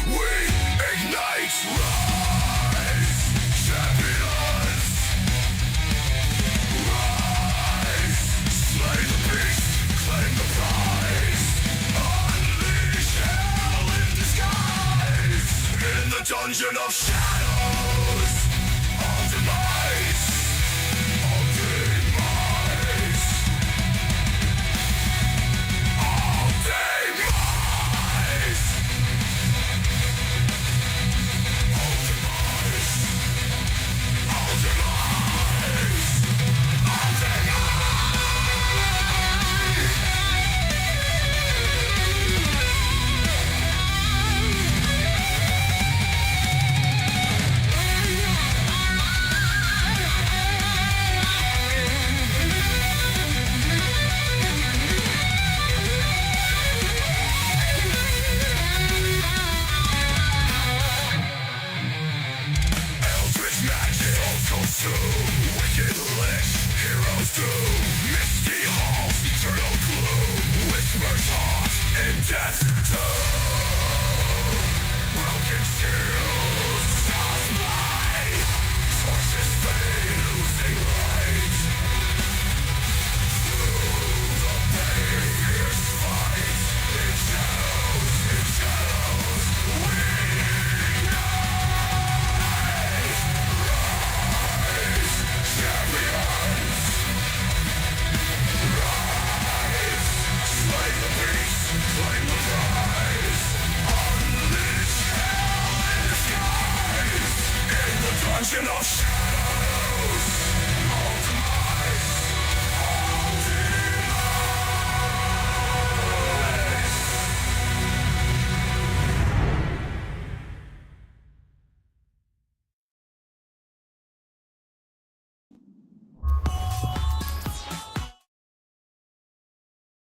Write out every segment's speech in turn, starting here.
we ignite, rise, champions, rise, slay the beast, claim the prize, unleash hell in disguise, in the dungeon of shadows, all demise, all demise, all demise, all demise, all demise, all Eldritch magic, souls consume, wicked lich, heroes doom, misty halls, eternal gloom, whispers haunt, in death's tomb. Broken shields, stars blade, torches fade, losing light. Through the pain, fierce fight, in shadows, we champions, rise, slay the beast, claim the prize, unleash hell in disguise, in the dungeon of shadows, all demise, all demise.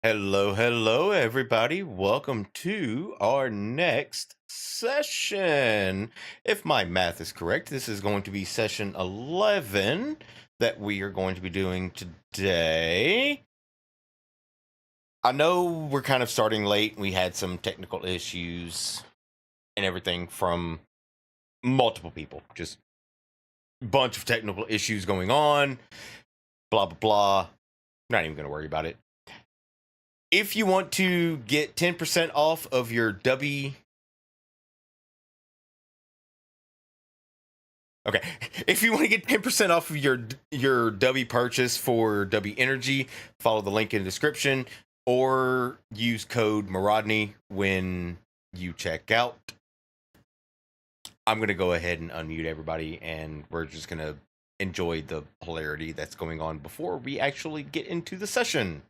Hello, everybody. Welcome to our next session. If my math is correct, this is going to be session 11 that we are going to be doing today. I know we're kind of starting late. We had some technical issues and everything from multiple people. Just a bunch of technical issues going on. Blah, blah, blah. Not even going to worry about it. If you want to get 10% off of your W... Okay. If you want to get 10% off of your W purchase for W Energy, follow the link in the description or use code Marodney when you check out. I'm going to go ahead and unmute everybody, and we're just going to enjoy the hilarity that's going on before we actually get into the session.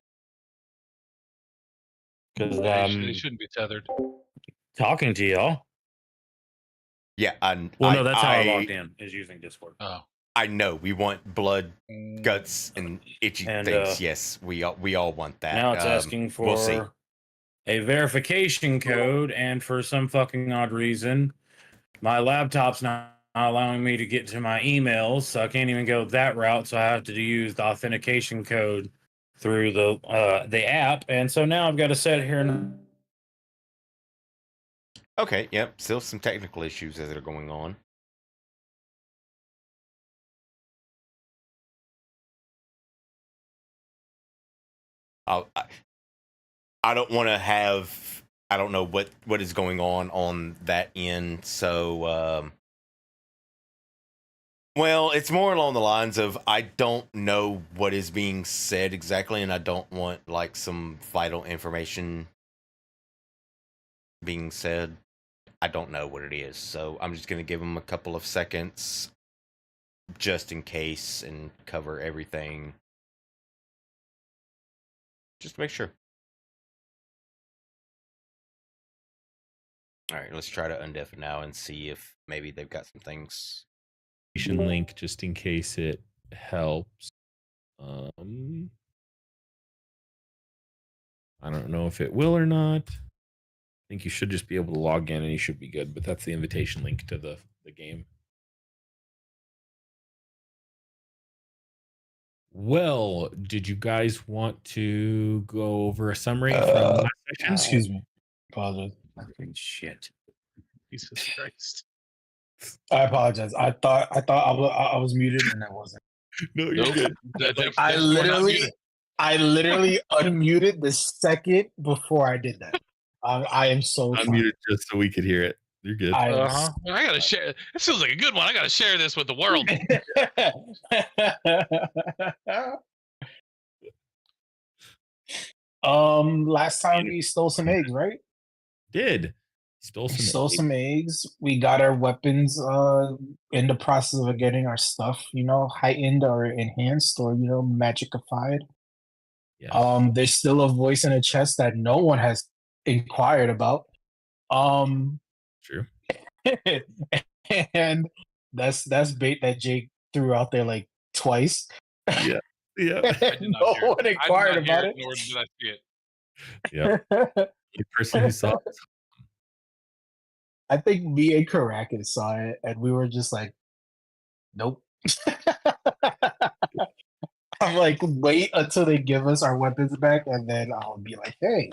Because They shouldn't be tethered. talking to y'all. Yeah, No, that's how I logged in, is using Discord. Oh, I know we want blood, guts, and itchy And, things. Yes, we all want that. Now it's asking we'll see. for a verification code, and for some fucking odd reason, my laptop's not allowing me to get to my emails, so I can't even go that route. So I have to use the authentication code through the app, and so now I've got to sit here and. Okay, yep, still some technical issues that are going on. I don't want to have. I don't know what is going on that end. So, well, it's more along the lines of I don't know what is being said exactly, and I don't want like some vital information being said. I don't know what it is, so I'm just gonna give them a couple of seconds just in case and cover everything. Just to make sure. All right, let's try to undef it now and see if maybe they've got some things. Link just in case it helps. I don't know if it will or not. I think you should just be able to log in and you should be good, but that's the invitation link to the game. Well, did you guys want to go over a summary from last session? Excuse me. Apologize. Fucking shit. Jesus Christ. I apologize. I thought I was muted and I wasn't. No, you're Nope. good. I literally unmuted the second before I did that. I am so I sorry. muted just so we could hear it. You're good. I am I gotta share. It feels like a good one. I gotta share this with the world. Last time we stole some eggs, right? Did We stole stole some. some eggs. We got our weapons in the process of getting our stuff, heightened or enhanced or magicified. Yes. There's still a voice in the chest that no one has inquired about. True. And that's bait that Jake threw out there like twice. Yeah. Yeah. I did not No hear it. one inquired I did not about hear it. Nor did I see it. Yeah. The person who saw it. I think me and Caracas saw it, and we were just like, nope. I'm like, wait until they give us our weapons back, and then I'll be like, hey.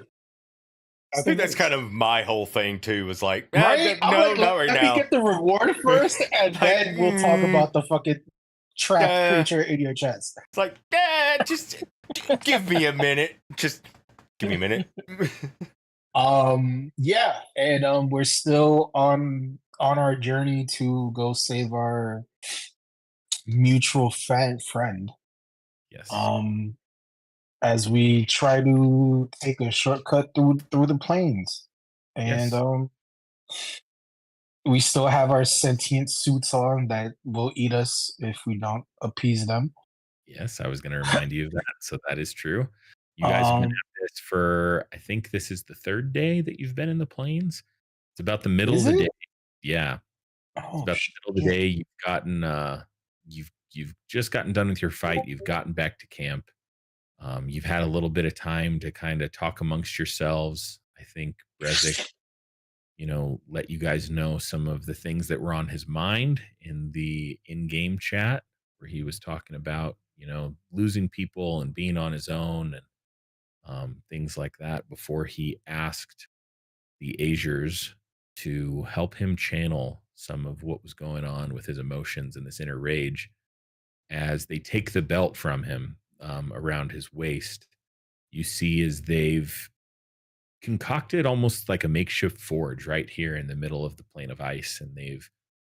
I think that's kind of my whole thing too. Was like, Right? I'm no, like, not right let now. me get the reward first, and then we'll talk about the fucking trapped creature in your chest. It's like, just give me a minute. Just give me a minute. Yeah, and we're still on our journey to go save our mutual friend. Yes. As we try to take a shortcut through the plains, and Yes. we still have our sentient suits on that will eat us if we don't appease them. Yes, I was going to remind you of that. So that is true. You guys have been at this for, I think this is the third day that you've been in the plains. It's about the middle Is of the it? day. Yeah. It's Oh, about the middle of the shit. day. You've gotten, you've just gotten done with your fight. You've gotten back to camp. You've had a little bit of time to kind of talk amongst yourselves. I think Brezik, let you guys know some of the things that were on his mind in the in-game chat where he was talking about, losing people and being on his own and things like that before he asked the Azures to help him channel some of what was going on with his emotions and this inner rage as they take the belt from him around his waist. You see as they've concocted almost like a makeshift forge right here in the middle of the plain of ice, and they've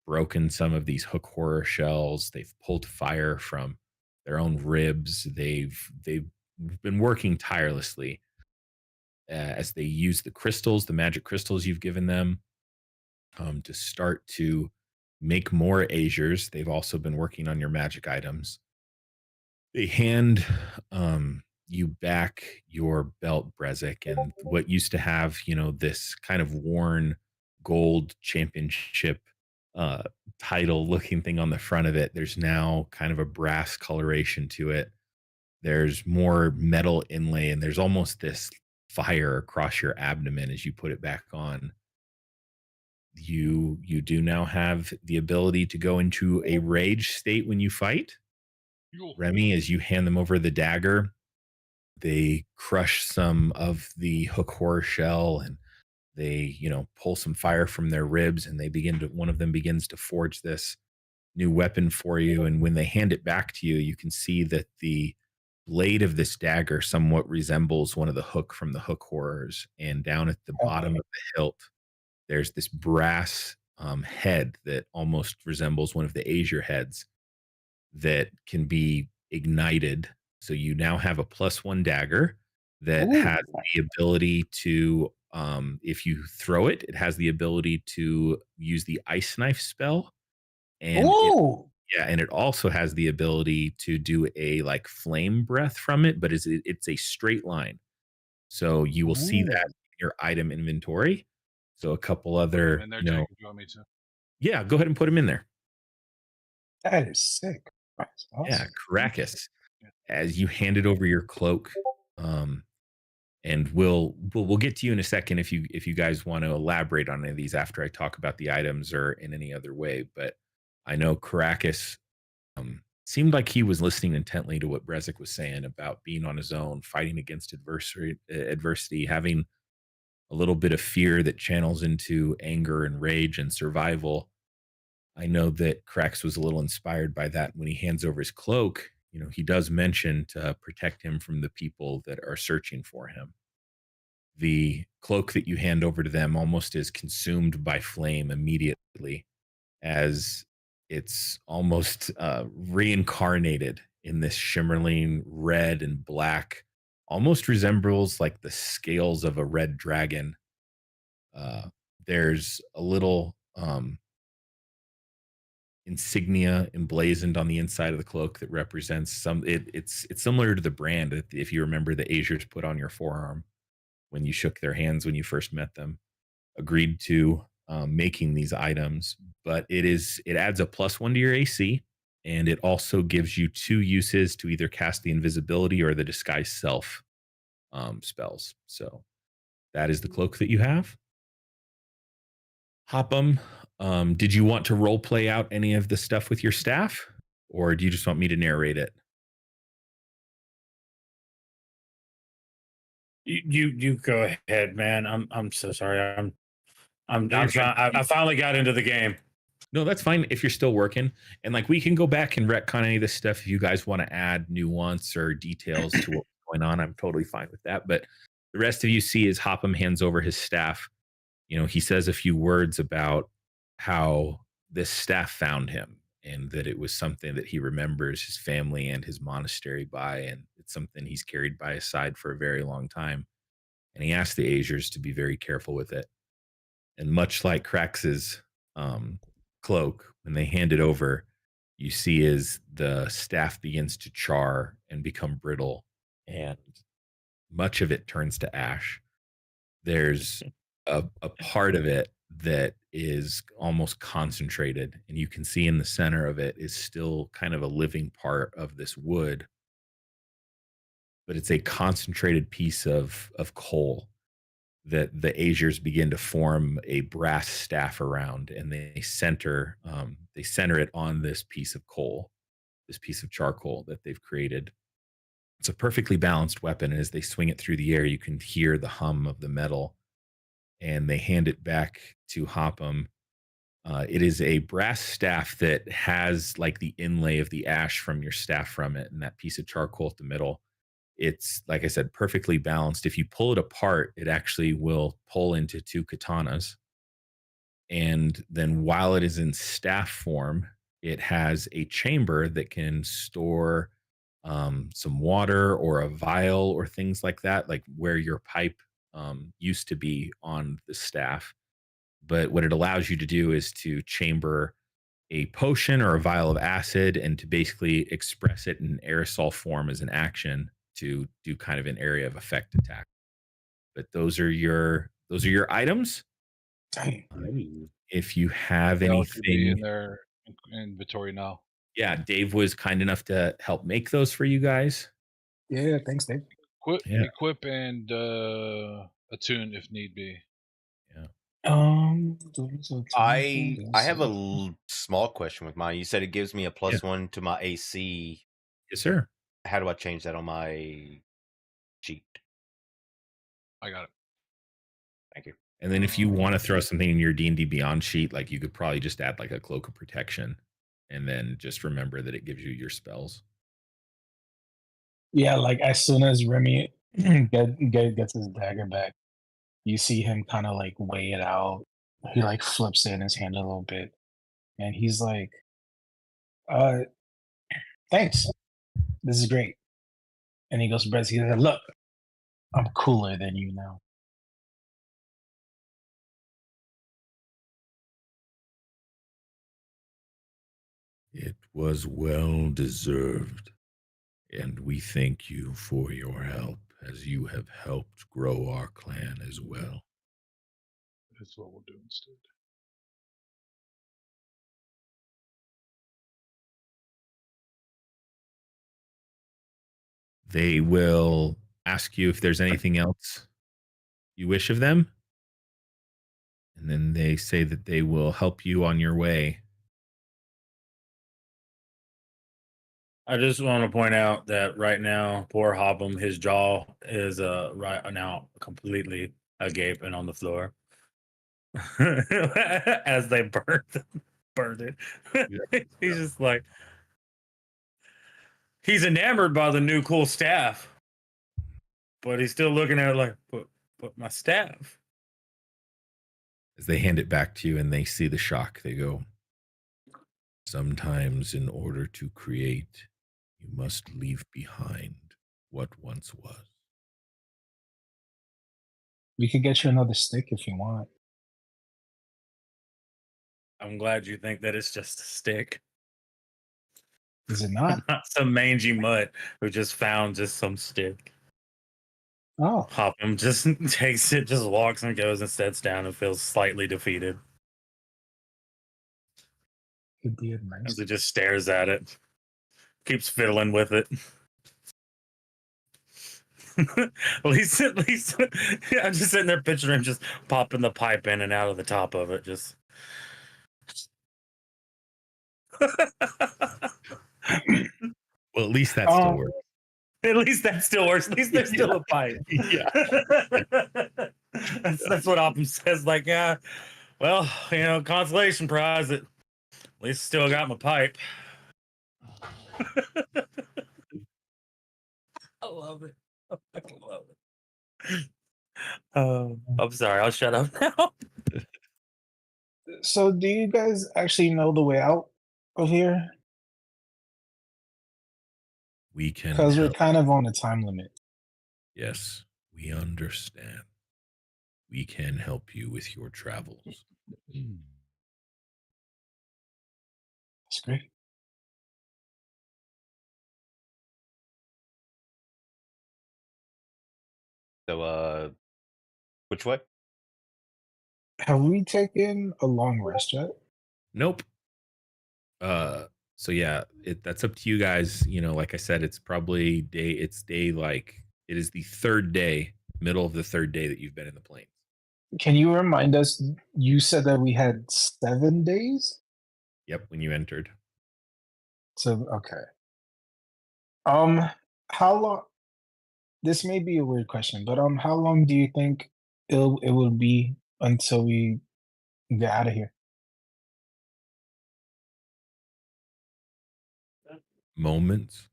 broken some of these hook horror shells. They've pulled fire from their own ribs. They've been working tirelessly as they use the magic crystals you've given them, to start to make more azures. They've also been working on your magic items. They hand you back your belt, Brezik, and what used to have, this kind of worn gold championship title looking thing on the front of it. There's now kind of a brass coloration to it. There's more metal inlay, and there's almost this fire across your abdomen as you put it back on. You do now have the ability to go into a rage state when you fight. Remy, as you hand them over the dagger, they crush some of the hook horror shell and they, pull some fire from their ribs, and one of them begins to forge this new weapon for you. And when they hand it back to you, you can see that the blade of this dagger somewhat resembles one of the hook from the hook horrors. And down at the bottom of the hilt, there's this brass head that almost resembles one of the Azure heads that can be ignited. So you now have a +1 dagger that has the ability to, if you throw it, it has the ability to use the ice knife spell. And and it also has the ability to do a like flame breath from it, but it's a straight line. So you will see that in your item inventory. So a couple other, In there, Jake, if you want me to. yeah, go ahead and put them in there. That is sick. That's awesome. Yeah, Caracas, as you handed over your cloak, and we'll get to you in a second if you guys want to elaborate on any of these after I talk about the items or in any other way. But I know Caracas seemed like he was listening intently to what Brezik was saying about being on his own, fighting against adversity, having a little bit of fear that channels into anger and rage and survival. I know that Krax was a little inspired by that when he hands over his cloak. He does mention to protect him from the people that are searching for him. The cloak that you hand over to them almost is consumed by flame immediately, as it's almost reincarnated in this shimmering red and black, almost resembles like the scales of a red dragon. Uh, there's a little insignia emblazoned on the inside of the cloak that represents it's similar to the brand that, if you remember, the Asiers put on your forearm when you shook their hands when you first met them. Agreed to making these items, but it adds a +1 to your AC, and it also gives you 2 uses to either cast the invisibility or the disguise self spells. So that is the cloak that you have. Hopham, did you want to role play out any of the stuff with your staff, or do you just want me to narrate it? You go ahead, man. I'm so sorry. I'm No, you're trying. good. I finally got into the game. No, that's fine if you're still working. And like we can go back and retcon any of this stuff if you guys want to add nuance or details to what's going on. I'm totally fine with that. But the rest of you see is Hopham hands over his staff. He says a few words about how this staff found him and that it was something that he remembers his family and his monastery by, and it's something he's carried by his side for a very long time. And he asked the Asiers to be very careful with it. And much like Krax's cloak, when they hand it over, you see as the staff begins to char and become brittle, and much of it turns to ash. There's a part of it that is almost concentrated, and you can see in the center of it is still kind of a living part of this wood, but it's a concentrated piece of coal that the Asiers begin to form a brass staff around, and they center it on this piece of coal, this piece of charcoal that they've created. It's a perfectly balanced weapon, and as they swing it through the air, you can hear the hum of the metal. And they hand it back to Hopham. It is a brass staff that has like the inlay of the ash from your staff from it, and that piece of charcoal at the middle. It's, like I said, perfectly balanced. If you pull it apart, it actually will pull into 2 katanas. And then while it is in staff form, it has a chamber that can store some water or a vial or things like that, like where your pipe used to be on the staff. But what it allows you to do is to chamber a potion or a vial of acid and to basically express it in aerosol form as an action to do kind of an area of effect attack. But those are your items. Dang. If you have They all should be in anything, their inventory now. yeah, Dave was kind enough to help make those for you guys. Yeah, thanks, Dave. Yeah. Equip and attune if need be. Yeah. I have a small question with mine. You said it gives me a +1 to my AC. Yes, sir. How do I change that on my sheet? I got it. Thank you. And then if you want to throw something in your D&D Beyond sheet, like you could probably just add like a cloak of protection, and then just remember that it gives you your spells. Yeah, like as soon as Remy gets his dagger back, you see him kind of like weigh it out. He like flips it in his hand a little bit, and he's like, thanks. This is great." And he goes to Brett. He said, "Look, I'm cooler than you now." It was well deserved, and we thank you for your help, as you have helped grow our clan as well. That's what we'll do instead. They will ask you if there's anything else you wish of them, and then they say that they will help you on your way. I just want to point out that right now, poor Hopham, his jaw is right now completely gaping on the floor as they burned it. He's just like, he's enamored by the new cool staff, but he's still looking at it like, but my staff. As they hand it back to you and they see the shock, they go, sometimes in order to create, you must leave behind what once was. We could get you another stick if you want. I'm glad you think that it's just a stick. Is it not? Not some mangy mutt who just found just some stick. Oh, Hopham just takes it, just walks and goes and sits down and feels slightly defeated. good deal, As nice. he just stares at it, keeps fiddling with it. at least, yeah, I'm just sitting there picturing him just popping the pipe in and out of the top of it. Just. Well, at least that still works. At least that still works. At least there's still a pipe. Yeah. That's what Oppum says. Like, yeah, well, consolation prize. At least still got my pipe. I love it. I fucking love it. I'm sorry. I'll shut up now. So, do you guys actually know the way out of here? We can Because we're help. kind of on a time limit. Yes, we understand. We can help you with your travels. That's great. So, which way? Have we taken a long rest yet? Nope. So yeah, that's up to you guys. Like I said, it's probably it is the third day, middle of the third day that you've been in the plains. Can you remind us? You said that we had 7 days. Yep, when you entered. So okay. How long? This may be a weird question, but how long do you think it will be until we get out of here? Moments.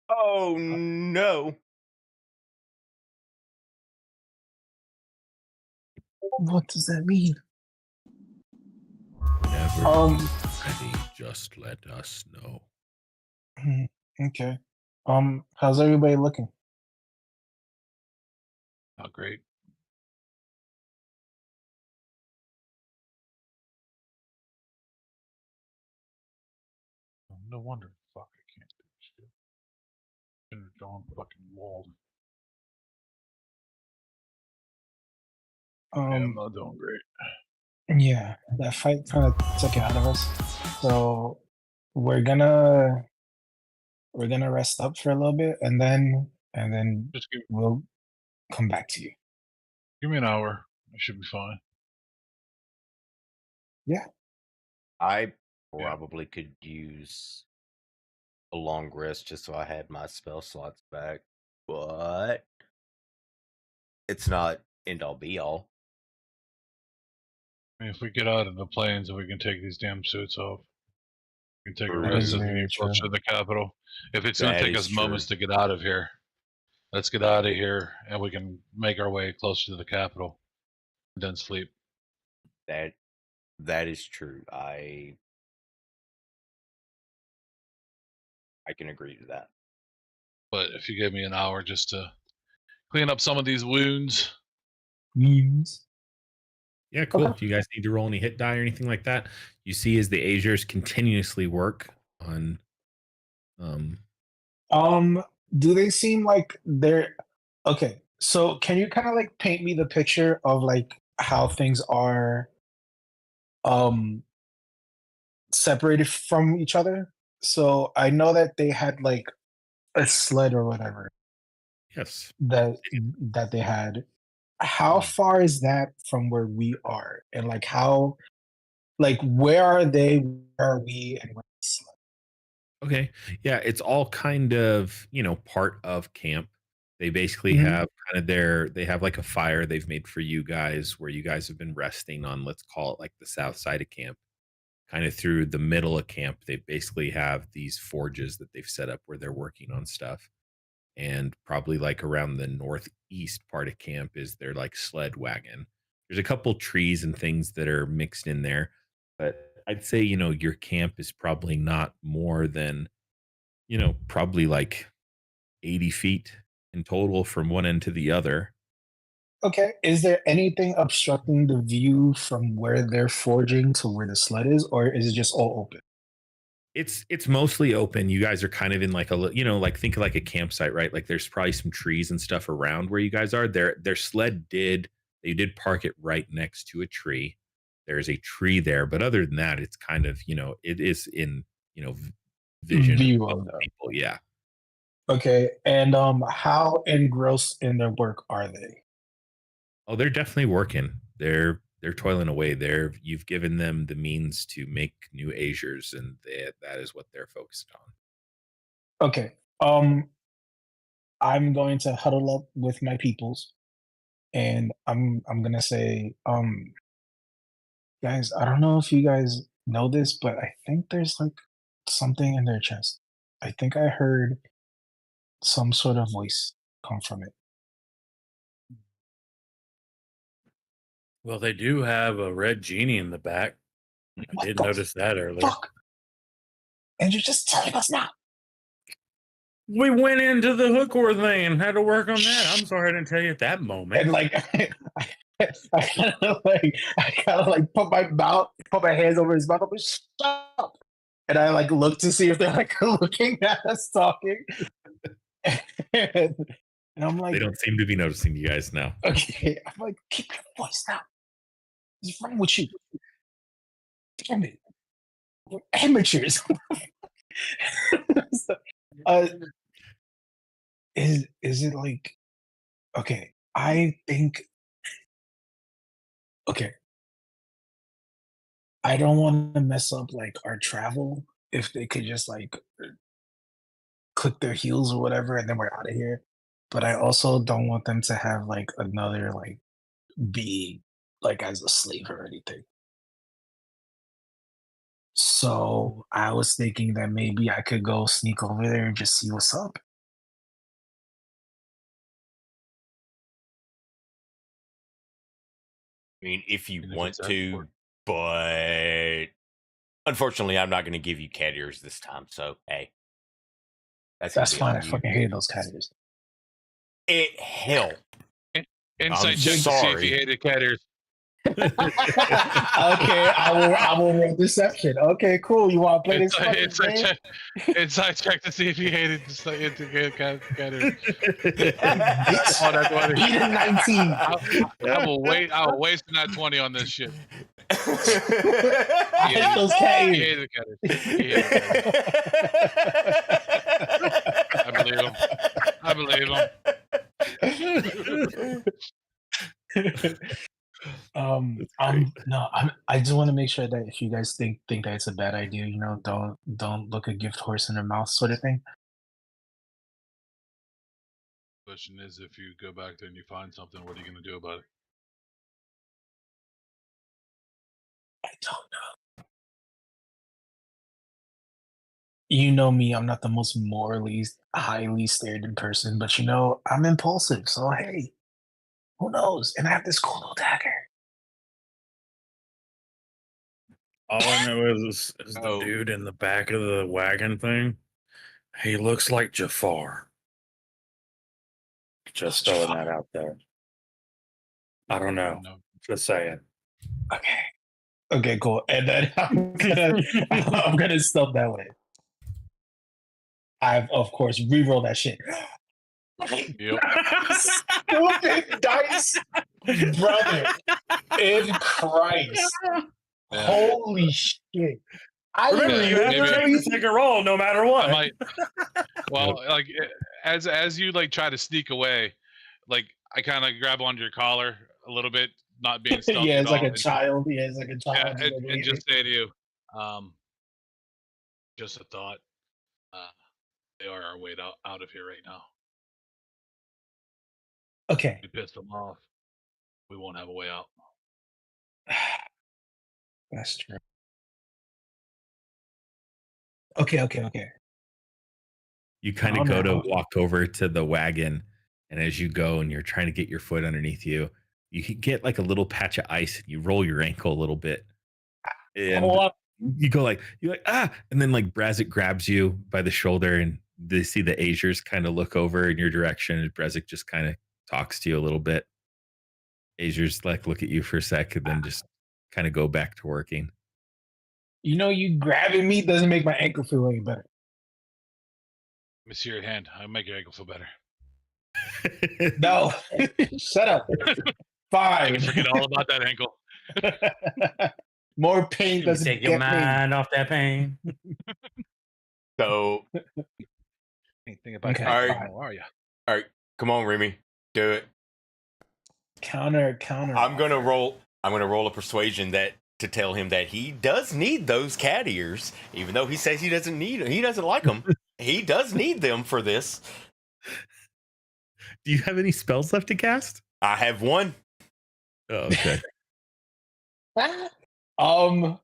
Oh no! What does that mean? Whenever Um. you're ready, just let us know. Okay. How's everybody looking? Not great. No wonder. Fuck, I can't do shit. Been drawn fucking walled. Yeah, I'm Um. not doing great. Yeah, that fight kind of took it out of us. So we're gonna rest up for a little bit, and then Just we'll come back to you. give me an hour. I should be fine. I Yeah. probably could use a long rest just so I had my spell slots back, but it's not end all be all. I mean, if we get out of the plains and we can take these damn suits off, we can take a That rest is as we very get closer true. to the capital. If it's going to That take is us moments true. to get out of here, let's get out of here and we can make our way closer to the capital and then sleep. That is true. I can agree to that. But if you give me an hour just to clean up some of these wounds, Means. Yeah, cool. Okay. If you guys need to roll any hit die or anything like that, you see as the Azures continuously work on Do they seem like they're okay? So can you kind of like paint me the picture of like how things are separated from each other? So I know that they had like a sled or whatever yes. that they had. How far is that from where we are? And like how like where are they? Where are we? And where is the sled? Okay. Yeah, it's all kind of, part of camp. They basically Mhm. have kind of they have like a fire they've made for you guys where you guys have been resting on, let's call it like the south side of camp. Kind of through the middle of camp, they basically have these forges that they've set up where they're working on stuff. And probably like around the northeast part of camp is their like sled wagon. There's a couple trees and things that are mixed in there, but I'd say, your camp is probably not more than, probably like 80 feet in total from one end to the other. Okay. Is there anything obstructing the view from where they're forging to where the sled is, or is it just all open? It's mostly open. You guys are kind of in like like think of like a campsite, right? Like there's probably some trees and stuff around where you guys are. Their sled they did park it right next to a tree. There's a tree there, but other than that, it's kind of, it is in, vision of View most of them. people. Yeah. Okay. And how engrossed in their work are they? Oh, they're definitely working. They're toiling away. You've given them the means to make new Azures, and that is what they're focused on. Okay. I'm going to huddle up with my peoples, and I'm gonna say, guys, I don't know if you guys know this, but I think there's like something in their chest. I think I heard some sort of voice come from it. Well, they do have a red genie in the back. I What did the notice that earlier. fuck? And you're just telling us now. We went into the hookworth thing and had to work on that. I'm sorry I didn't tell you at that moment. And like I kind of like put my hands over his mouth, I'm like, shut up. And I like look to see if they're like looking at us talking. and I'm like, They don't seem to be noticing you guys now. okay. I'm like, keep your voice down. What's wrong with you? Damn it. We're amateurs. uh, is it like okay, I think okay. I don't want to mess up like our travel if they could just like click their heels or whatever and then we're out of here. But I also don't want them to have like another like be like as a slave or anything. So I was thinking that maybe I could go sneak over there and just see what's up. I mean, if you And if want it's that to, important. but unfortunately, I'm not going to give you cat ears this time. So, hey, that's That's gonna be fine. on I you. fucking hate those cat ears. It helped. Insight I'm check to see if sorry. you hated cat ears. Okay, I will roll deception. Okay, cool. You want to play this fucking game? Inside check to see if you hated cat ears. Bitch. Oh, that's what Beat a 19. I will wait. I will waste that 20 on this shit. I hate those cat He ears. hated cat ears. He hated cat ears. I believe him. I believe him. I just want to make sure that if you guys think that it's a bad idea, don't look a gift horse in their mouth, sort of thing. Question is, if you go back there and you find something, what are you going to do about it? I don't know. You know me, I'm not the most morally highly standard person, but I'm impulsive. So hey, who knows? And I have this cool little dagger. All I know is the Oh. dude in the back of the wagon thing. He looks like Jafar. Just throwing that out there. I don't know. No. Just saying. Okay, cool. And then I'm gonna stop that way. I've of course re-roll that shit. Yep. Stupid dice, brother. In Christ. Yeah. Holy shit. Remember, you have maybe- to take a roll no matter what. I might. Well, like as you like try to sneak away, like I kind of grab onto your collar a little bit, not being stealthy. Yeah, at it's like all, a child. Yeah, it's like a child. and just say to you, just a thought. They are our way out of here right now. Okay. We pissed them off. We won't have a way out. That's true. Okay. You kind of go to Counter. walk over to the wagon, and as you go and you're trying to get your foot underneath you, you get like a little patch of ice and you roll your ankle a little bit. And Oh, you're like, ah, and then like Brazik grabs you by the shoulder and they see the Azers kind of look over in your direction and Brazik just kind of talks to you a little bit. Azers like look at you for a sec and then just kind of go back to working. you grabbing me doesn't make my ankle feel any better. Let me see your hand. I'll make your ankle feel better. No, shut up. I Fine. can forget all about that ankle. More pain You doesn't take get your me. mind off that pain. So, Anything about Okay, that all right. ankle, are you? all right, come on, Remy, do it. Counter. I'm gonna roll a persuasion to tell him that he does need those cat ears, even though he says he doesn't like them. He does need them for this. Do you have any spells left to cast? I have one. Oh, okay. Um,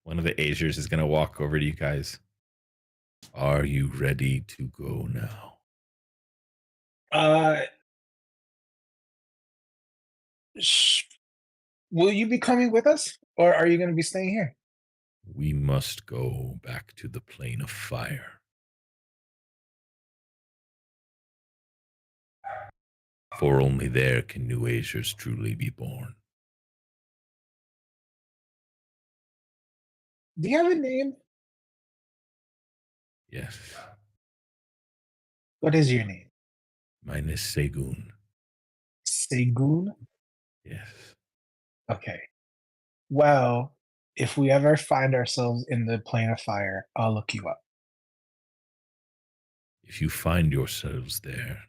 One of the Azers is going to walk over to you guys. Are you ready to go now? Will you be coming with us, or are you going to be staying here? We must go back to the plane of fire. For only there can new Azers truly be born. Do you have a name? Yes. What is your name? Mine is Segun. Segun? Yes. Okay. Well, if we ever find ourselves in the plane of fire, I'll look you up. If you find yourselves there,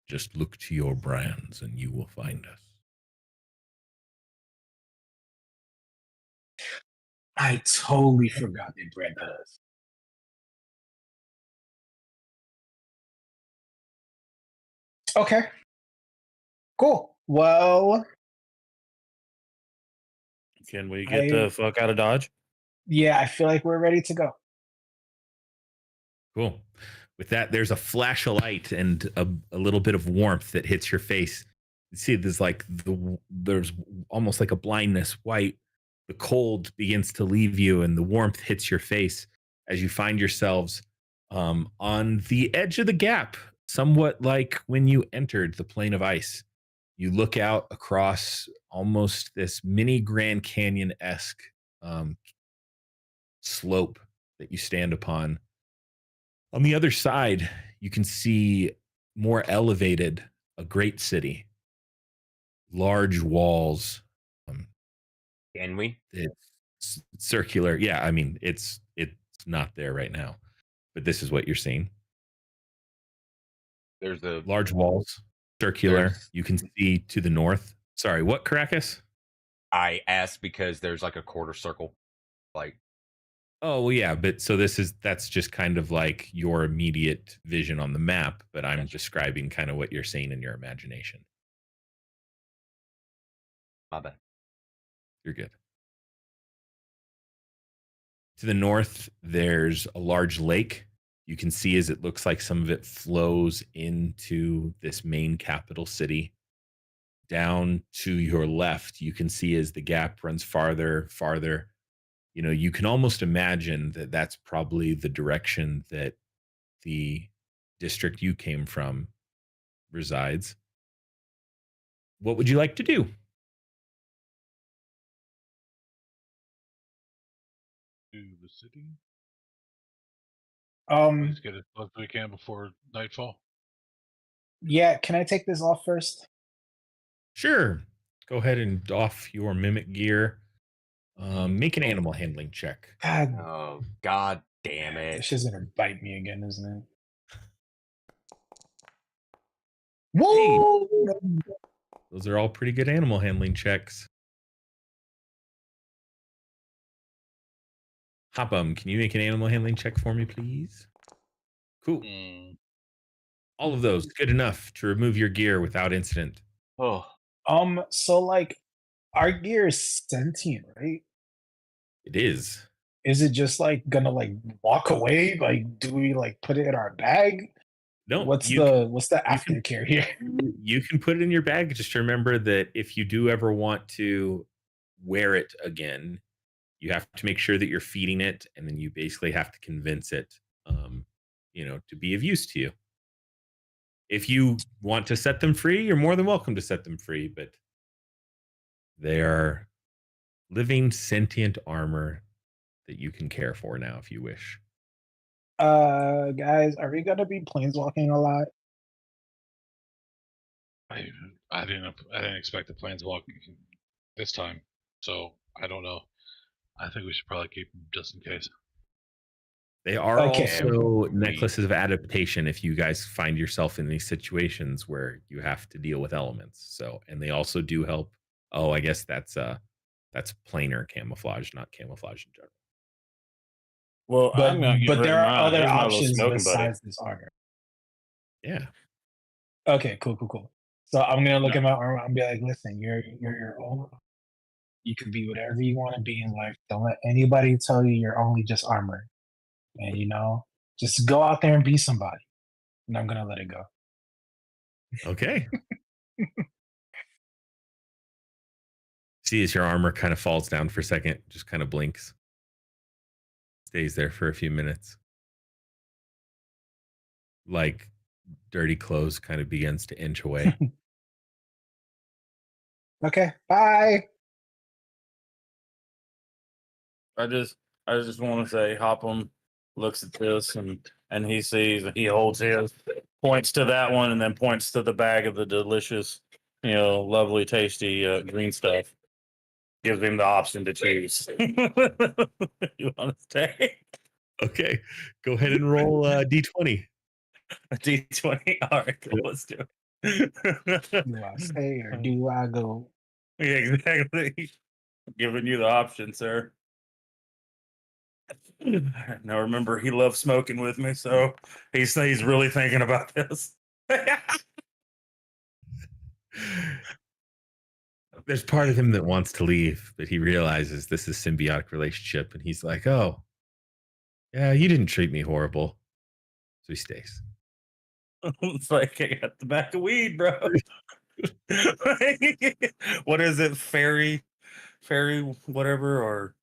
just look to your brands and you will find us. I totally forgot they bred us. Okay. Cool. Well, Can we get the fuck out of Dodge? yeah, I feel like we're ready to go. Cool. With that, there's a flash of light and a little bit of warmth that hits your face. You see, there's almost like a blindness. White. The cold begins to leave you, and the warmth hits your face as you find yourselves on the edge of the gap, somewhat like when you entered the plane of ice. You look out across almost this mini Grand Canyon-esque slope that you stand upon. On the other side, you can see more elevated, a great city, large walls. Can we? It's circular. Yeah, I mean, it's not there right now, but this is what you're seeing. There's a Large walls, circular. There's- You can see to the north. Sorry, what, Caracas? I asked because there's like a quarter circle, like Oh, well, yeah, but so that's just kind of like your immediate vision on the map, but I'm describing kind of what you're seeing in your imagination. my bad. You're good. To the north, there's a large lake. You can see as it looks like some of it flows into this main capital city. Down to your left, you can see as the gap runs farther. You can almost imagine that that's probably the direction that the district you came from resides. What would you like to do? To the city. Um, Let's get as close as we can before nightfall. yeah, can I take this off first? Sure. Go ahead and doff your mimic gear. Make an animal handling check. God, Oh, god damn this it. shit's gonna bite me again, isn't it? Whoa! Those are all pretty good animal handling checks. Hop'em, can you make an animal handling check for me, please? Cool. All of those, good enough to remove your gear without incident. Oh, So like our gear is sentient, right? It is. Is it just like gonna like walk away? Like, do we like put it in our bag? No, What's you the you can aftercare here? you can put it in your bag. Just remember that if you do ever want to wear it again, you have to make sure that you're feeding it, and then you basically have to convince it, to be of use to you. If you want to set them free, you're more than welcome to set them free, but they are living sentient armor that you can care for now if you wish. Guys, are we gonna be planeswalking a lot? I I didn't expect the planeswalk this time, so I don't know. I think we should probably keep them just in case. They are Okay. also necklaces of adaptation if you guys find yourself in these situations where you have to deal with elements. So, and they also do help. Oh, I guess that's planar camouflage, not camouflage in general. Well, But I'm gonna get rid there of are mine. other Here's my little options smoking buddy. besides this armor. Yeah. Okay, cool. So I'm gonna look No. at my armor and be like, listen, you're your own. You can be whatever you want to be in life. Don't let anybody tell you you're only just armor. And just go out there and be somebody. And I'm gonna let it go. Okay. See, as your armor kind of falls down for a second, just kind of blinks, stays there for a few minutes. Like dirty clothes kind of begins to inch away. Okay, bye. I just want to say, Hopham looks at this and he sees, he holds his, points to that one, and then points to the bag of the delicious, lovely, tasty green stuff. Gives him the option to choose. You want to stay? Okay. Go ahead and roll D20. A D20. All right, cool, let's do it. Do I stay or do I go? Yeah, exactly. Giving you the option, sir. Now remember, he loves smoking with me, so he's really thinking about this. There's part of him that wants to leave, but he realizes this is symbiotic relationship, and he's like, "Oh, yeah, you didn't treat me horrible," so he stays. It's like, I got the back of weed, bro. What is it, fairy, whatever, or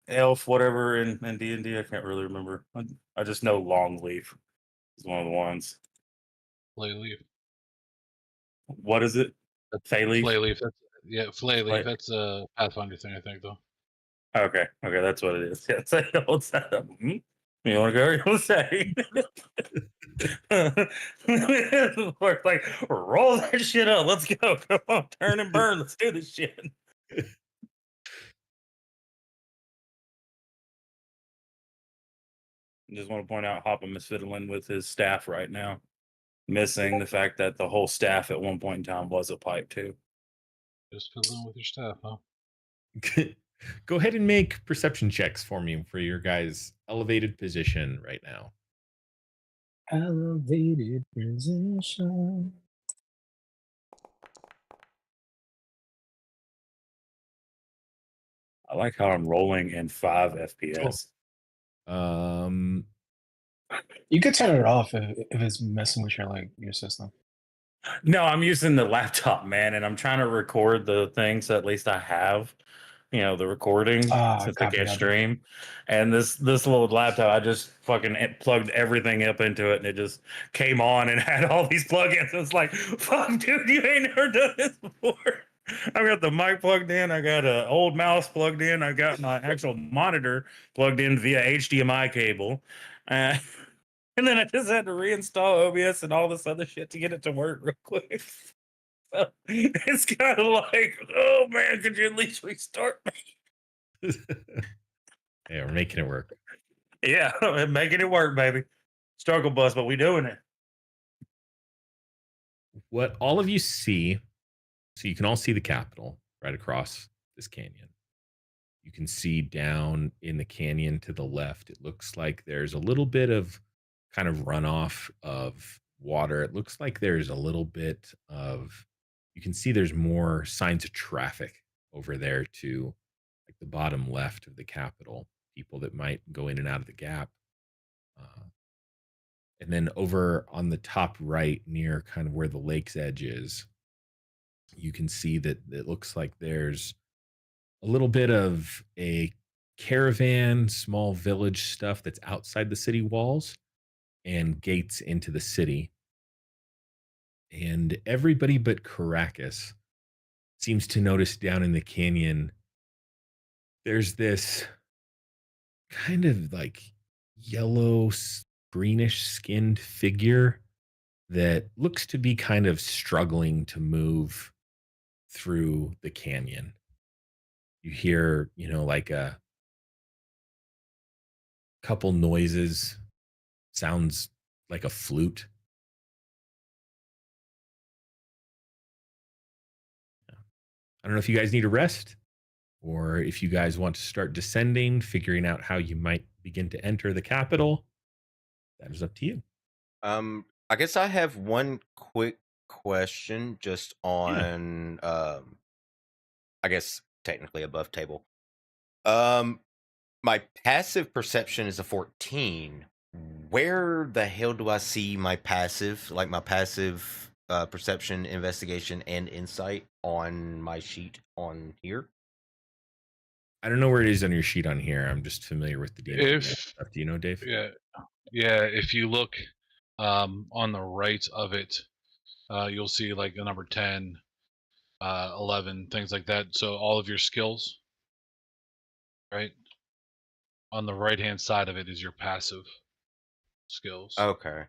elf, whatever in D&D? I can't really remember. I just know Longleaf is one of the ones. Flayleaf. What is it? Fayleaf? Flayleaf. Flayleaf. Flay- That's a Pathfinder thing, I think, though. Okay, that's what it is. Yeah, it's like, what's that? You want to go? You want to say? We're like, roll that shit up. Let's go. Come on, turn and burn. Let's do this shit. Just want to point out, Hopham is fiddling with his staff right now, missing the fact that the whole staff at one point in time was a pipe too. Just fiddling with your staff, huh? Go ahead and make perception checks for me for your guys' elevated position right now. Elevated position. I like how I'm rolling in 5 FPS. You could turn it off if it's messing with your system. No, I'm using the laptop, man, and I'm trying to record the thing, so at least I have, the recording since I Copy, can't copy. stream. And this little laptop, I just fucking plugged everything up into it, and it just came on and had all these plugins. It's like, fuck, dude, you ain't never done this before. I got the mic plugged in. I got an old mouse plugged in. I got my actual monitor plugged in via HDMI cable. And then I just had to reinstall OBS and all this other shit to get it to work real quick. So it's kind of like, oh man, could you at least restart me? Yeah, we're making it work. Yeah, making it work, baby. Struggle bus, but we doing it. What all of you see, so you can all see the Capitol right across this canyon. You can see down in the canyon to the left, it looks like there's a little bit of kind of runoff of water, it looks like there's a little bit of, you can see there's more signs of traffic over there to like the bottom left of the Capitol, people that might go in and out of the gap. Uh, and then over on the top right, near kind of where the lake's edge is, you can see that it looks like there's a little bit of a caravan, small village stuff that's outside the city walls and gates into the city. And everybody but Caracas seems to notice down in the canyon, there's this kind of like yellow, greenish skinned figure that looks to be kind of struggling to move through the canyon. You hear, like a couple noises, sounds like a flute. I don't know if you guys need a rest or if you guys want to start descending, figuring out how you might begin to enter the capital. That is up to you. I guess I have one quick question just on I guess technically above table. My passive perception is a 14. Where the hell do I see my passive, like my passive perception, investigation, and insight on my sheet on here? I don't know where it is on your sheet on here. I'm just familiar with the DnD If stuff. Do you know, Dave? yeah, if you look on the right of it, you'll see like the number 10, 11, things like that. So all of your skills, right? On the right hand side of it is your passive skills. Okay.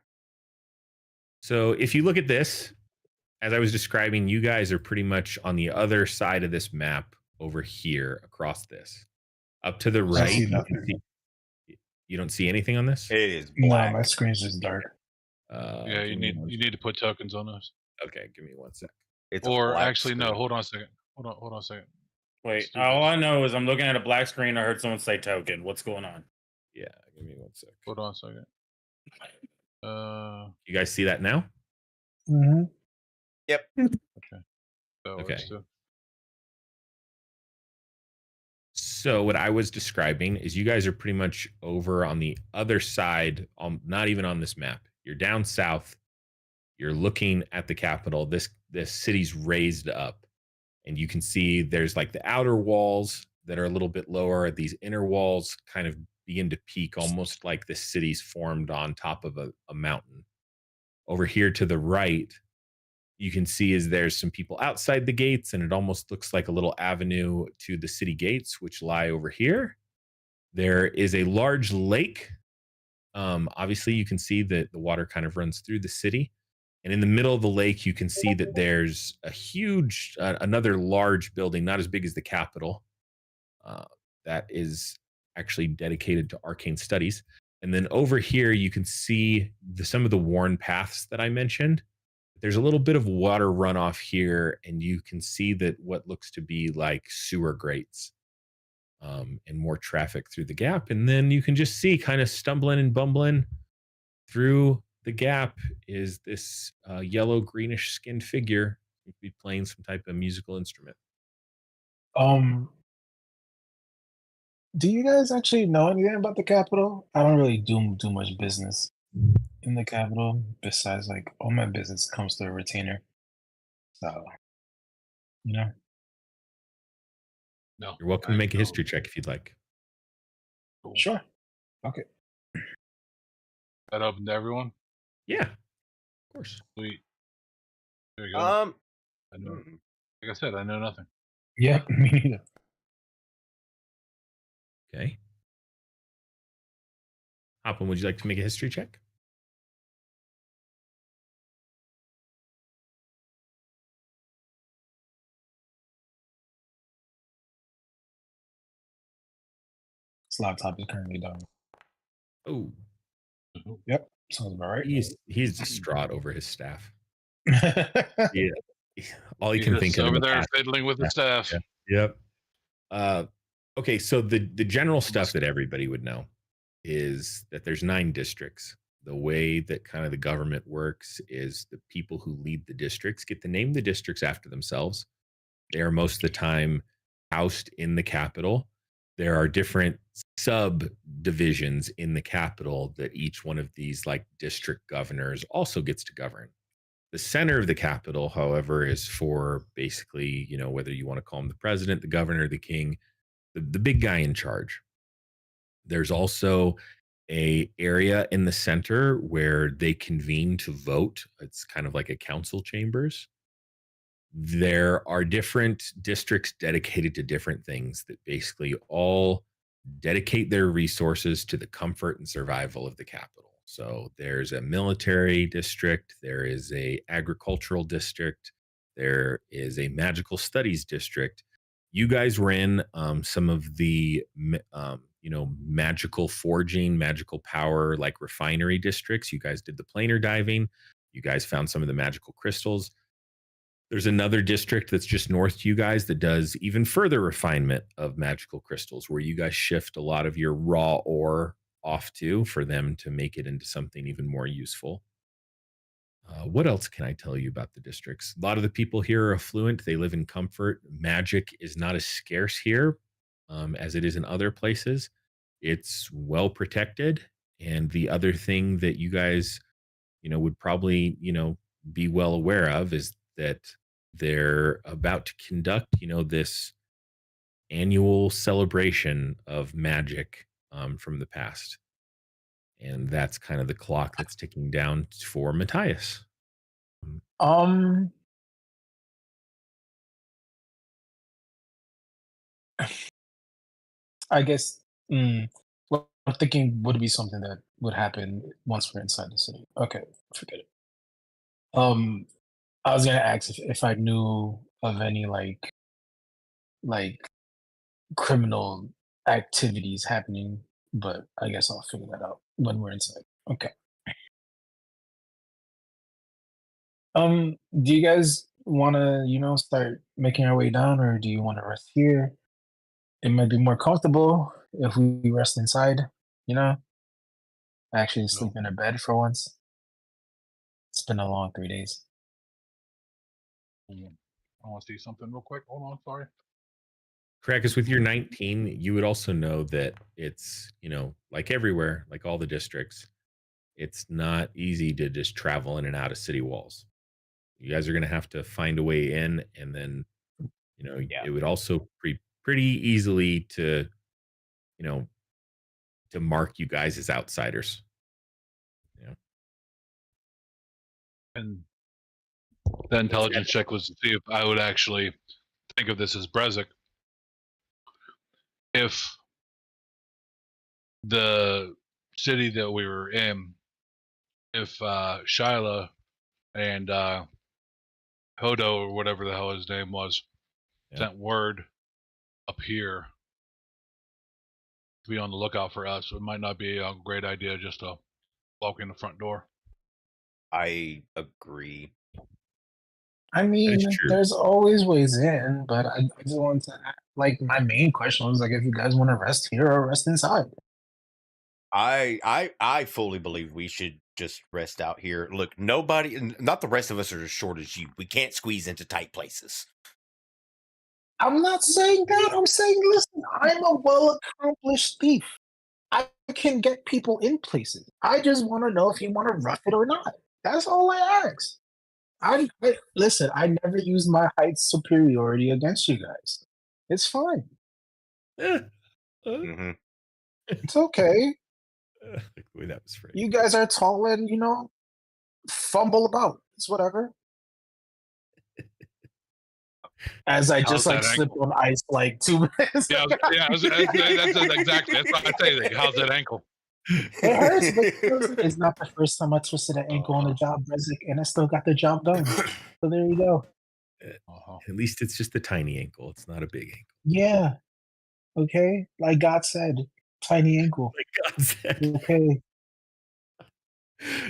So if you look at this, as I was describing, you guys are pretty much on the other side of this map over here across this. Up to the right, see you nothing. can see, you don't see anything on this? It is No, black. my screen's just dark. Yeah, you need to put tokens on those. Okay, give me 1 sec. It's a Or black actually, no. screen. Hold on a second. Hold on a second. Wait, Let's do all this. I know is I'm looking at a black screen. I heard someone say token. What's going on? Yeah, give me 1 sec. Hold on a second. You guys see that now? Mm-hmm. Yep. That Okay. works too. So what I was describing is you guys are pretty much over on the other side, not even on this map. You're down south. You're looking at the capital. This city's raised up, and you can see there's like the outer walls that are a little bit lower. These inner walls kind of begin to peak, almost like the city's formed on top of a mountain. Over here to the right, you can see is there's some people outside the gates, and it almost looks like a little avenue to the city gates, which lie over here. There is a large lake. Obviously, you can see that the water kind of runs through the city. And in the middle of the lake, you can see that there's a huge, another large building, not as big as the Capitol, that is actually dedicated to arcane studies. And then over here, you can see some of the worn paths that I mentioned. There's a little bit of water runoff here, and you can see that what looks to be like sewer grates, and more traffic through the gap. And then you can just see kind of stumbling and bumbling through the gap is this yellow greenish skinned figure. He'd be playing some type of musical instrument. Do you guys actually know anything about the Capitol? I don't really do much business in the Capitol besides like all my business comes through a retainer. So, you know. No. You're welcome to make a history check if you'd like. Cool. Sure. Okay. That open to everyone? Yeah, of course. Sweet. There you go. I know, like I said, I know nothing. Yeah, me neither. Okay. Hoppin, would you like to make a history check? This laptop is currently done. Oh, Yep, sounds about right. he's distraught over his staff. Yeah, all he He's can just think of. over in the there past- fiddling with the staff. Yeah. Yep. Okay, so the general stuff that everybody would know is that there's 9 districts The way that kind of the government works is the people who lead the districts get to name the districts after themselves. They are most of the time housed in the capital. There are different subdivisions in the capital that each one of these like district governors also gets to govern. The center of the capital, however, is for basically, whether you want to call him the president, the governor, the king, the big guy in charge. There's also a area in the center where they convene to vote. It's kind of like a council chambers. There are different districts dedicated to different things that basically all dedicate their resources to the comfort and survival of the capital. So there's a military district, there is a agricultural district, there is a magical studies district. You guys were in some of the magical forging, magical power, like refinery districts. You guys did the planar diving. You guys found some of the magical crystals. There's another district that's just north to you guys that does even further refinement of magical crystals, where you guys shift a lot of your raw ore off to for them to make it into something even more useful. What else can I tell you about the districts? A lot of the people here are affluent. They live in comfort. Magic is not as scarce here as it is in other places. It's well protected. And the other thing that you guys, would probably, be well aware of is that they're about to conduct, this annual celebration of magic from the past. And that's kind of the clock that's ticking down for Matthias. Um, I guess what I'm thinking would be something that would happen once we're inside the city. Okay, forget it. I was gonna ask if I knew of any like criminal activities happening, but I guess I'll figure that out when we're inside. Okay. Do you guys want to, start making our way down, or do you want to rest here? It might be more comfortable if we rest inside, you know, actually sleep in a bed for once. It's been a long 3 days. I want to see something real quick. Hold on, sorry. Krakus, with your 19, you would also know that it's, like everywhere, like all the districts, it's not easy to just travel in and out of city walls. You guys are going to have to find a way in, and then, Yeah. it would also be pretty easily to, to mark you guys as outsiders. And the intelligence check was to see if I would actually think of this as Brezek. If the city that we were in, if Shyla and Hodo, or whatever the hell his name was, sent word up here to be on the lookout for us, it might not be a great idea just to walk in the front door. I agree. I mean, true. there's always ways in, but I just want to, my main question was if you guys want to rest here or rest inside. I fully believe we should just rest out here. Look, nobody, not the rest of us are as short as you. We can't squeeze into tight places. I'm not saying that. I'm saying, listen, I'm a well-accomplished thief. I can get people in places. I just want to know if you want to rough it or not. That's all I ask. Listen, I never used my height superiority against you guys. It's fine. Mhm. It's okay. The way that was phrased. You guys are tall and, fumble about. It's whatever. As I just How's that slipped on ice 2 minutes. Yeah, that's exactly. That's what I say. How's that ankle? It hurts, but it's not the first time I twisted an ankle on a job, Brezek, and I still got the job done. So there you go. At least it's just a tiny ankle. It's not a big ankle. Yeah. Okay. Like God said, tiny ankle. Like God said. Okay.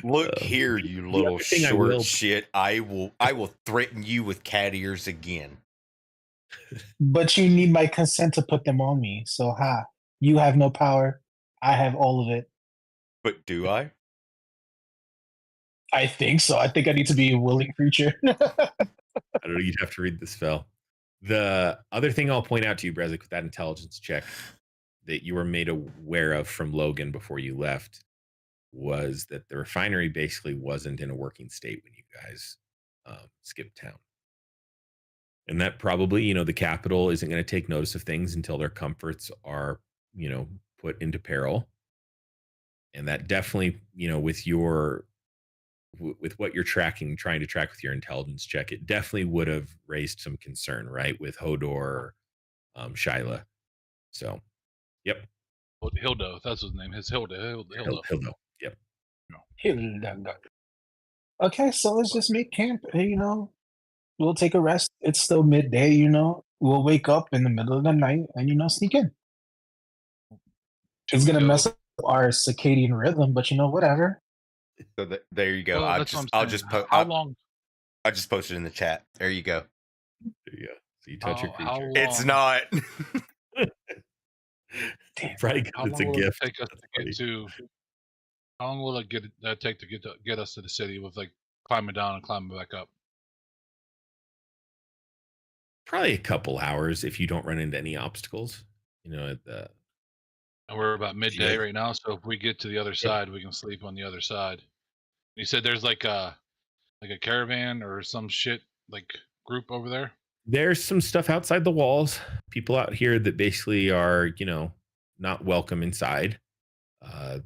Look here, you little other thing I short will- shit. I will threaten you with cat ears again. But you need my consent to put them on me. So you have no power. I have all of it. But do I? I think so. I think I need to be a willing creature. I don't know. You'd have to read the spell. The other thing I'll point out to you, Brezik, with that intelligence check that you were made aware of from Logan before you left was that the refinery basically wasn't in a working state when you guys skipped town. And that probably, you know, the capital isn't going to take notice of things until their comforts are, you know, put into peril. And that definitely, you know, with your with what you're tracking, trying to track with your intelligence check, it definitely would have raised some concern, right? With Hodor, Shyla. So, yep. Hildo, that's his name. His Hildo. Hildo. Yep. Okay, so let's just make camp. You know, we'll take a rest. It's still midday. You know, we'll wake up in the middle of the night and sneak in. It's gonna mess up our circadian rhythm, but whatever. So there you go. Well, that's what I'm saying. How long? I just posted in the chat. There you go. There you go. So you touch your How creature. long? It's not. Damn. Probably 'cause How it's a long will it gift. take us That's to get funny. to? How long will it take to get us to the city with like climbing down and climbing back up? Probably a couple hours if you don't run into any obstacles. You know, at the And we're about midday guys- right now, so if we get to the other side, we can sleep on the other side. You said there's like a caravan or some shit like group over there. there's some stuff outside the walls. People out here that basically are, you know, not welcome inside.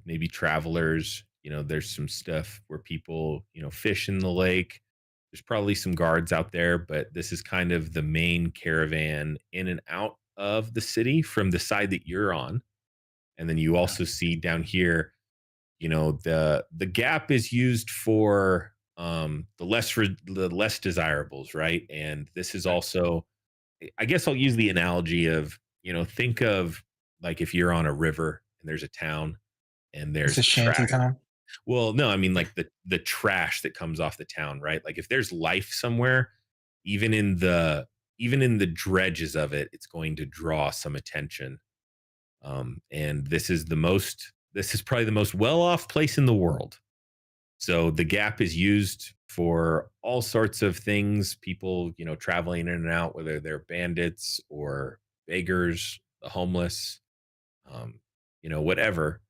Maybe travelers. You know, there's some stuff where people, you know, fish in the lake. There's probably some guards out there, but this is kind of the main caravan in and out of the city from the side that you're on. And then you also see down here, you know, the gap is used for the less desirables, right? And this is also, I guess I'll use the analogy of, you know, think of like if you're on a river and there's a town and It's there's a shanty trash. town. Well, no, I mean like the trash that comes off the town, right? Like if there's life somewhere, even in the dredges of it, it's going to draw some attention. And this is probably the most well-off place in the world. So the gap is used for all sorts of things, people, you know, traveling in and out, whether they're bandits or beggars, the homeless, you know, whatever,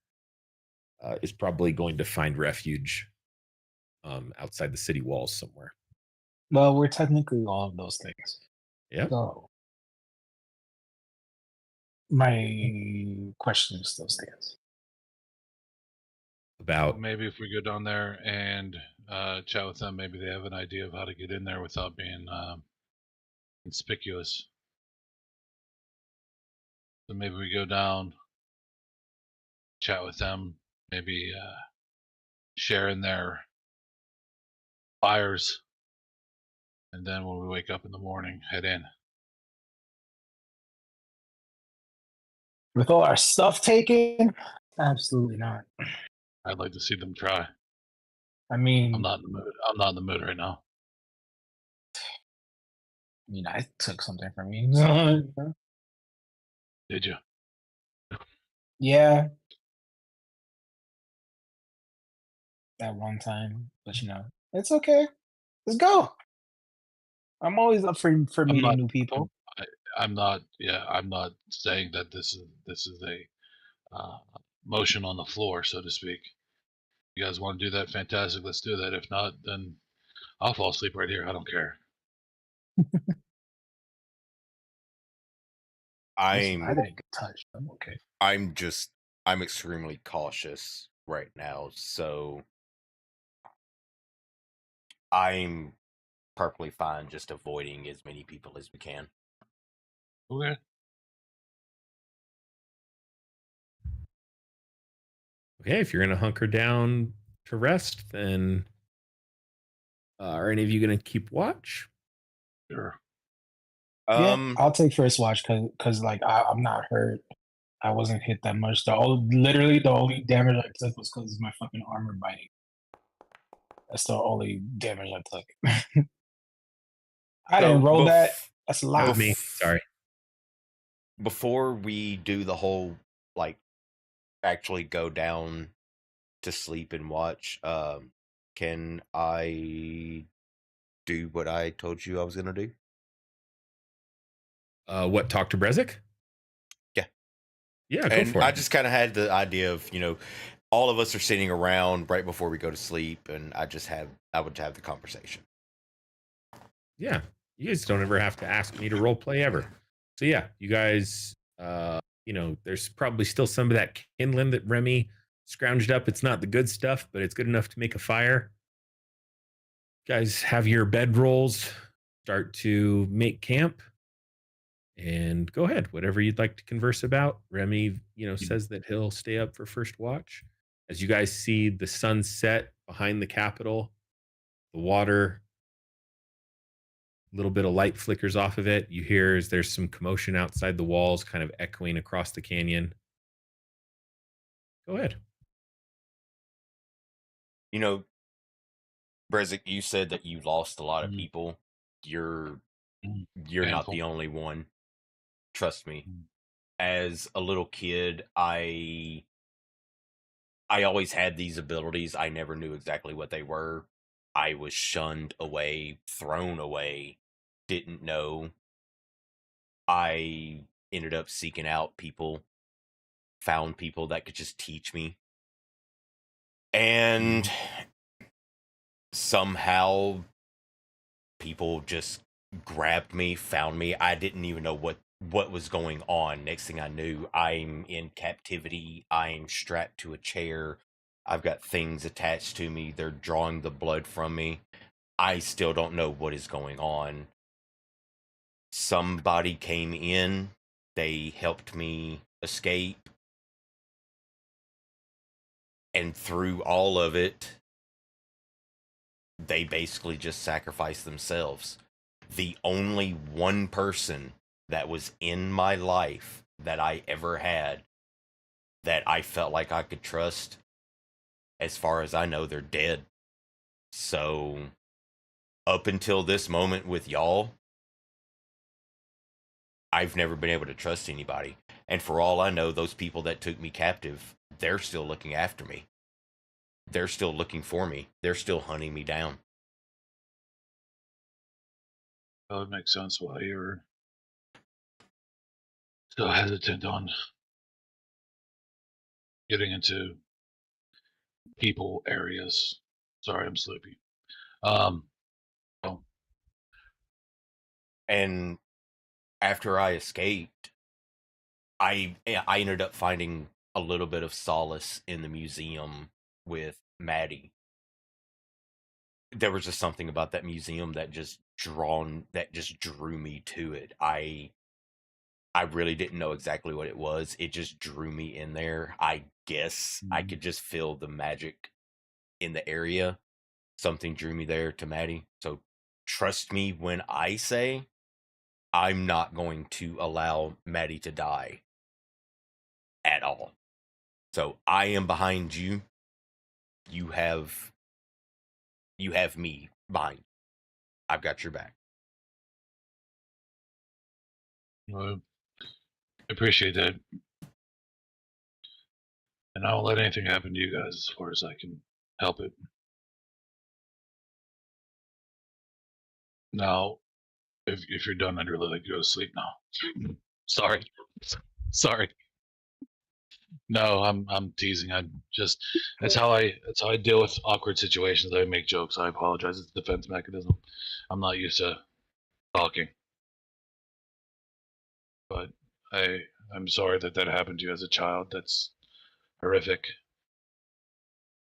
is probably going to find refuge outside the city walls somewhere. Well, we're technically all of those things. Yeah. So my question still stands. About Maybe if we go down there and chat with them, maybe they have an idea of how to get in there without being conspicuous. So maybe we go down, chat with them, maybe share in their fires, and then when we wake up in the morning, head in. With all our stuff taken, absolutely not. I'd like to see them try. I mean, I'm not in the mood. I'm not in the mood right now. I took something from you. Did you? Yeah. At one time, but it's okay. Let's go. I'm always up for meeting not- new people. I'm not. Yeah, I'm not saying that this is a motion on the floor, so to speak. You guys want to do that? Fantastic. Let's do that. If not, then I'll fall asleep right here. I don't care. I didn't get touched. I'm okay. I'm extremely cautious right now, so I'm perfectly fine just avoiding as many people as we can. Okay. okay, if you're gonna hunker down to rest, then are any of you gonna keep watch? Sure. Yeah, I'll take first watch because like I'm not hurt. I wasn't hit that much. Literally the only damage I took was because of my fucking armor biting. That's the only damage I took. I didn't roll that. That's a That lot. was me. Sorry. Before we do the whole like actually go down to sleep and watch, can I do what I told you I was gonna do? What? Talk to Brezek? Yeah. Yeah, go And for I it. just kind of had the idea of, all of us are sitting around right before we go to sleep, and I would have the conversation. Yeah, you guys don't ever have to ask me to role play ever. So yeah, you guys, there's probably still some of that kindling that Remy scrounged up. It's not the good stuff, but it's good enough to make a fire. Guys, have your bed rolls. Start to make camp, and go ahead. Whatever you'd like to converse about. Remy, says that he'll stay up for first watch. As you guys see the sun set behind the Capitol, the water, little bit of light flickers off of it. You hear as there's some commotion outside the walls, kind of echoing across the canyon. Go ahead. You know, Brezik, you said that you lost a lot of Mhm. people. You're Mhm. you're not Handful. the only one. Trust me. Mhm. As a little kid, I always had these abilities. I never knew exactly what they were. I was shunned away, thrown away, didn't know. I ended up seeking out people, found people that could just teach me. And somehow people just grabbed me, found me. I didn't even know what was going on. Next thing I knew, I'm in captivity. I'm strapped to a chair. I've got things attached to me. They're drawing the blood from me. I still don't know what is going on. Somebody came in. They helped me escape. And through all of it, they basically just sacrificed themselves. The only one person that was in my life that I ever had that I felt like I could trust, as far as I know, they're dead. So, up until this moment with y'all, I've never been able to trust anybody. And for all I know, those people that took me captive, they're still looking after me. They're still looking for me. They're still hunting me down. Well, it makes sense why you're so hesitant on getting into people areas. Sorry, I'm sleepy. Oh, And after I escaped, I ended up finding a little bit of solace in the museum with Maddie. There was just something about that museum that just drew me to it. I really didn't know exactly what it was. It just drew me in there. I guess I could just feel the magic in the area. Something drew me there to Maddie. So trust me when I say I'm not going to allow Maddie to die at all. So I am behind you. You have me behind. I've got your back. well, I appreciate that. And I won't let anything happen to you guys as far as I can help it. Now, if you're done, I'd really like to go to sleep now. Sorry. Sorry. No, I'm teasing. I'm just that's how I deal with awkward situations. I make jokes. I apologize. It's a defense mechanism. I'm not used to talking. But I'm sorry that happened to you as a child. That's horrific.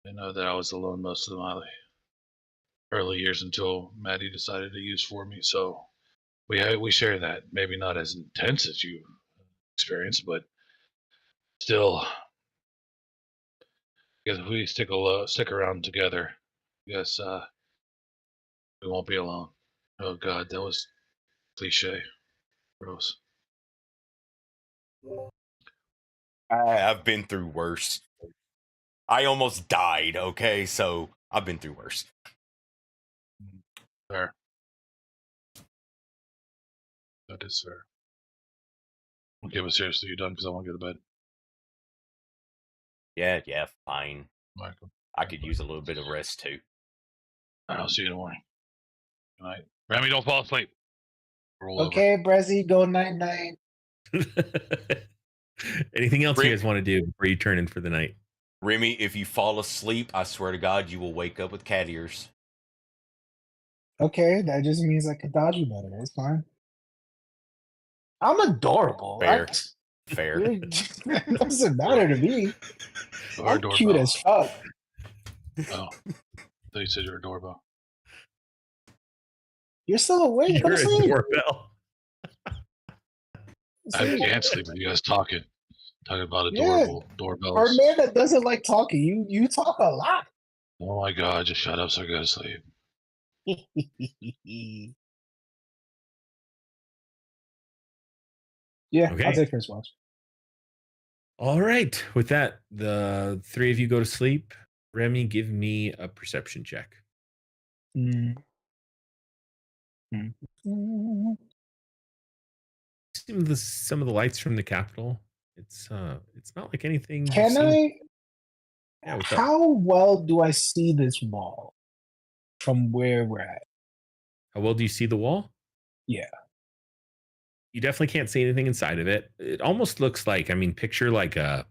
I know that I was alone most of my early years until Maddie decided to use for me. So we share that. Maybe not as intense as you experienced, but still, because if we stick around together, yes, we won't be alone. Oh God, that was cliche. Gross. I've been through worse. I almost died, okay? So I've been through worse. Fair. That is fair. Okay, but seriously, you done? Because I want to go to bed. Yeah, fine. Michael. I could use a little bit of rest too. I'll see you in the morning. Good night. Remy, don't fall asleep. Roll Okay, Brezzy, go night night. Anything else you Rick- guys want to do before you turn in for the night? Remy, if you fall asleep, I swear to God, you will wake up with cat ears. Okay, that just means I could dodge you better. It's fine. I'm adorable. Fair. Fair. It doesn't matter to me. over. I'm cute as fuck. Oh, they said you're a doorbell. You're still awake. Go You're to a sleep. doorbell. I can't sleep with you guys talking about Yeah. For a doorbells. man that doesn't like talking, you talk a lot. Oh my god, just shut up so I go to sleep. Yeah, Okay. I'll take first watch. All right. With that, the three of you go to sleep. Remy, give me a perception check. Mm. Mm. Some of the lights from the Capitol. It's not like anything. you've Can seen. I? Yeah, what's up? How well do I see this wall from where we're at? How well do you see the wall? Yeah. You definitely can't see anything inside of it. It almost looks like, I mean, picture like a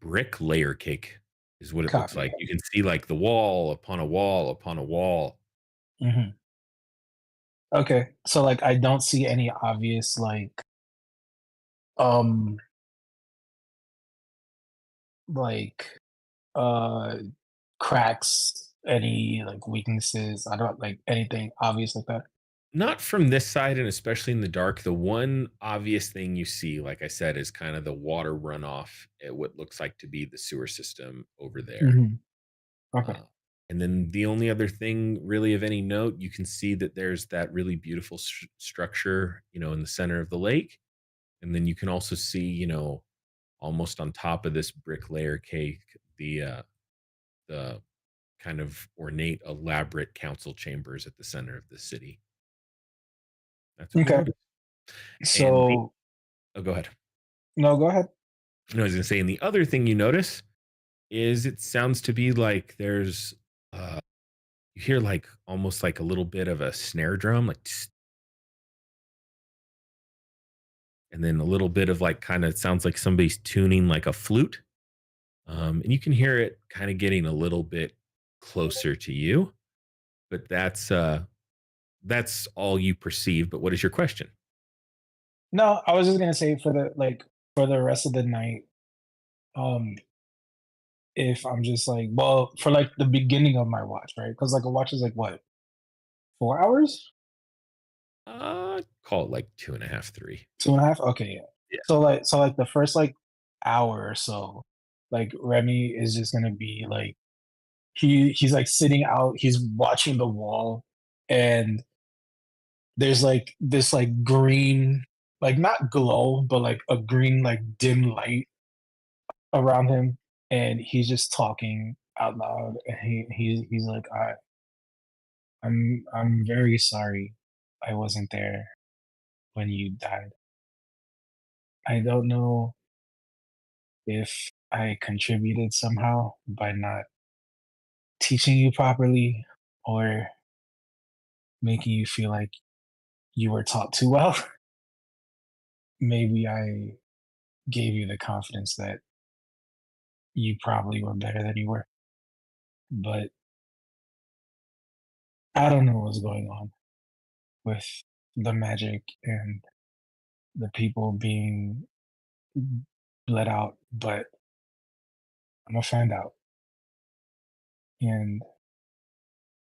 brick layer cake is what it looks Copy. like. You can see like the wall upon a wall upon a wall. Mm-hmm. Okay, so like I don't see any obvious um like cracks, any like weaknesses. I don't like anything obvious like that. Not from this side, and especially in the dark. The one obvious thing you see, like I said, is kind of the water runoff at what looks like to be the sewer system over there. Mhm. Okay. And then the only other thing really of any note, you can see that there's that really beautiful structure, in the center of the lake. And then you can also see, almost on top of this brick layer cake, the kind of ornate, elaborate council chambers at the center of the city. That's what you Okay. notice. So Oh, go ahead. no, go ahead. No, I was going to say, and the other thing you notice is it sounds to be like there's, you hear like almost like a little bit of a snare drum, like, tss, and then a little bit of like kind of sounds like somebody's tuning like a flute. And you can hear it kind of getting a little bit closer to you, but that's all you perceive. But what is your question? No, I was just gonna say for the rest of the night, um, if I'm just like, well, for like the beginning of my watch, right? Because like a watch is like what, 4 hours? Call it like 2.5, 3. 2.5? Okay, yeah. Yeah. So like the first like hour or so, like Remy is just gonna be like he's like sitting out, he's watching the wall, and there's like this like green, like not glow, but like a green like dim light around him, and he's just talking out loud, and he's like, I'm very sorry I wasn't there when you died. I don't know if I contributed somehow by not teaching you properly or making you feel like you were taught too well. Maybe I gave you the confidence that you probably were better than you were. But I don't know what's going on with the magic and the people being bled out, but I'm gonna find out. And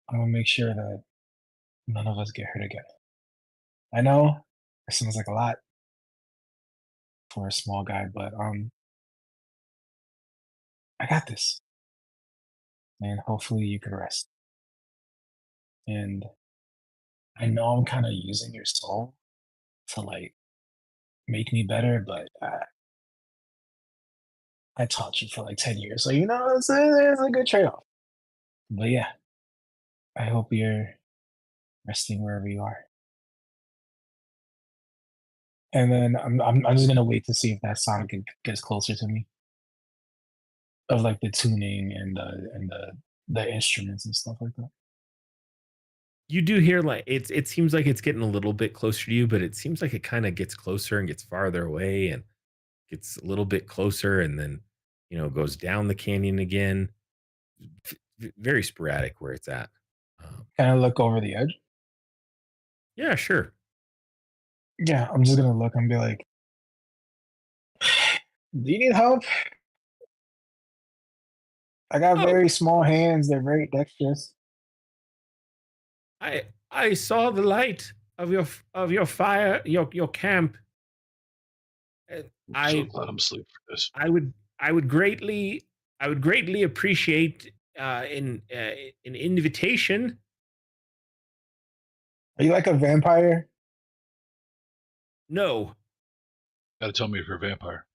I'm gonna make sure that none of us get hurt again. I know it sounds like a lot for a small guy, but I got this. And hopefully you can rest. And I know I'm kind of using your soul to like make me better, but I taught you for like 10 years. So, it's a good trade off. But yeah, I hope you're resting wherever you are. And then I'm just gonna wait to see if that song gets closer to me. Of like the tuning and the the instruments and stuff like that. You do hear like it seems like it's getting a little bit closer to you, but it seems like it kind of gets closer and gets farther away and gets a little bit closer and then goes down the canyon again. Very sporadic where it's at. Can I look over the edge? Yeah, sure. Yeah, I'm just gonna look and be like, "Do you need help? I got Oh. very small hands. They're very dexterous." I saw the light of your fire, your camp. I'm so glad I'm asleep for this. I would greatly appreciate an invitation. Are you like a vampire? No, Gotta tell me if you're a vampire.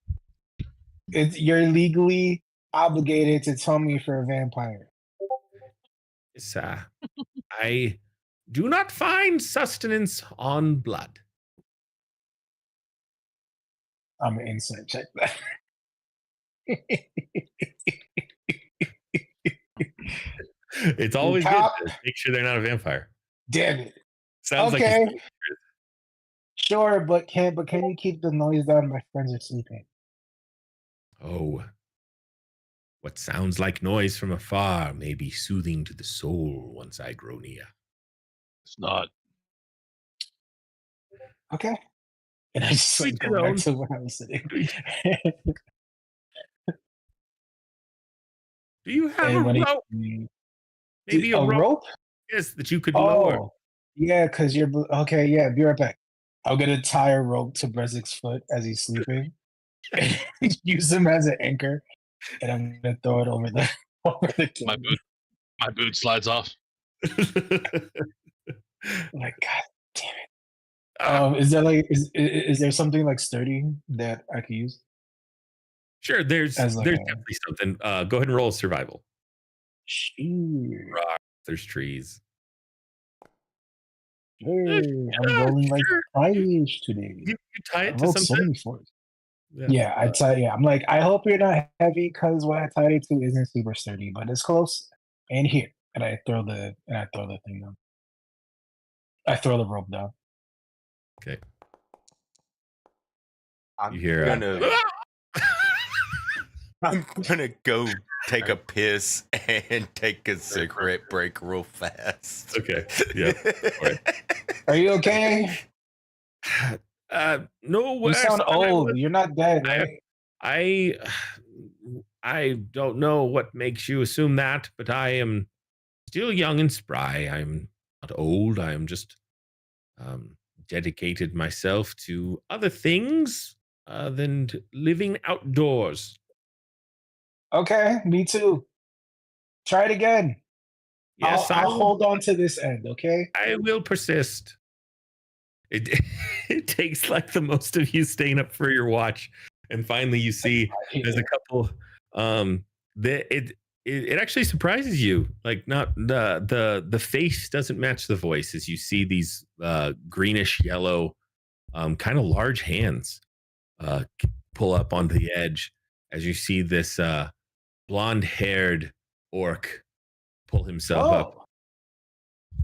You're legally obligated to tell me if you're a vampire. it's, I do not find sustenance on blood. I'm an insight check that. It's always Cop. good to make sure they're not a vampire. Damn it. Sounds Okay. like Sure, but can you keep the noise down? My friends are sleeping. oh, what sounds like noise from afar may be soothing to the soul once I grow near. It's not. Okay. And I just like, Each go his back own. to where I was sitting. Do you have And a when rope? he, Maybe a a rope? rope? Yes, that you could lower. Oh, yeah, because you're okay. Yeah, be right back. I'm gonna tie a rope to Brezzik's foot as he's sleeping, and use him as an anchor, and I'm gonna throw it over the My canyon. boot slides off. Like, God damn it. Is there like is there something like sturdy that I could use? Sure, there's As like definitely something. Go ahead and roll survival. Sure. Rock, there's trees. Sure. I'm rolling like Sure. twice today. You tie I it to rolled so something. many fours. Yeah, I tie. Yeah, I'm like, I hope you're not heavy because what I tied it to isn't super sturdy, but it's close. And here, and I throw the thing down. I throw the rope down. Okay. I'm You hear I'm gonna go take a piss and take a cigarette break real fast. Okay. Yeah. Are you okay? No You worse. sound than I old. was. You're not dead, right? I don't know what makes you assume that, but I am still young and spry. I'm not old. I am just dedicated myself to other things than living outdoors. Okay, me too. Try it again. Yes, I'll hold on to this end, okay? I will persist. It it takes like the most of you staying up for your watch, and finally you see there's a couple. It actually surprises you. Like not the face doesn't match the voice as you see these greenish yellow, kind of large hands pull up onto the edge as you see this blonde haired orc pull himself up.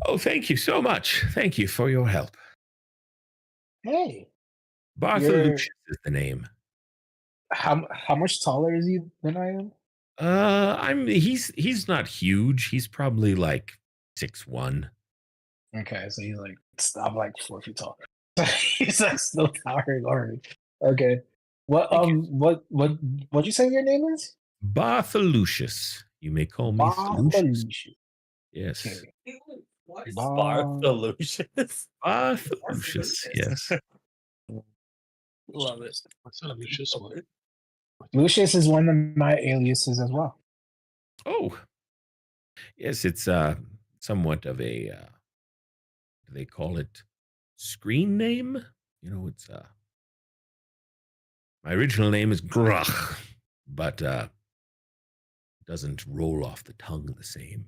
Oh, thank you so much. Thank you for your help. Hey, Bartholomew is the name. how much taller is he than I am? He's not huge. He's probably like 6'1". Okay, so he's like, I'm like 4 feet tall. He's like still towering over me. Okay. What'd you say your name is? Bartholucius. You may call me Lucius. Bartholomew. Yes. Okay. What is Bar- Bartholomew? Bartholucius. Yes. Love it. What's that? Lucius? What? Lucius is one of my aliases as well. Oh. Yes, it's somewhat of a they call it screen name. It's my original name is Grach, but doesn't roll off the tongue the same.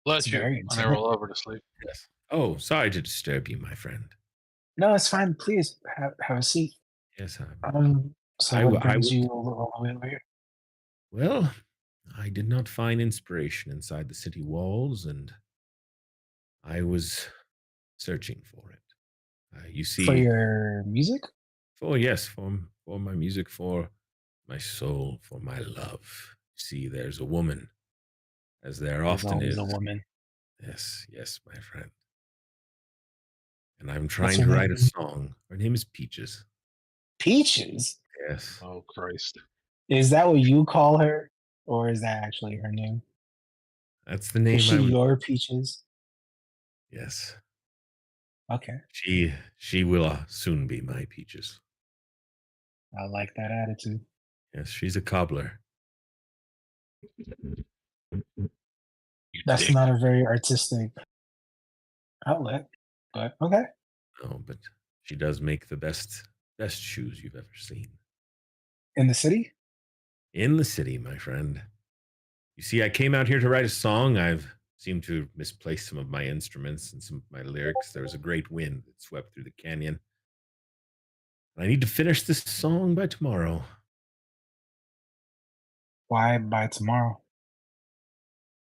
Bless It's you. very When I roll over to sleep. Yes. Oh, sorry to disturb you, my friend. No, it's fine. Please have a seat. Yes, So what brings you all the way over here? well, I did not find inspiration inside the city walls, and I was searching for it. You For see, your music? yes, for my music, for my soul, for my love. See, there's a woman, as there There's often always is. a woman. Yes, yes, my friend. And I'm What's trying her to write a name? song. Her name is Peaches. Peaches. Yes, Oh Christ! Is that what you call her, or is that actually her name? that's the Is name she I would. your Peaches? Yes, Okay, she will soon be my Peaches. I like that attitude. Yes, she's a cobbler. You That's dick. not a very artistic outlet, but okay. Oh, but she does make the best shoes you've ever seen. In the city? In the city, my friend. You see, I came out here to write a song. I've seemed to misplace some of my instruments and some of my lyrics. There was a great wind that swept through the canyon. I need to finish this song by tomorrow. Why by tomorrow?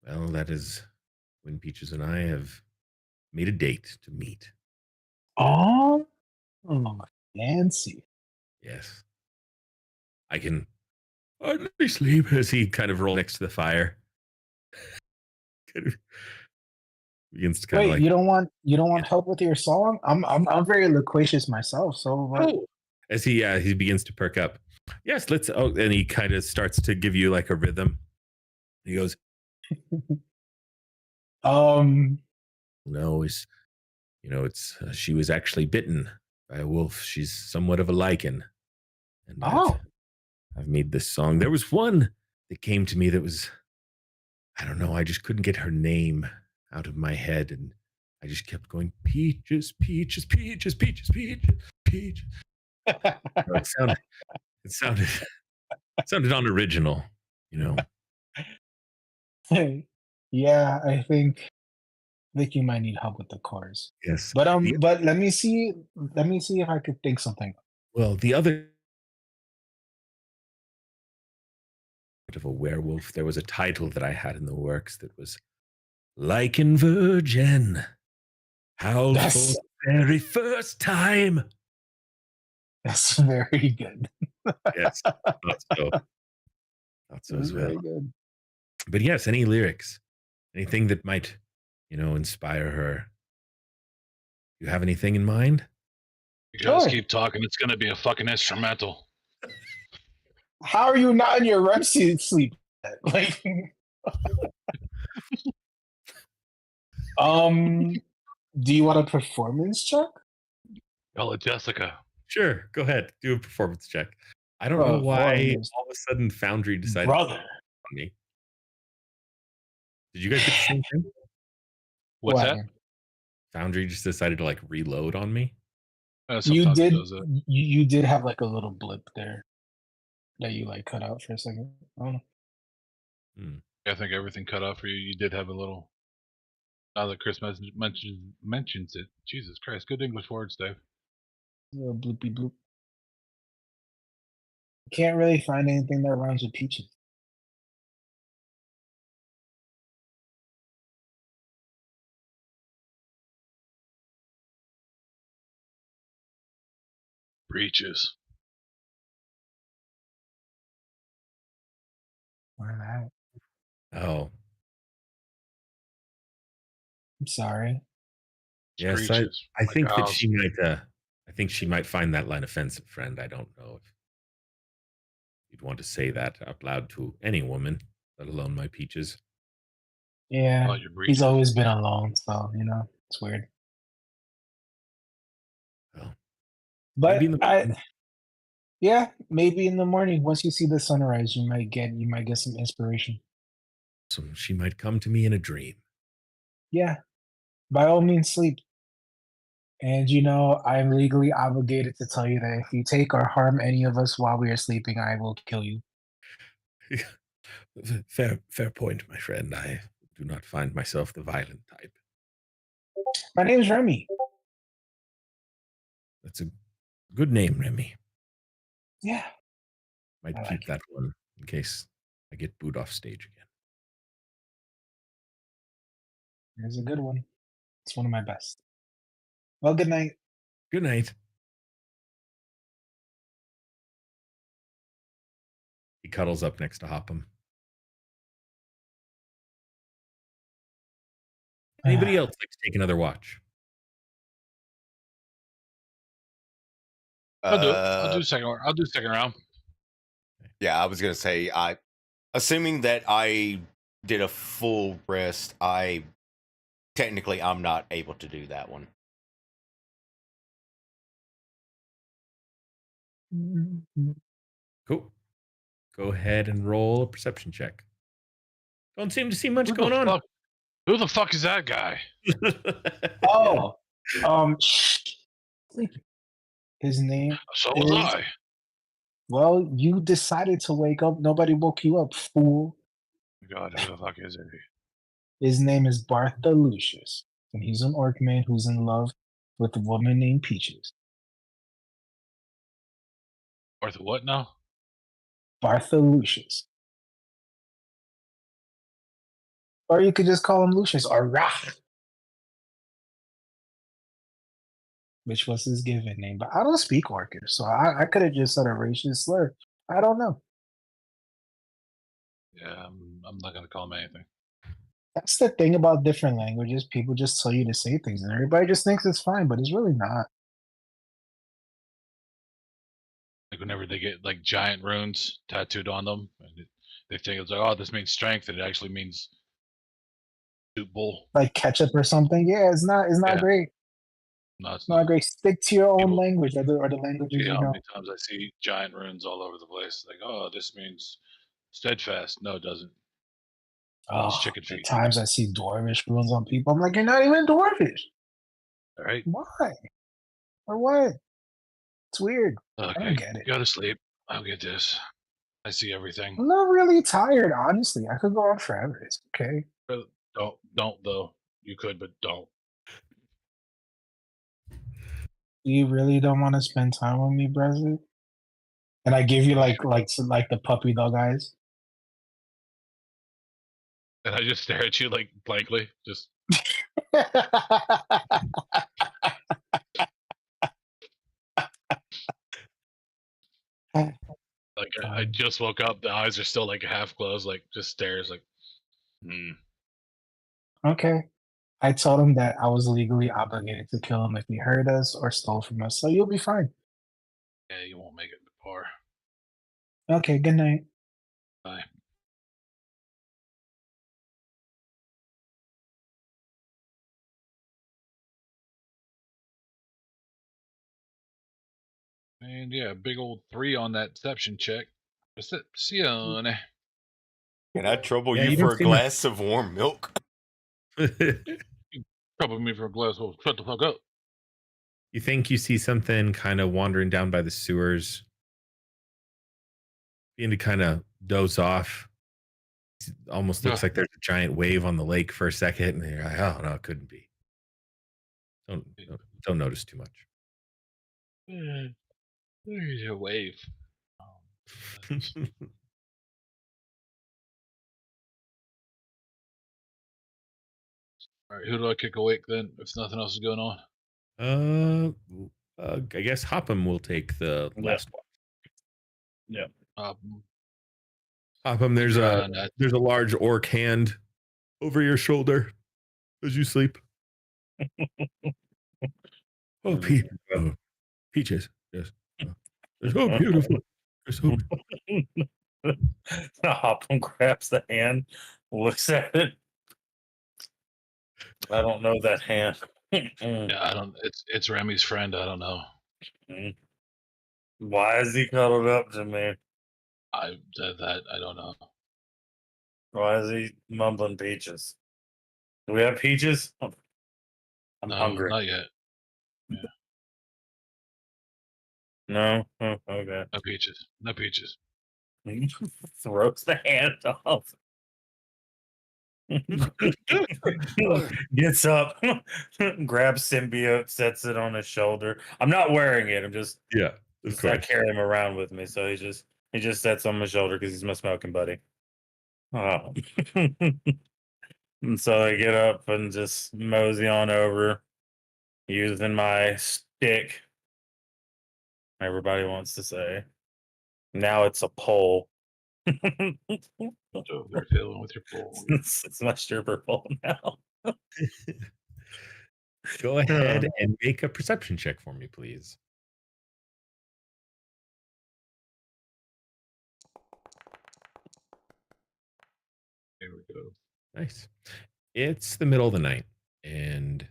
Well, that is when Peaches and I have made a date to meet. Oh, fancy. Yes. I can hardly sleep as he kind of rolls next to the fire. Kind of begins to kind of Wait, like, you don't want help with your song? I'm very loquacious myself, so what? oh, as he begins to perk up. Yes, let's. Oh, and he kind of starts to give you like a rhythm. He goes, Um, "No, it's she was actually bitten by a wolf. She's somewhat of a lichen, and oh, I've made this song. There was one that came to me that was, I don't know, I just couldn't get her name out of my head, and I just kept going, Peaches, Peaches, Peaches, Peaches, Peaches, Peaches. It sounded, it sounded, it sounded unoriginal, you know. yeah, I think you might need help with the chorus. Yes. But let me see if I could think something. Well, the other of a werewolf, there was a title that I had in the works that was Lichen Virgin howled for That's the very first time. that's very good. Yes, thought so. Thought so That's as well. very good. But yes, any lyrics, anything that might, inspire her. You have anything in mind? You guys Sure. keep talking. It's gonna be a fucking instrumental. How are you not in your REM sleep? Like, do you want a performance check? Bella Jessica. Sure, go ahead. Do a performance check. I don't know why Performance, all of a sudden Foundry decided to brother. on me. Did you guys get the same thing? What's What that? happened? Foundry just decided to like reload on me. You Sometimes it did does that. you did have like a little blip there that you like cut out for a second. I don't know. Hmm. I think everything cut off for you. You did have a little. Now that Chris mentions it, Jesus Christ, good English words, Dave. A little bloopy bloop. Can't really find anything that rhymes with peaches. Breaches. Where am I? Oh, I'm sorry. yes. Screeches. I Like think that owls. she might. I think she might find that line offensive, friend. I don't know if you'd want to say that out loud to any woman, let alone my peaches. Yeah, About your he's breaches. always been alone, so it's weird. Well, But maybe in the morning. yeah, maybe in the morning once you see the sunrise, you might get some inspiration. She might come to me in a dream. Yeah, by all means, sleep. And I'm legally obligated to tell you that if you take or harm any of us while we are sleeping, I will kill you. Fair point, my friend. I do not find myself the violent type. My name's Remy. That's a good name, Remy. Yeah, Might I keep like it. that one in case I get booed off stage again. Here's a good one. It's one of my best. Well, good night. Good night. He cuddles up next to Hopham. Anybody else like to take another watch? I'll do it. I'll do second. I'll do second round. Yeah, I was gonna say, assuming that I did a full rest, I'm not able to do that one. Cool. Go ahead and roll a perception check. Don't seem to see much Who going the on. fuck- Who the fuck is that guy? Oh, sleeping. His name So was is. I. Well, you decided to wake up. Nobody woke you up, fool. God, who the fuck is it? His name is Bartholucius, and he's an orc man who's in love with a woman named Peaches. Arthur, what now? Bartholucius. Or you could just call him Lucius, or Rach, which was his given name. But I don't speak Orcish, so I could have just said a racist slur. I don't know. Yeah, I'm not gonna call him anything. That's the thing about different languages. People just tell you to say things, and everybody just thinks it's fine, but it's really not. Like whenever they get like giant runes tattooed on them, and they think it's like, oh, this means strength, and it actually means soup bowl. Like ketchup or something. Yeah, it's not. It's not Yeah. great. No, it's Not not. great. Stick to your own People- language, or the languages Yeah, you how know. many times I see giant runes all over the place? Like, oh, this means steadfast. No, it doesn't. Oh, It's chicken the feet. times I see dwarvish runes on people, I'm like, you're not even dwarvish. All right. Why? Or what? It's weird. I Okay. don't get it. Go to sleep. I'll get this. I see everything. I'm not really tired, honestly. I could go on forever. It's okay. Don't though. You could, but don't. You really don't want to spend time with me, Brezzy? And I give you like the puppy dog eyes. And I just stare at you like blankly. Just like I just woke up. The eyes are still like half closed. Like just stares. Like, Okay. I told him that I was legally obligated to kill him if he hurt us or stole from us, so you'll be fine. yeah, you won't make it far. Okay, good night. Bye. And yeah, big old 3 on that deception check. Perception. Can I trouble Yeah, you you for don't a seem to- glass of warm milk? Trouble me for a glass. Well, shut the fuck up. You think you see something kind of wandering down by the sewers, begin to kind of doze off. It almost looks like there's a giant wave on the lake for a second, and you're like, oh no, it couldn't be. Don't notice too much. There's a wave. All right, who do I kick awake then? If nothing else is going on. I guess Hopham will take the last one. Yeah. Hopham, there's a large orc hand over your shoulder as you sleep. Oh, Peaches. Yes. They're so beautiful. They're so Hopham grabs the hand, looks at it. I don't know that hand. Yeah, I don't. It's Remy's friend. I don't know. Why is he cuddled up to me? I don't know. Why is he mumbling peaches? Do we have peaches? I'm No, hungry. Not yet. No? Oh, okay. No peaches. No peaches. Throws the hand off. Gets up, grabs symbiote, sets it on his shoulder. I'm not wearing it. I'm just I carry him around with me. So he just sets on my shoulder because he's my smoking buddy. Oh. And so I get up and just mosey on over using my stick. Everybody wants to say. Now it's a pole. So they're dealing with your pole. It's my stripper pole now. Go ahead and make a perception check for me, please. There we go. Nice. It's the middle of the night, and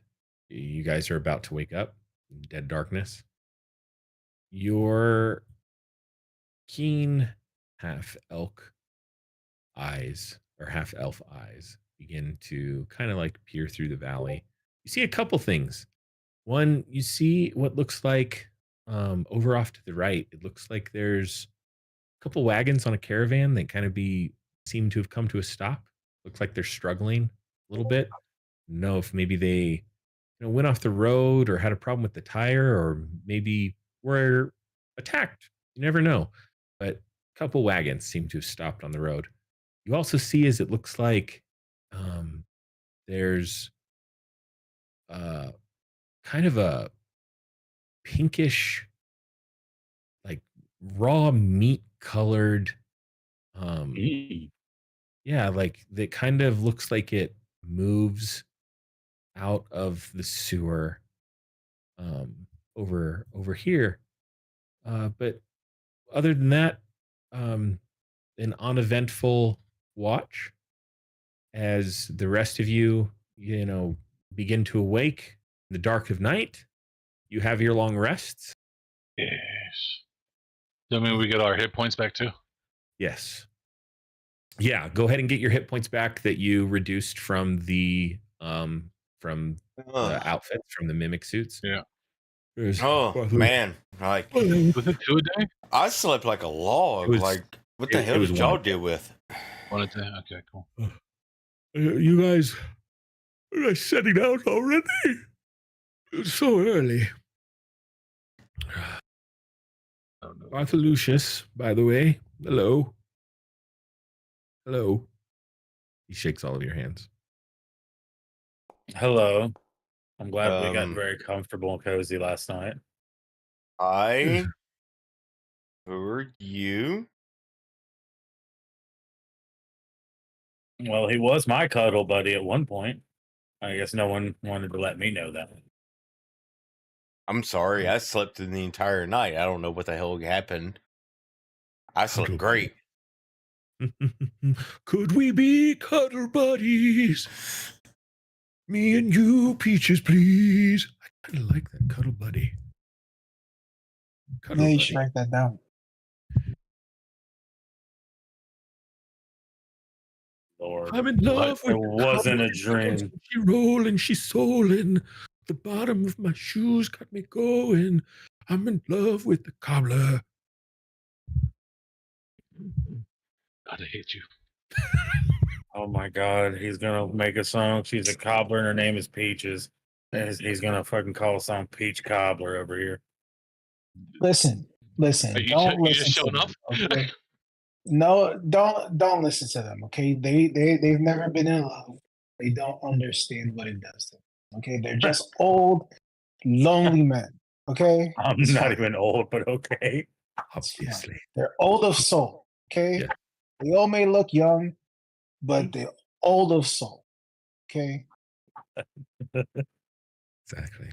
you guys are about to wake up in dead darkness. Your keen half elk eyes or half elf eyes begin to kind of like peer through the valley. You see a couple things. One, you see what looks like over off to the right. It looks like there's a couple wagons on a caravan that kind of seem to have come to a stop. Looks like they're struggling a little bit. Know if maybe they went off the road or had a problem with the tire or maybe were attacked. You never know. But a couple wagons seem to have stopped on the road. You also see as it looks like there's kind of a pinkish, like raw meat colored, Eee. yeah, like that kind of looks like it moves out of the sewer over here. But other than that, an uneventful watch as the rest of you, begin to awake in the dark of night. You have your long rests. Yes. Does that mean we get our hit points back too? Yes. Yeah, go ahead and get your hit points back that you reduced from the outfits, from the mimic suits. Yeah. Oh man, like Was it 2 a day? I slept like a log. It was- Like what the it hell was did one y'all a day. deal with? 1 a day? Okay, cool. You guys are setting out already? It's so early. I don't know. Arthur Lucius, by the way. Hello. Hello. He shakes all of your hands. Hello. I'm glad we got Um, very comfortable and cozy last night. Who are you? Well, he was my cuddle buddy at one point. I guess no one wanted to let me know that. I'm sorry, I slept through the entire night. I don't know what the hell happened. I slept Cuddle great. Could we be cuddle buddies? Me and you, Peaches, please. I kind of like that cuddle buddy. Cuddle Yeah, you buddy. should write that down. Lord, I'm in love it with wasn't a dream. She rolling, she's soling. The bottom of my shoes got me going. I'm in love with the cobbler. God, I hate you. Oh my God, he's gonna make a song. She's a cobbler and her name is Peaches. And he's gonna fucking call a song Peach Cobbler over here. Listen, Are you, don't you just listen to showing off? them, okay? No, don't listen to them, okay? They've never been in love. They don't understand what it does to them. Okay, they're just old, lonely men. Okay, I'm It's not fine. even old, but okay. Obviously. They're old of soul. Okay, Yeah. they all may look young, but they're old of soul. Okay, Exactly.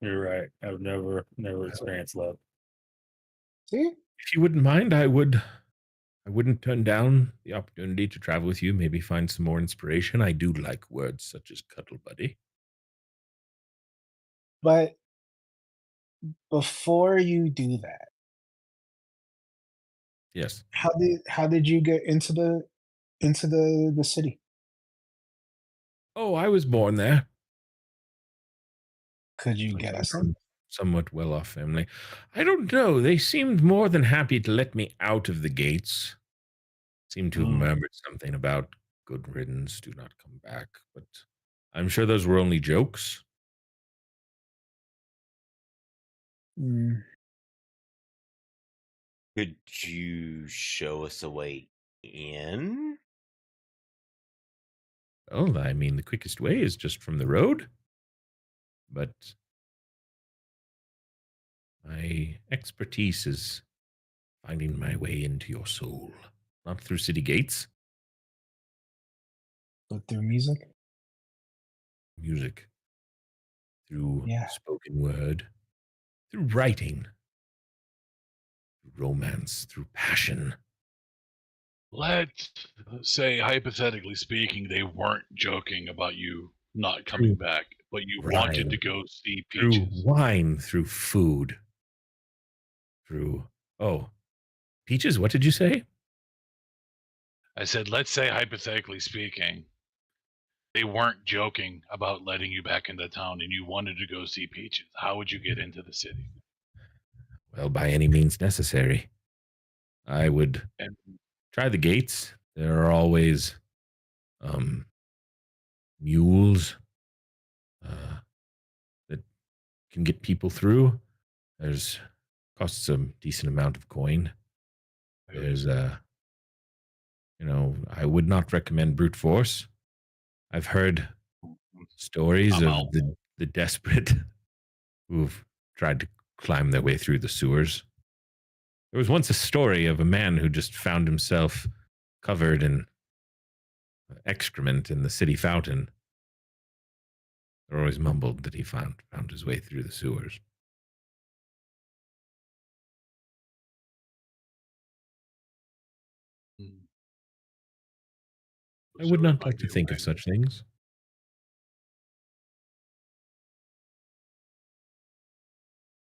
You're right. I've never experienced love. see, If you wouldn't mind, I wouldn't turn down the opportunity to travel with you, maybe find some more inspiration. I do like words such as cuddle buddy. but before you do that, Yes. how did you get into the city? Oh, I was born there. Could you I get come us from in? somewhat well-off family. I don't know. They seemed more than happy to let me out of the gates. Seemed to have Mm. murmured something about good riddance, do not come back. But I'm sure those were only jokes. Mm. Could you show us a way in? Well, I mean, the quickest way is just from the road. But my expertise is finding my way into your soul, not through city gates. But through music? Music, through Yeah. spoken word, through writing, through romance, through passion. Let's say, hypothetically speaking, they weren't joking about you not coming back, but you wanted to Rhyme. go see Through Peaches. wine, through food, through Peaches, what did you say? I said, let's say, hypothetically speaking, they weren't joking about letting you back into town and you wanted to go see Peaches. How would you get into the city? Well, by any means necessary. I would And try the gates. There are always mules that can get people through. There's costs a decent amount of coin. There's I would not recommend brute force. I've heard stories I'm of out. the desperate who've tried to climb their way through the sewers. There was once a story of a man who just found himself covered in excrement in the city fountain. It always mumbled that he found his way through the sewers. I would not like to think of such things.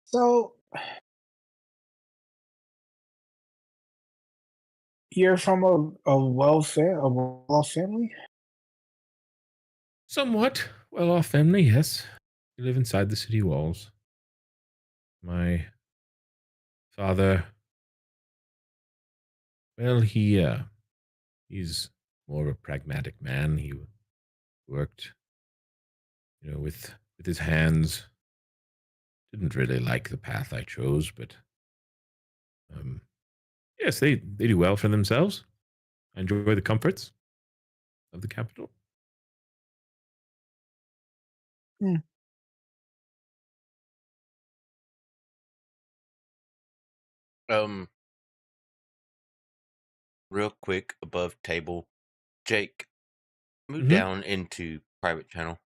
So you're from a well-off family? Somewhat well-off family, yes. We live inside the city walls. My father, well, he's more of a pragmatic man. He worked, with his hands. Didn't really like the path I chose, but yes, they do well for themselves. I enjoy the comforts of the capital. Real quick above table, Jake, move Mhm. down into private channel.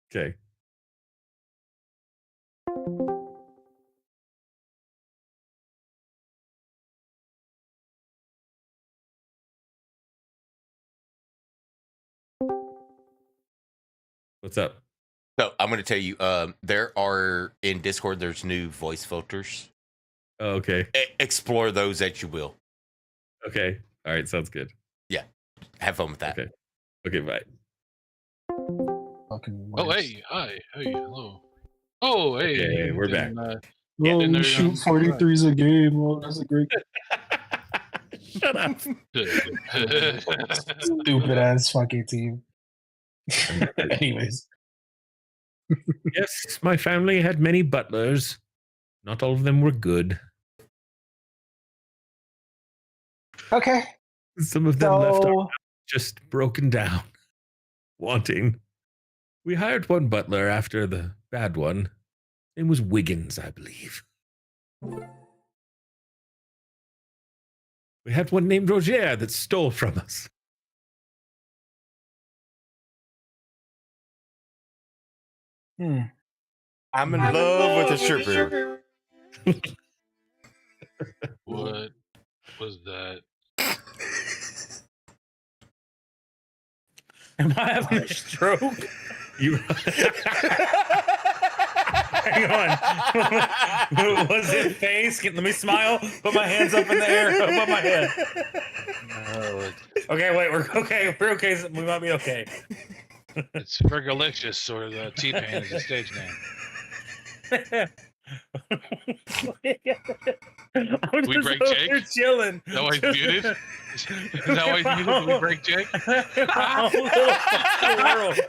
Okay. What's up? So I'm going to tell you, there are in Discord. There's new voice filters. Oh, okay. Explore those as you will. Okay. All right. Sounds good. Yeah, have fun with that. Okay. Okay. Bye. Fucking oh, worse. hey, hi, hey, hello. Oh, hey, Okay, we're back. Yeah, Oh, then we they're shoot gonna- 43's a game. Oh, that's a great Shut up. stupid ass fucking team. Anyways, Yes, my family had many butlers. Not all of them were good. okay. Some of them left So just broken down, wanting. We hired one butler after the bad one. His name was Wiggins, I believe. We had one named Roger that stole from us. I'm in love with a stripper. What was that? Am I having a stroke? You. Hang on. Was it face? Let me smile. Put my hands up in the air above my head. No, Okay, wait. We're okay. We're okay. We might be okay. it's Fergalicious, or the T-Pain is a stage name. I'm We just break over Jake? here chilling. Is that why he's muted? Is that why he's muted? Did we break Jake? My whole little fucking world.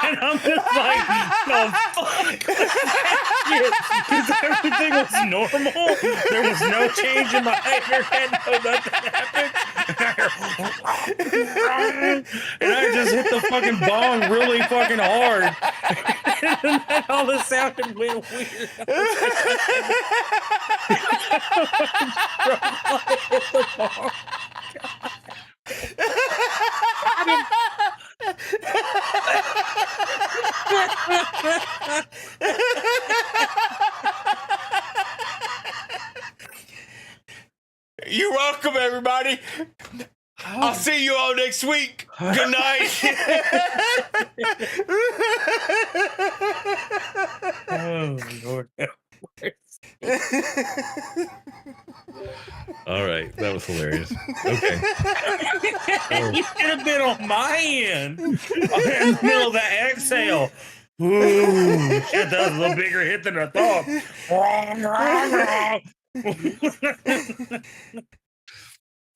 And I'm just like, the fuck was that shit? Because everything was normal. There was no change in my haircut. No, nothing happened. And I just hit the fucking bong really fucking hard. And then all the sounded went weird. I was like, hit the bong. You're welcome, everybody. I'll see you all next week. Good night. Oh, Lord. All right, that was hilarious. Okay. You should have been on my end. In the middle of that exhale. Ooh, shit, that was a little bigger hit than I thought.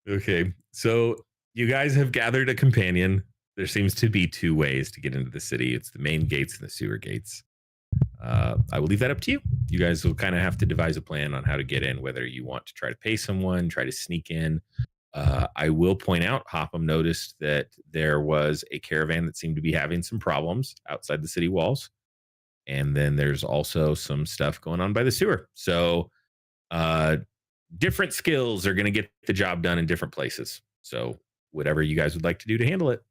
Okay, so you guys have gathered a companion. There seems to be two ways to get into the city. It's the main gates and the sewer gates. I will leave that up to you. You guys will kind of have to devise a plan on how to get in, whether you want to try to pay someone, try to sneak in. I will point out, Hopham noticed that there was a caravan that seemed to be having some problems outside the city walls. And then there's also some stuff going on by the sewer. So different skills are going to get the job done in different places. So whatever you guys would like to do to handle it.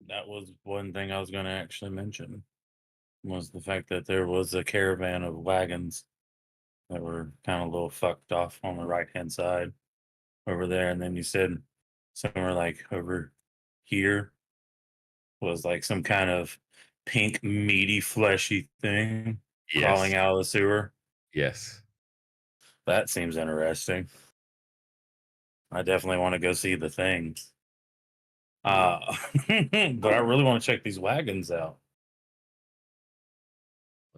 That was one thing I was going to actually mention, was the fact that there was a caravan of wagons that were kind of a little fucked off on the right-hand side over there. And then you said somewhere like over here was like some kind of pink, meaty, fleshy thing crawling out of the sewer. Yes. That seems interesting. I definitely want to go see the things. But I really want to check these wagons out.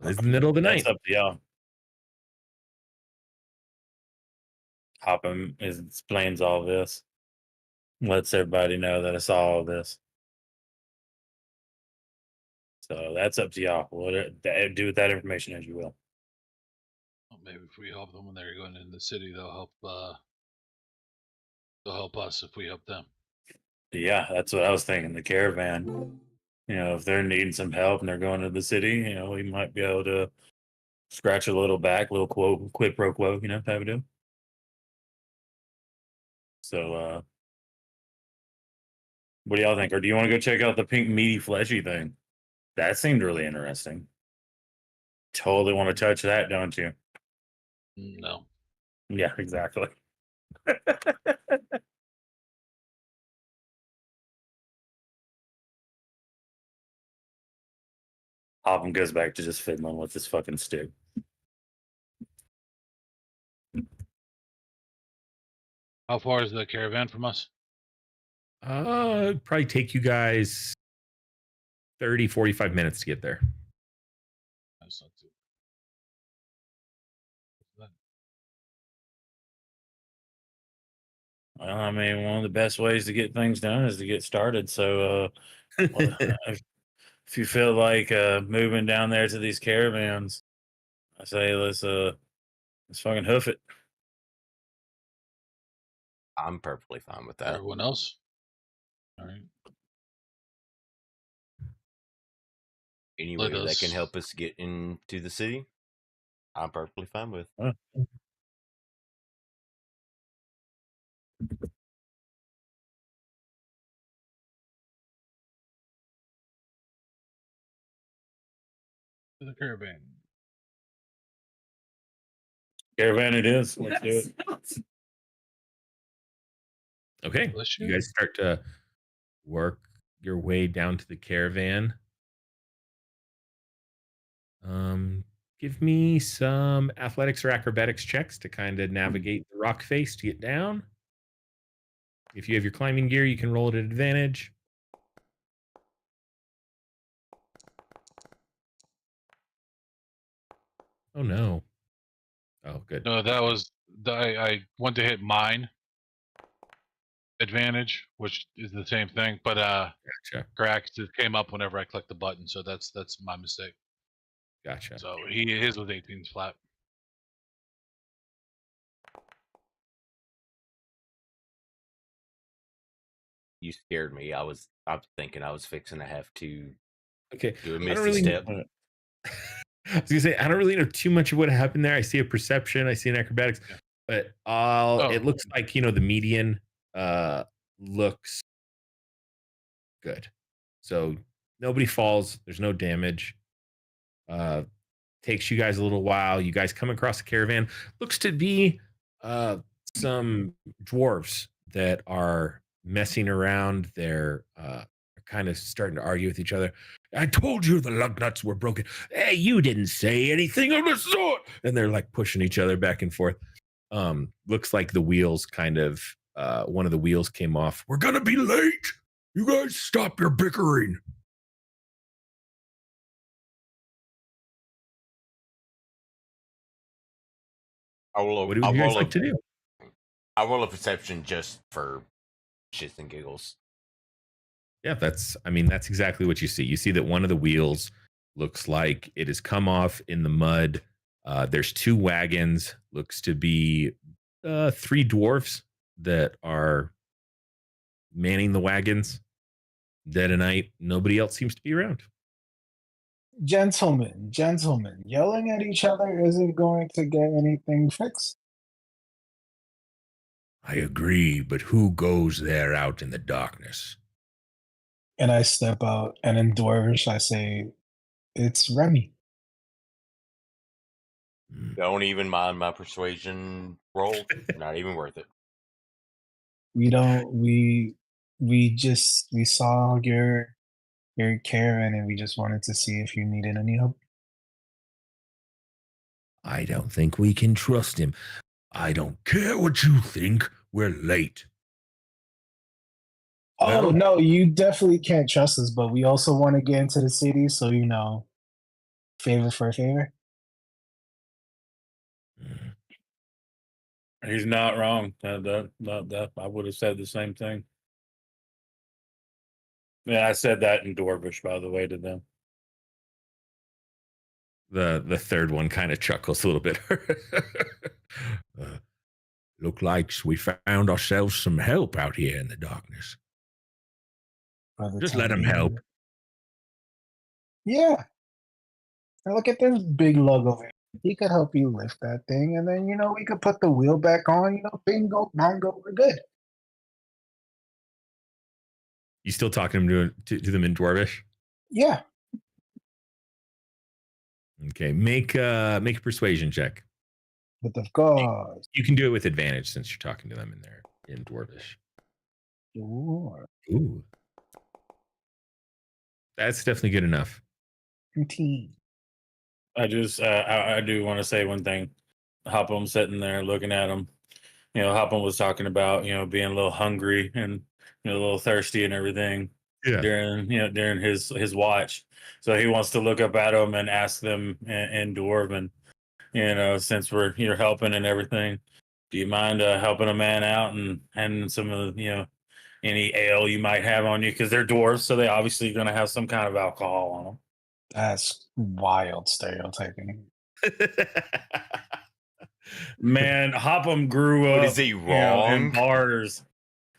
It's the middle of the night. That's up to y'all. Hopham explains all this. Lets everybody know that I saw all this. So that's up to y'all. Do with that information as you will. Well, maybe if we help them when they're going into the city, they'll help. They'll help us if we help them. Yeah, that's what I was thinking. The caravan. You know, if they're needing some help and they're going to the city, you know, we might be able to scratch a little back, little quid pro quo, you know, type of deal. So, what do y'all think? Or do you want to go check out the pink, meaty, fleshy thing? That seemed really interesting. Totally want to touch that, don't you? No. Yeah, exactly. Hopham goes back to just fiddling with his fucking stick. How far is the caravan from us? It'd probably take you guys 30, 45 minutes to get there. That's not too. Well, I mean, one of the best ways to get things done is to get started. So, if you feel like moving down there to these caravans, I say let's fucking hoof it. I'm perfectly fine with that. Everyone else? All right. Anywhere Let that can us- help us get into the city, I'm perfectly fine with. To the caravan. Caravan it is. Let's do it. Okay. Bless You you. guys start to work your way down to the caravan. Give me some athletics or acrobatics checks to kind of navigate the rock face to get down. If you have your climbing gear, you can roll it at advantage. Oh no. Oh, good. No, that was I went to hit mine advantage, which is the same thing, but Gotcha. correct. It came up whenever I clicked the button, so that's my mistake. Gotcha. So his was 18 flat. You scared me. I was thinking I was fixing to have to Okay. do a I don't misty really step. I was gonna say I don't really know too much of what happened there. I see a perception, I see an acrobatics, Yeah. but it Oh, looks like the median looks good. So nobody falls, there's no damage. Uh takes you guys a little while. You guys come across a caravan. Looks to be some dwarves that are messing around. They're kind of starting to argue with each other. I told you the lug nuts were broken. Hey, you didn't say anything of the sort. And they're like pushing each other back and forth. Looks like the wheels kind of one of the wheels came off. We're gonna be late. You guys stop your bickering. I will. What would you guys like to do? I roll a perception just for shits and giggles. Yeah, that's exactly what you see. You see that one of the wheels looks like it has come off in the mud. There's two wagons, looks to be three dwarfs that are manning the wagons. Dead of night, nobody else seems to be around. Gentlemen, yelling at each other isn't going to get anything fixed. I agree, but who goes there out in the darkness? And I step out, and in Dwarvish, I say, it's Remy. Don't even mind my persuasion roll. Not even worth it. We don't, we saw your caravan, and we just wanted to see if you needed any help. I don't think we can trust him. I don't care what you think. We're late. Oh, Well- no, you definitely can't trust us, but we also want to get into the city, so, favor for a favor. He's not wrong. That I would have said the same thing. Yeah, I said that in Dwarvish, by the way, to them. The third one kind of chuckles a little bit. Look like we found ourselves some help out here in the darkness. For the Just time let him being. help. Yeah. And look at this big lug over here. He could help you lift that thing, and then, we could put the wheel back on, bingo, bongo, we're good. You still talking to them in Dwarvish? Yeah. Okay, make a persuasion check. But of course. You can do it with advantage since you're talking to them in there in Dwarvish. Sure. Ooh, that's definitely good enough. 15. I just I do want to say one thing. Hopham sitting there looking at him. Hopham was talking about being a little hungry and a little thirsty and everything during his watch. So he wants to look up at him and ask them in Dwarven. Since you're helping and everything, do you mind helping a man out and some of any ale you might have on you, because they're dwarves, so they obviously going to have some kind of alcohol on them. That's wild stereotyping. Man, Hopham grew up. But is he wrong?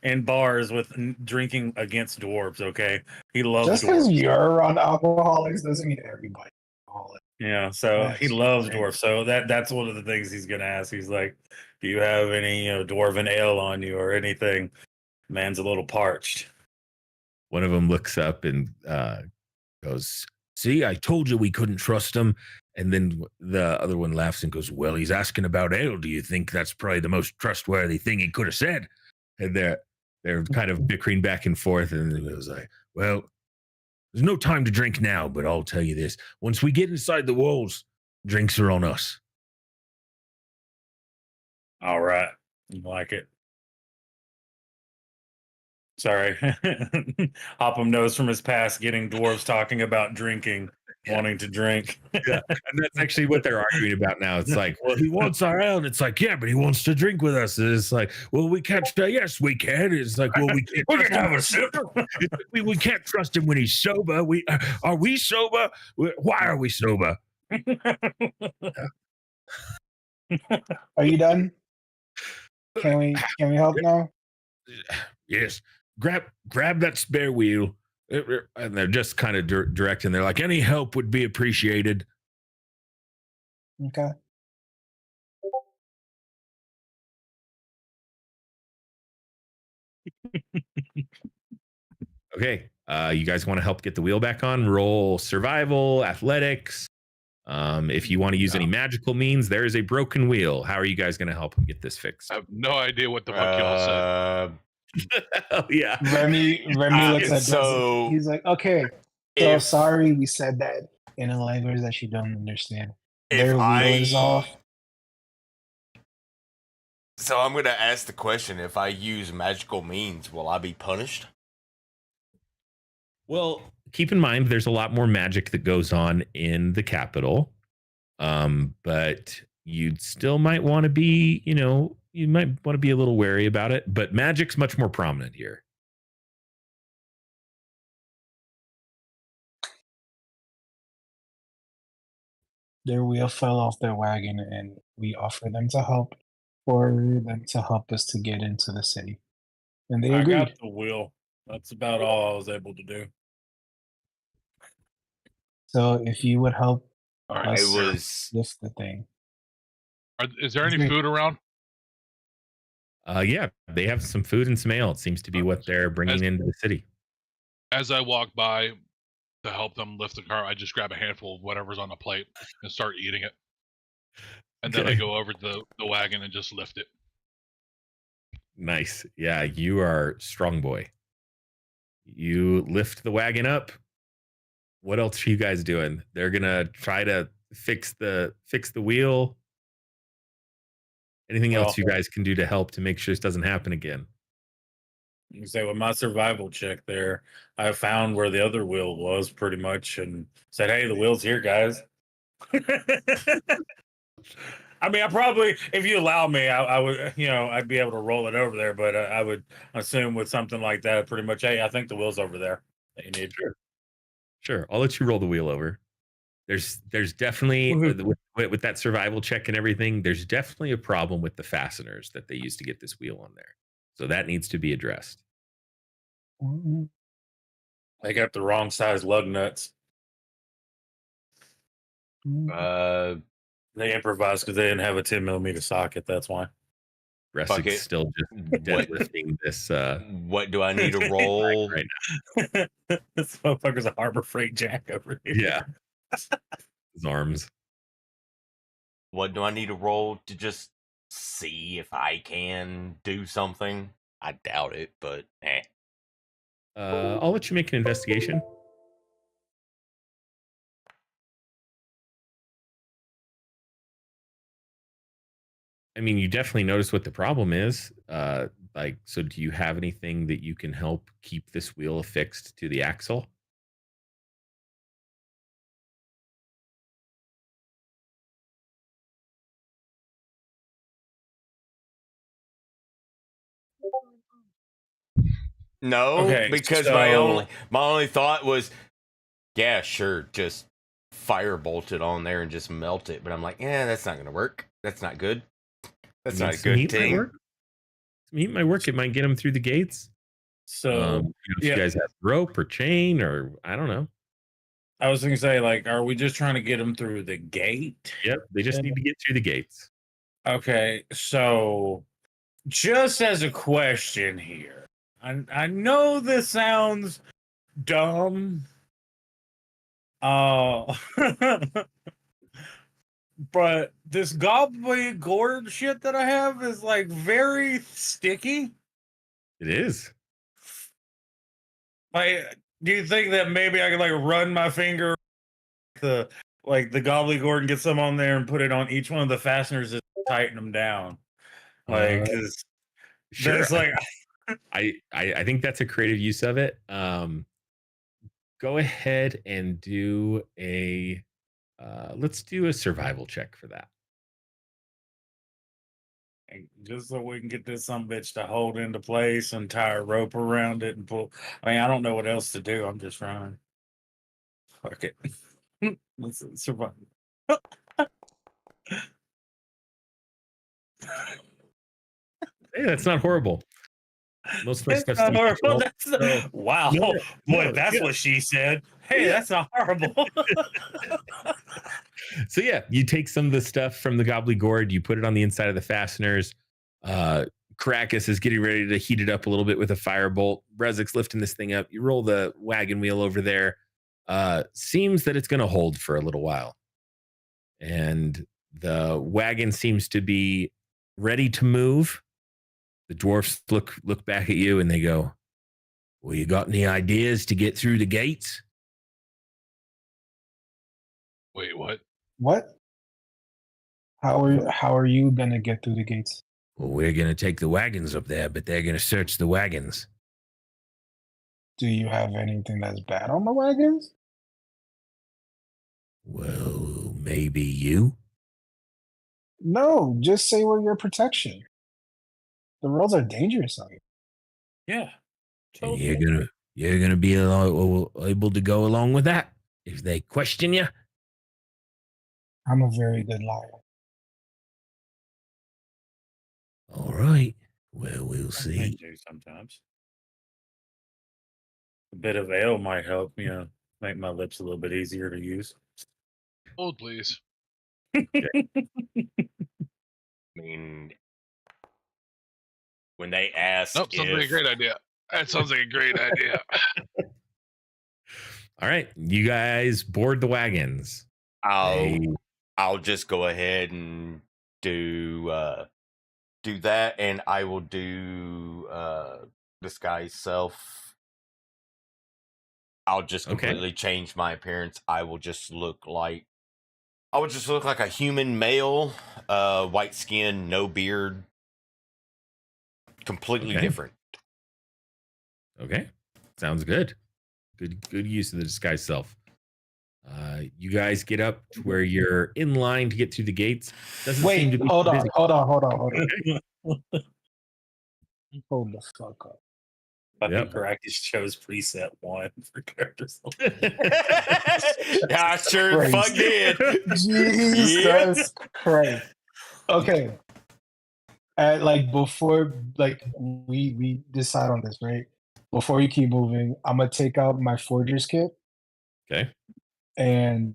In bars with drinking against dwarves. Okay, he loves Just because dwarves. you're around alcoholics doesn't mean everybody. Yeah, so he That's loves crazy. dwarves. So that's one of the things he's gonna ask. He's like, "Do you have any dwarven ale on you or anything?" Man's a little parched. One of them looks up and goes, "See, I told you we couldn't trust him." And then the other one laughs and goes, "Well, he's asking about ale. Do you think that's probably the most trustworthy thing he could have said?" And they're kind of bickering back and forth. And it was like, "Well, there's no time to drink now, but I'll tell you this: once we get inside the walls, drinks are on us." All right, you like it. Sorry, Hopham knows from his past getting dwarves talking about drinking, wanting to drink. Yeah, and that's actually what they're arguing about now. It's like, well, he wants our ale, and it's like, yeah, but he wants to drink with us. And it's like, well, we can't. Yes, we can. It's like, well, we can't. We can have a sip. We can't trust him when he's sober. Are we sober? Why are we sober? Are you done? Can we help now? Yes. grab that spare wheel. And they're just kind of directing. They're like, any help would be appreciated. Okay. Okay. You guys want to help get the wheel back on? Roll survival, athletics. If you want to use any magical means, there is a broken wheel. How are you guys going to help him get this fixed? I have no idea what the fuck y'all said. Oh, yeah. Remy looks at so Jesse. He's like, okay, so sorry we said that in a language that you don't understand. Their wheel is off. So I'm going to ask the question, if I use magical means, will I be punished? Well, keep in mind, there's a lot more magic that goes on in the capital. But you still might want to be, you might want to be a little wary about it. But magic's much more prominent here. Their wheel fell off their wagon, and we offered them to help for them to help us to get into the city. And they I agreed. got the wheel. That's about all I was able to do. So if you would help I us was. lift the thing. Is there any Great. food around? Yeah, they have some food and some ale. It seems to be what they're bringing into the city. As I walk by to help them lift the car, I just grab a handful of whatever's on the plate and start eating it. And then I go over to the wagon and just lift it. Nice. Yeah, you are strong boy. You lift the wagon up. What else are you guys doing? They're gonna try to fix the wheel. Anything else you guys can do to help to make sure this doesn't happen again? You say with my survival check there, I found where the other wheel was pretty much and said, hey, the wheel's here, guys. I mean, I probably, if you allow me, I would, I'd be able to roll it over there, but I would assume with something like that, pretty much, hey, I think the wheel's over there that you need. Sure. I'll let you roll the wheel over. There's definitely with that survival check and everything, there's definitely a problem with the fasteners that they used to get this wheel on there. So that needs to be addressed. They got the wrong size lug nuts. They improvised because they didn't have a 10mm socket. That's why. Ressig's still just deadlifting this. What do I need to roll right now? This motherfucker's a Harbor Freight Jack over here. Yeah. His arms. What do I need to roll to just see if I can do something? I doubt it, but I'll let you make an investigation. I mean, you definitely notice what the problem is. So do you have anything that you can help keep this wheel affixed to the axle? no, Okay, because my only thought was, yeah, sure, just firebolt it on there and just melt it. But I'm like, yeah, that's not gonna work. That's not good. That's not a good thing. Some heat might work. It might get them through the gates. So if you guys have rope or chain or I don't know. I was going to say, like, are we just trying to get them through the gate? Yep, they just need to get through the gates. Okay, so just as a question here, I know this sounds dumb, but this gobbly gourd shit that I have is like very sticky. It is. Like, do you think that maybe I could like run my finger the gobbly gourd and get some on there and put it on each one of the fasteners and tighten them down? Like, sure. It's like I think that's a creative use of it. Go ahead and do a let's do a survival check for that. Just so we can get this bitch to hold into place and tie a rope around it and pull. I mean, I don't know what else to do. I'm just running. Fuck it. Let's survive. Hey, that's not horrible. Most of my It's stuff's not horrible. seasonal, That's so- wow. No, Boy, no, that's yeah. what she said. Hey, Yeah. that's not horrible. So yeah, you take some of the stuff from the gobbly gourd, you put it on the inside of the fasteners. Caracas is getting ready to heat it up a little bit with a firebolt. Brezik's lifting this thing up. You roll the wagon wheel over there. Seems that it's going to hold for a little while. And the wagon seems to be ready to move. The dwarfs look back at you and they go, "Well, you got any ideas to get through the gates?" Wait, what? What? How are you gonna get through the gates? "Well, we're going to take the wagons up there, but they're going to search the wagons." Do you have anything that's bad on the wagons? "Well, maybe you." No, just say we're your protection. The roads are dangerous out here. Yeah. And Totally. you're gonna be able to go along with that if they question you. I'm a very good liar. All right. Well, we'll I see. do sometimes. A bit of ale might help, make my lips a little bit easier to use. Hold, please. I mean, when they ask Nope, sounds like a if great idea. That sounds like a great idea. All right, you guys board the wagons. I'll just go ahead and do that, and I will do disguise self. I'll just Okay. completely change my appearance. I would just look like a human male, white skin, no beard, completely Okay. different. Okay, sounds good. Good use of the disguise self. You guys get up to where you're in line to get through the gates. Doesn't seem to Wait, be hold on, busy. hold on. Hold the fuck up. Fucking Yep. Caracas chose preset 1 for characters. Yeah, I sure Christ. fuck did. Jesus Christ. Okay. Before we decide on this, right? Before you keep moving, I'm gonna take out my forger's kit Okay. and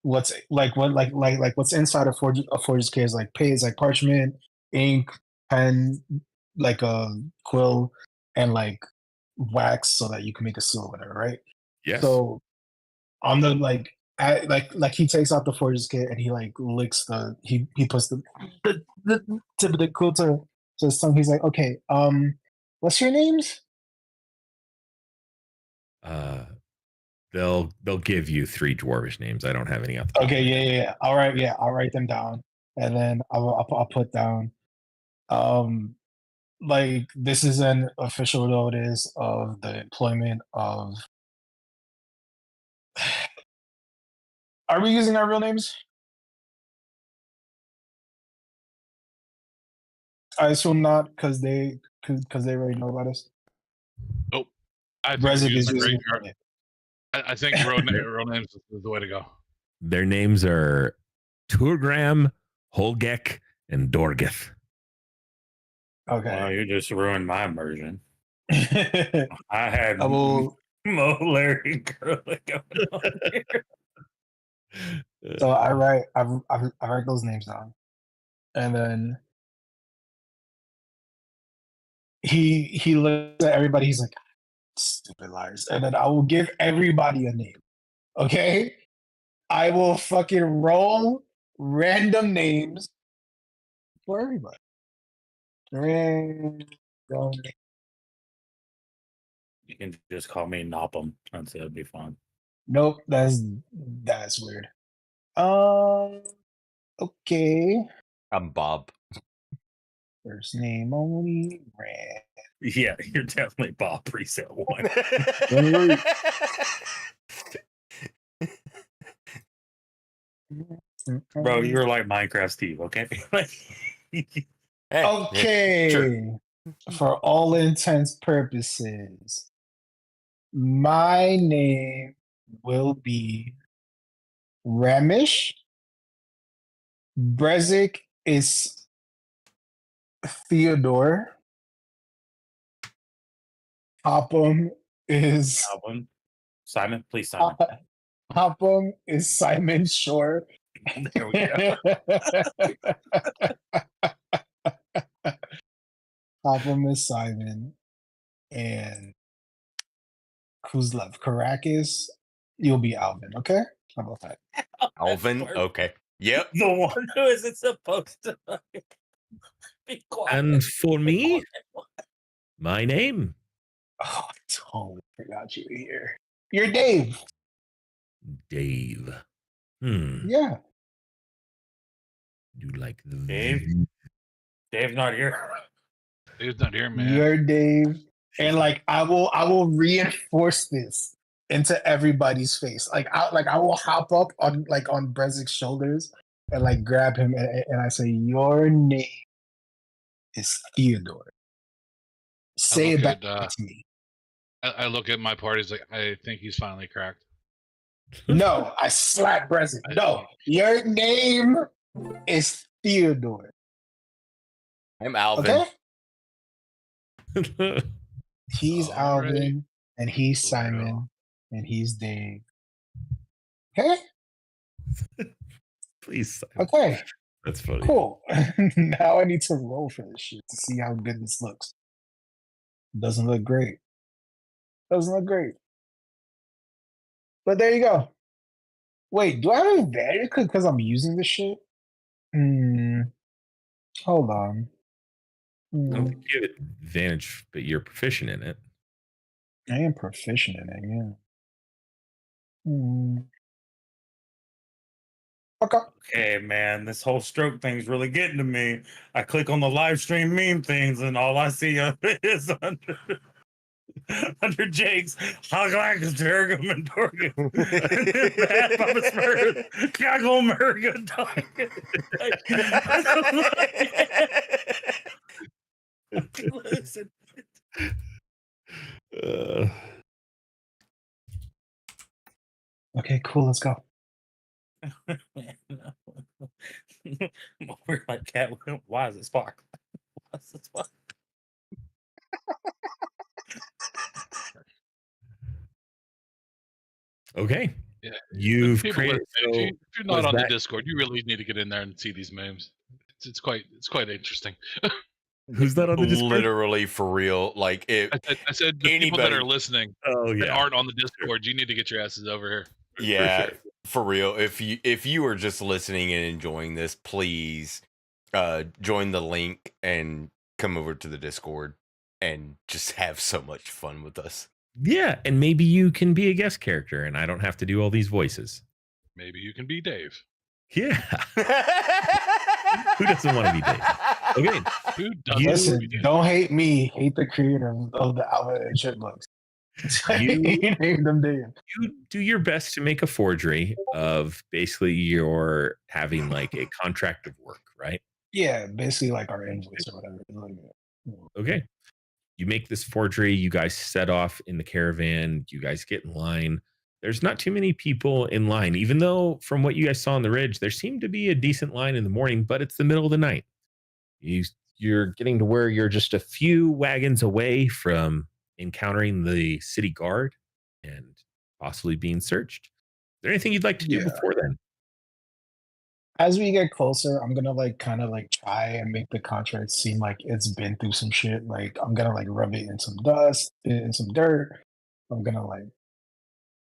what's what's inside a forger's kit is like parchment, ink, pen, like a quill, and like wax so that you can make a seal or whatever, right? Yes. So on the he takes out the forger's kit and he like licks he puts the tip of the quill to his tongue. He's like, okay, what's your names? They'll give you 3 dwarvish names. I don't have any off the top. Okay, yeah. All right, yeah, I'll write them down, and then I'll put down, this is an official notice of the employment of. Are we using our real names? I assume not, because they already know about us. Nope. I think Brezik use is the using. great- I think real names is the way to go. Their names are Turgram, Holgek, and Dorgith. Okay. Wow, you just ruined my immersion. I I had will. Mo, Larry, and Curly going on here. So I write those names down, and then he looks at everybody. He's like, stupid liars, and then I will give everybody a name. Okay, I will fucking roll random names for everybody. Random. You can just call me Nopham. That'd be fun. Nope, that's weird. Okay. I'm Bob. First name only. Rand. Yeah, you're definitely Bob preset 1. Bro, you're like Minecraft Steve, okay? Hey, Okay. sure. For all intents purposes, my name will be Ramish. Brezik is Theodore. Hopham is Album. Simon, please, Simon. Hopham is Simon Shore. There we go. Hopham is Simon, and who's left? Caracas. You'll be Alvin. Okay, how about that? Alvin. Okay. Yep. The one who isn't supposed to be quiet. And for me, my name, Oh, I totally forgot you were here. You're Dave. Dave. Hmm. Yeah. You like the Dave? Dave's not here. Dave's not here, man. You're Dave. And like I will reinforce this into everybody's face. I will hop up on Brezzik's shoulders and like grab him and I say, your name is Theodore. Say it back to me. I look at my parties like I think he's finally cracked. No, I slap Brezzik. No, your name is Theodore. I'm Alvin. Okay? He's Alrighty. Alvin, and he's Cool. Simon, and he's Dave. Okay? Please, Simon. Okay, That's funny. cool. Now I need to roll for this shit to see how good this looks. Doesn't look great. Doesn't look great. But there you go. Wait, do I have advantage because I'm using this shit? Hold on. I don't think you have advantage, but you're proficient in it. I am proficient in it, yeah. Okay. Okay, man, this whole stroke thing's really getting to me. I click on the live stream meme things, and all I see is under Jake's Haglagsturgum and Dorgum. Listen. Okay, cool. Let's go. We're like, cat. Why is it spark? Why is it spark? Okay. Yeah. You've People created. if you're not was on the that- Discord, you really need to get in there and see these memes. It's quite interesting. Who's that on the Discord? Literally for real. Like if I said the people that anybody- are listening Oh that yeah. aren't on the Discord, you need to get your asses over here. yeah, sure. for real. If you are just listening and enjoying this, please join the link and come over to the Discord and just have so much fun with us. Yeah, and maybe you can be a guest character, and I don't have to do all these voices. Maybe you can be Dave. Yeah. Who doesn't want to be Dave? Okay. Who doesn't? Listen, be Dave? don't hate me. Hate the creator of the Alvin and Chipmunks. You- Hate them, Dave. You do your best to make a forgery of basically you're having like a contract of work, right? Yeah, basically like our invoice or whatever. Okay. You make this forgery. You guys set off in the caravan. You guys get in line. There's not too many people in line, even though from what you guys saw on the ridge, there seemed to be a decent line in the morning, but it's the middle of the night. You're getting to where you're just a few wagons away from encountering the city guard and possibly being searched. Is there anything you'd like to do Yeah. before then? As we get closer, I'm gonna like kind of like try and make the contract seem like it's been through some shit. Like I'm gonna like rub it in some dust, in some dirt. I'm gonna like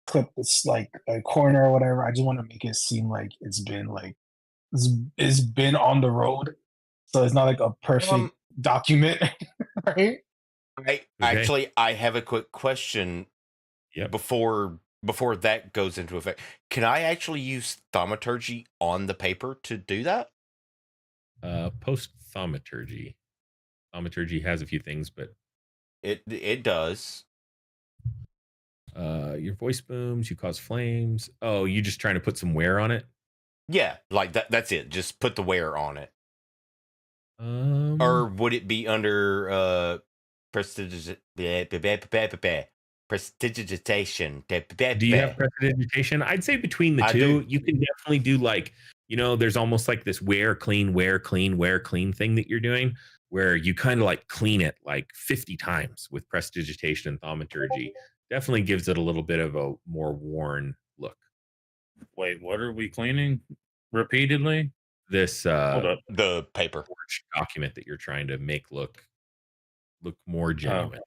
clip this like a corner or whatever. I just want to make it seem like it's been on the road, so it's not like a perfect document, right? Actually, I have a quick question. Yep. Before that goes into effect, can I actually use thaumaturgy on the paper to do that? Post thaumaturgy. Thaumaturgy has a few things, but It does. your voice booms, you cause flames. Oh, you just trying to put some wear on it? Yeah, like that's it. Just put the wear on it. Um, Or would it be under prestidigitation? do you have prestidigitation? I'd say between the I two, do. you can definitely do like, there's almost like this wear clean thing that you're doing. where you kind of like clean it like 50 times with prestidigitation and thaumaturgy. Definitely gives it a little bit of a more worn look. Wait, what are we cleaning repeatedly? This Hold up. The paper. forged document that you're trying to make look more genuine.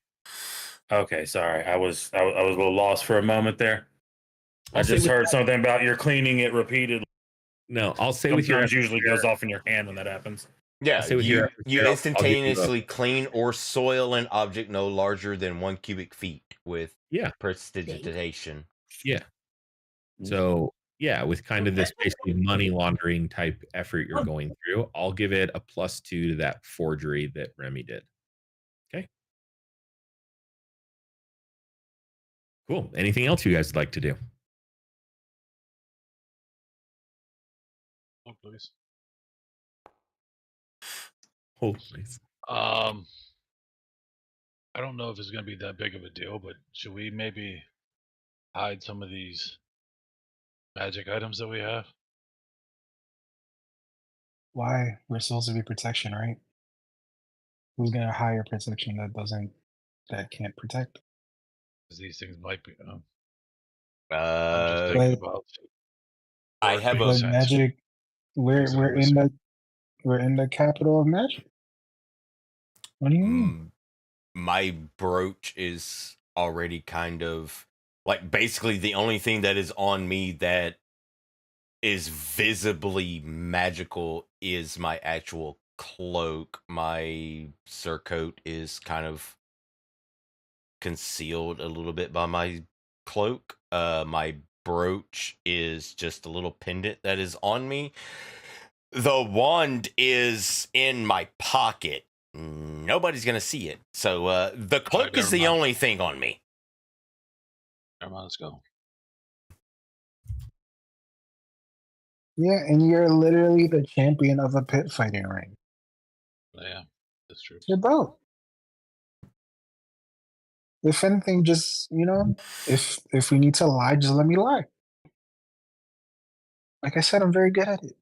Okay, sorry. I was a little lost for a moment there. I I'll say just with heard that- something about you're cleaning it repeatedly. No, I'll say with your Sometimes usually goes off in your hand when that happens. Yeah, say with you, your you I'll give you a- instantaneously clean or soil an object no larger than 1 cubic feet with Yeah. prestidigitation. Yeah. So yeah, with kind of this basically money laundering type effort you're going through, I'll give it a +2 to that forgery that Remy did. Okay. Cool. Anything else you guys would like to do? Oh, please. Oh, please. I don't know if it's going to be that big of a deal, but should we maybe hide some of these magic items that we have? Why? We're supposed to be protection, right? Who's gonna hire protection that can't protect? Because these things might be. I'm just Uh, thinking But about. I or it have makes a- but sense. magic, we're Because we're in the we're in the capital of magic. What do you mean? my brooch is already kind of like basically the only thing that is on me that is visibly magical is my actual cloak. My surcoat is kind of concealed a little bit by my cloak. My brooch is just a little pendant that is on me. The wand is in my pocket. Nobody's gonna see it. So the cloak is never the mind. only thing on me. Never mind, let's go. Yeah, and you're literally the champion of a pit fighting ring. Yeah, that's true. You're both. If anything, just if we need to lie, just let me lie. Like I said, I'm very good at it.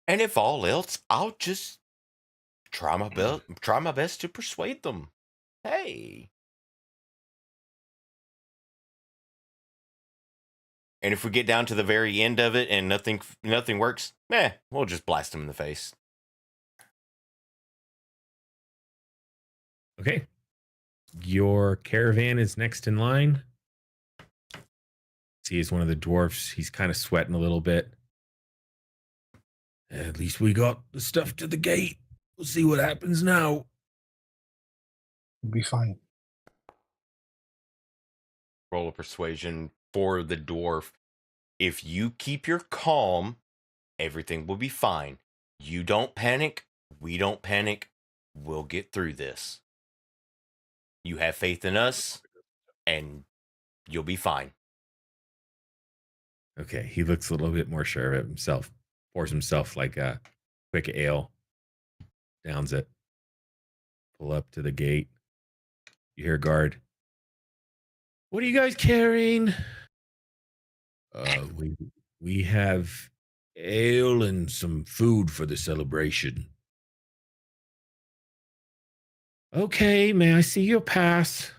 And if all else, I'll just try my best to persuade them. Hey. And if we get down to the very end of it and nothing works, we'll just blast them in the face. Okay. Your caravan is next in line. See, he's one of the dwarfs. He's kind of sweating a little bit. At least we got the stuff to the gate. We'll see what happens now. We'll be fine. Roll a persuasion for the dwarf. If you keep your calm, everything will be fine. You don't panic. We don't panic. We'll get through this. You have faith in us, and you'll be fine. Okay, he looks a little bit more sure of himself. Pours himself like a quick ale. Downs it. Pull up to the gate. You hear a guard. What are you guys carrying? We have ale and some food for the celebration. Okay, may I see your pass?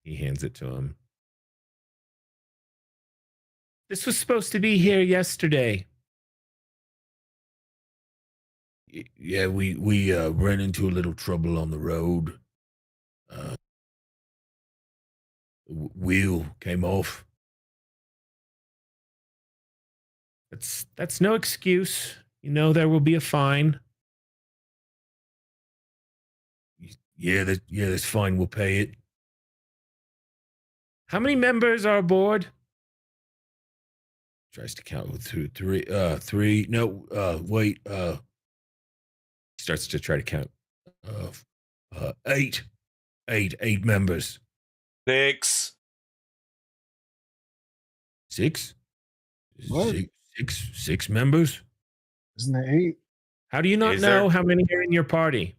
He hands it to him. This was supposed to be here yesterday. Yeah, we ran into a little trouble on the road. Wheel came off. That's no excuse. You know there will be a fine. Yeah, that's fine. We'll pay it. How many members are aboard? Tries to count with three. No, wait. Starts to try to count. Eight members. 6. Six? What? Six members? Isn't it 8? How do you not Is know there? how many are in your party?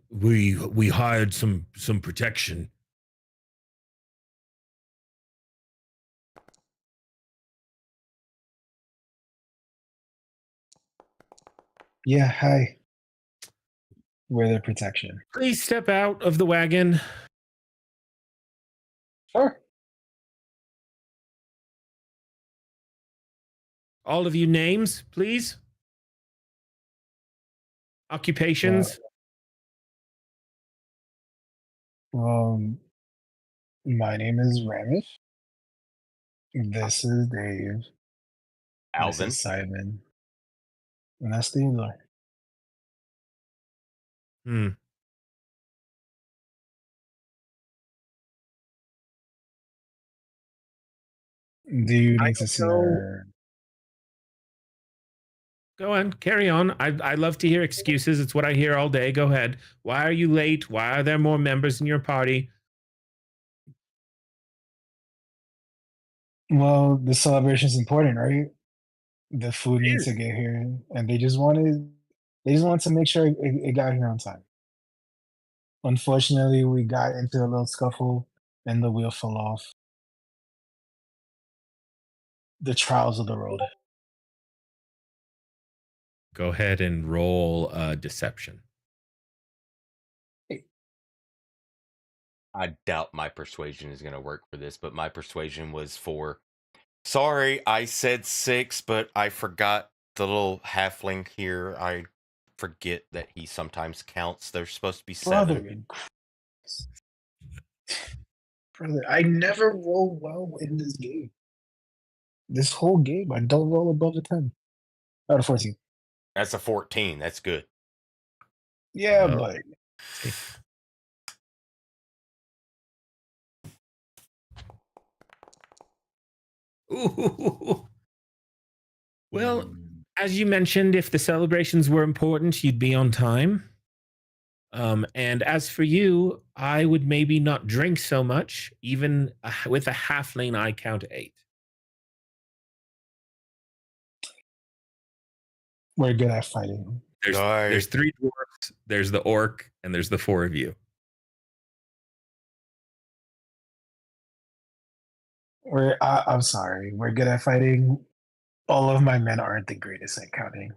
We hired some protection. Yeah, hi. We're the protection. Please step out of the wagon. Sure. All of you names, please. Occupations. My name is Ramish. This is Dave. This Alvin. is Simon. And that's Theodore. Hmm. Do you I need to don't see know. our... Go on, carry on. I love to hear excuses. It's what I hear all day. Go ahead. Why are you late? Why are there more members in your party? Well, the celebration's important, right? The food It needs to is. get here, and they just wanted to make sure it got here on time. Unfortunately, we got into a little scuffle, and the wheel fell off. The trials of the road. Go ahead and roll deception. I doubt my persuasion is going to work for this, but my persuasion was 4. Sorry, I said 6, but I forgot the little halfling here. I forget that he sometimes counts. There's supposed to be 7. Brother, I never roll well in this game. This whole game, I don't roll above a 10 out of 14. That's a 14. That's good. Yeah, Oh. but Ooh. Well, as you mentioned, if the celebrations were important, you'd be on time. And as for you, I would maybe not drink so much. Even with a halfling, I count 8. we're good at fighting. There's 3 dwarfs, there's the orc, and there's the 4 of you. I'm sorry. We're good at fighting. All of my men aren't the greatest at counting.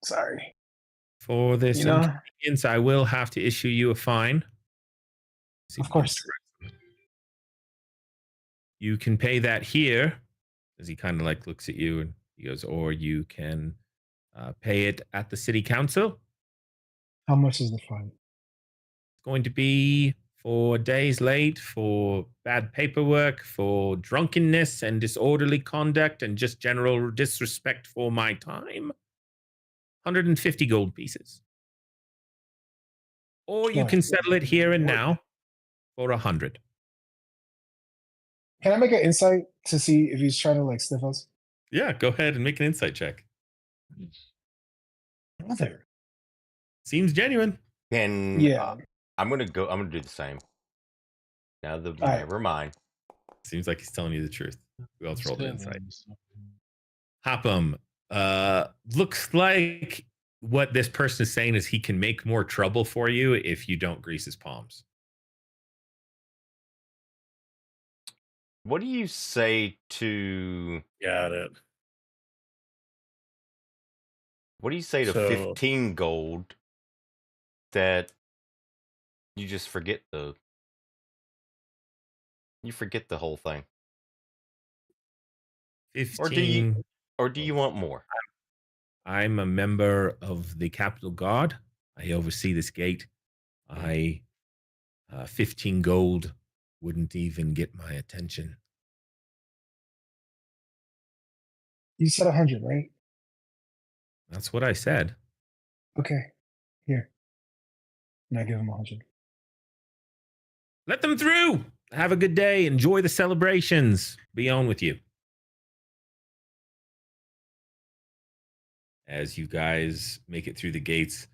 Sorry. For this You know, inconvenience, I will have to issue you a fine. of course. You can pay that here, as he kind of like looks at you and he goes, or you can pay it at the city council. How much is the fine? It's going to be for days late, for bad paperwork, for drunkenness and disorderly conduct, and just general disrespect for my time. 150 gold pieces. Or you Sure. can settle it here and now for 100. Can I make an insight to see if he's trying to like sniff us? Yeah, go ahead and make an insight check. Brother. Seems genuine. And Yeah. I'm gonna do the same. Now right. never mind. Seems like he's telling you the truth. Who else rolled an insight? 7. Hopham. Looks like what this person is saying is he can make more trouble for you if you don't grease his palms. What do you say to Got it. What do you say to So- 15 gold that you just forget the whole thing? 15. Or do you want more? I'm a member of the Capital Guard. I oversee this gate. 15 gold wouldn't even get my attention. You said 100, right? That's what I said. Okay. Here. And I give him 100. Let them through. Have a good day. Enjoy the celebrations. Be on with you. As you guys make it through the gates,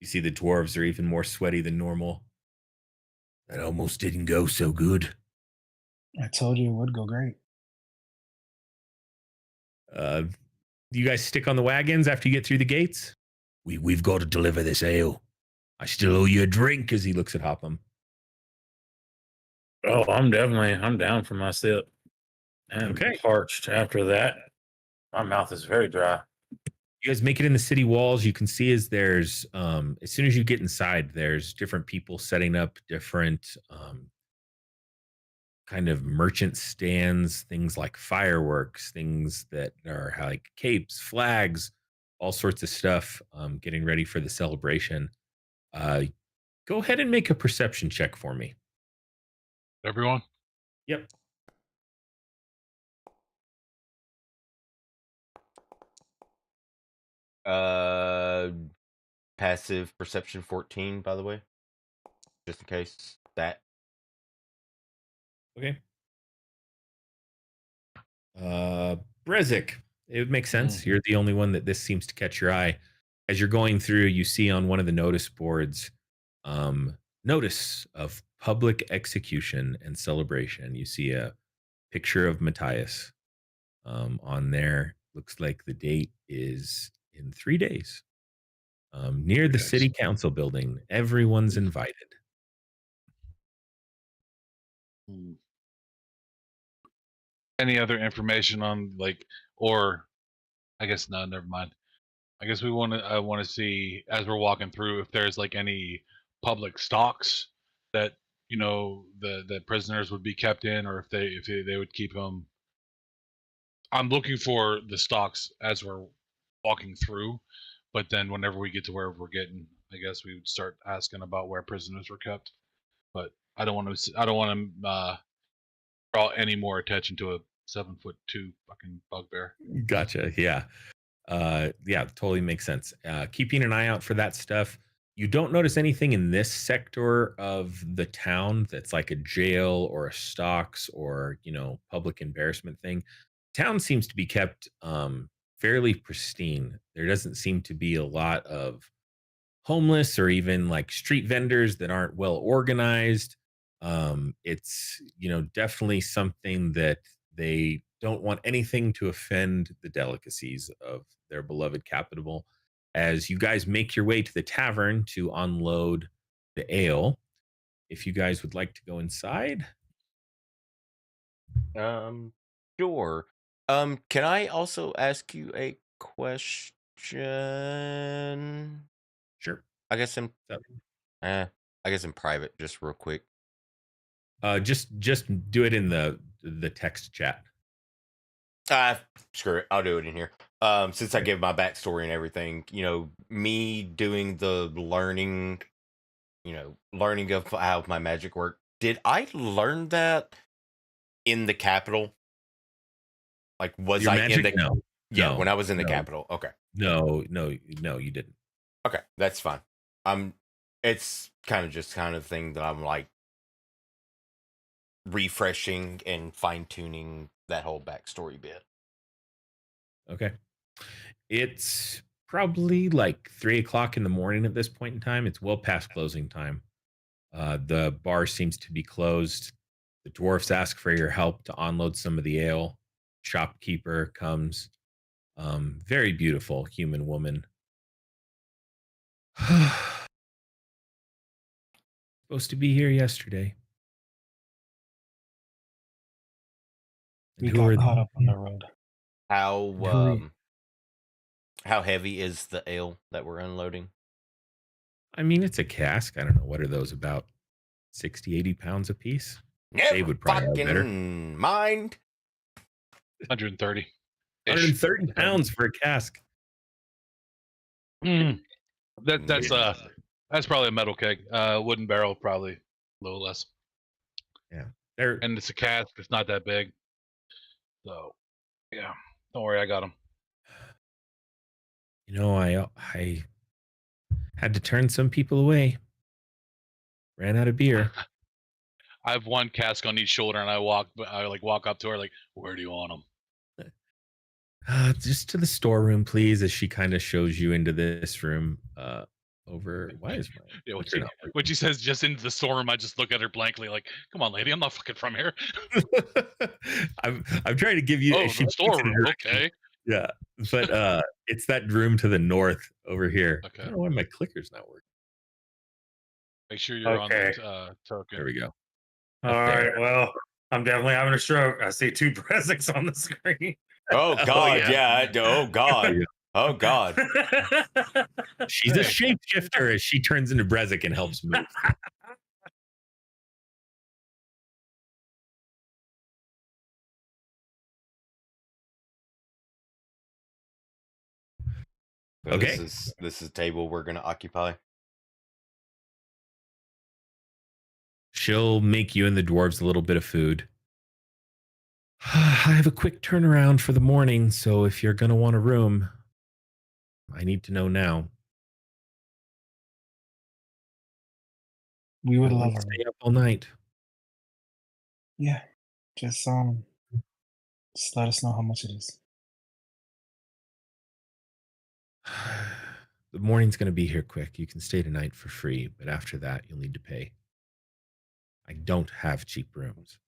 you see the dwarves are even more sweaty than normal. That almost didn't go so good. I told you it would go great. You guys stick on the wagons after you get through the gates? We've got to deliver this ale. I still owe you a drink, as he looks at Hopham. Oh, I'm down for my sip. And Okay. parched after that. My mouth is very dry. You guys make it in the city walls. You can see as there's as soon as you get inside, there's different people setting up different kind of merchant stands, things like fireworks, things that are like capes, flags, all sorts of stuff, getting ready for the celebration. Uh, Go ahead and make a perception check for me. Everyone. Yep. Passive perception 14, by the way, just in case that. Okay. Brezik, it would make sense. You're the only one that this seems to catch your eye. As you're going through, you see on one of the notice boards, notice of public execution and celebration. You see a picture of Matthias on there. Looks like the date is in 3 days. Near the city council building. Everyone's invited. Any other information on or I guess no, never mind. I guess I want to see as we're walking through if there's any public stocks that the prisoners would be kept in, or if they would keep them. I'm looking for the stocks as we're walking through, but then whenever we get to where we're getting, I guess we would start asking about where prisoners were kept. But I don't want to draw any more attention to a 7'2" fucking bugbear. Gotcha. Yeah. Yeah, totally makes sense. Keeping an eye out for that stuff. You don't notice anything in this sector of the town that's like a jail or a stocks or, public embarrassment thing. Town seems to be kept fairly pristine. There doesn't seem to be a lot of homeless or even like street vendors that aren't well organized. It's definitely something that they don't want anything to offend the delicacies of their beloved capital. As you guys make your way to the tavern to unload the ale, if you guys would like to go inside. Sure. Can I also ask you a question? Sure. I guess in private, just real quick. Just do it in the text chat. Screw it. I'll do it in here. Since I give my backstory and everything, me doing the learning of how my magic worked. Did I learn that in the capital? Like, was Your I magic? in the? No. Yeah, No, when I was in the no. capital. Okay. No, you didn't. Okay, that's fine. It's kind of thing that I'm like refreshing and fine tuning that whole backstory bit. Okay. It's probably like 3 o'clock in the morning at this point in time. It's well past closing time. The bar seems to be closed. The dwarfs ask for your help to unload some of the ale. Shopkeeper comes. Very beautiful human woman. Supposed to be here yesterday. We got caught up on the road. How heavy is the ale that we're unloading? I mean, it's a cask. I don't know. What are those, about 60, 80 pounds a piece? Never They would probably know better. mind. 130. 130 pounds for a cask. That's probably a metal keg. Wooden barrel, probably a little less. Yeah. And it's a cask. It's not that big. So, yeah. Don't worry, I got them. I had to turn some people away. Ran out of beer. I have one cask on each shoulder, and I walk up to her like, "Where do you want them?" Just to the storeroom, please. As she kind of shows you into this room. Why is my when she says just into the storeroom, I just look at her blankly, like, "Come on, lady, I'm not fucking from here." I'm trying to give you. Oh, the storeroom, okay. Yeah, but it's that room to the north over here. Okay. I don't know why my clicker's not working. Make sure you're on the token. There we go. All right. Well, I'm definitely having a stroke. I see 2 Breziks on the screen. Oh God, yeah. Oh God. Oh God. She's a Hey. shapeshifter as she turns into Brezek and helps move. So Okay. This is a table we're gonna occupy. She'll make you and the dwarves a little bit of food. I have a quick turnaround for the morning, so if you're going to want a room, I need to know now. We would I love won't her. stay up all night. Yeah. Just let us know how much it is. The morning's going to be here quick. You can stay tonight for free, but after that, you'll need to pay. I don't have cheap rooms.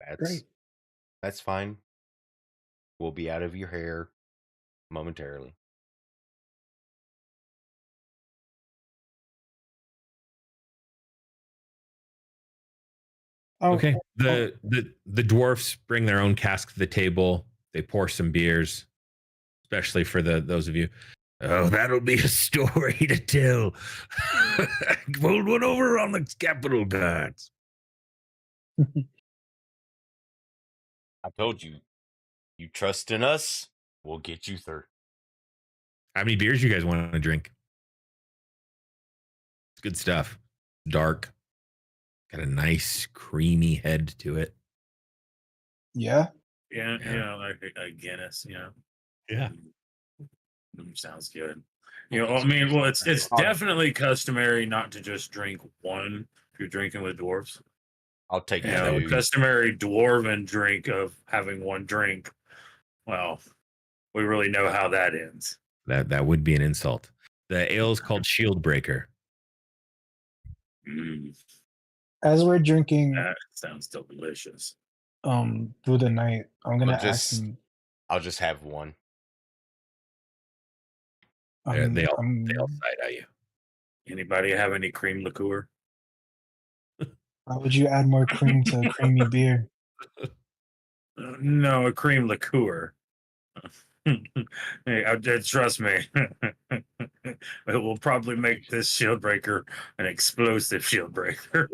That's Great. that's fine. We'll be out of your hair momentarily. Oh, Okay. The dwarfs bring their own cask to the table. They pour some beers, especially for those of you. Oh, that'll be a story to tell. Pulled one over on the Capitol guards. I told you, you trust in us, we'll get you through. How many beers you guys want to drink? It's good stuff. Dark. Got a nice creamy head to it. yeah. Yeah, like a Guinness, Yeah. Sounds good. I mean, well, it's definitely customary not to just drink one if you're drinking with dwarves. I'll take The two. customary dwarven drink of having one drink. Well, we really know how that ends. That would be an insult. The ale is called Shield Breaker. As we're drinking That sounds delicious. through the night, I'm gonna ask him. I'll just have one. They all side eye you. Anybody have any cream liqueur? Why would you add more cream to a creamy beer? No, a cream liqueur. Hey, trust me, it will probably make this shield breaker an explosive shield breaker.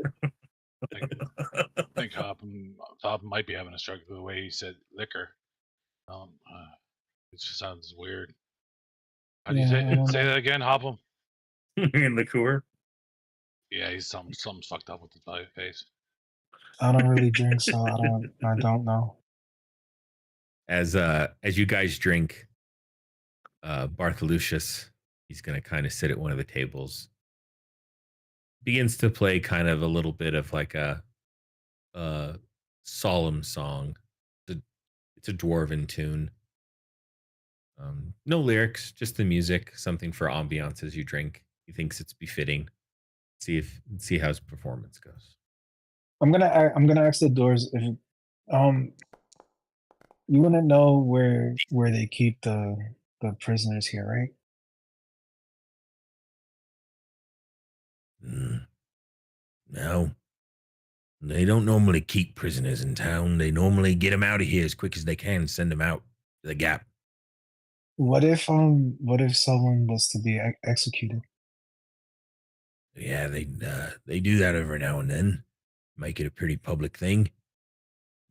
I think Hopham might be having a struggle with the way he said liquor. It just sounds weird. How do you say that again, Hopham? In liqueur? Yeah, he's something's fucked up with his face. I don't really drink, so I don't know. As you guys drink, Bartholucius, he's gonna kind of sit at one of the tables, begins to play kind of a little bit of like a solemn song. It's a dwarven tune. No lyrics, just the music, something for ambiance as you drink. He thinks it's befitting. See how his performance goes. I'm gonna ask the doors if you wanna know where they keep the prisoners here, right? No. They don't normally keep prisoners in town. They normally get them out of here as quick as they can, send them out to the gap. What if someone was to be executed? Yeah, they do that every now and then. Make it a pretty public thing.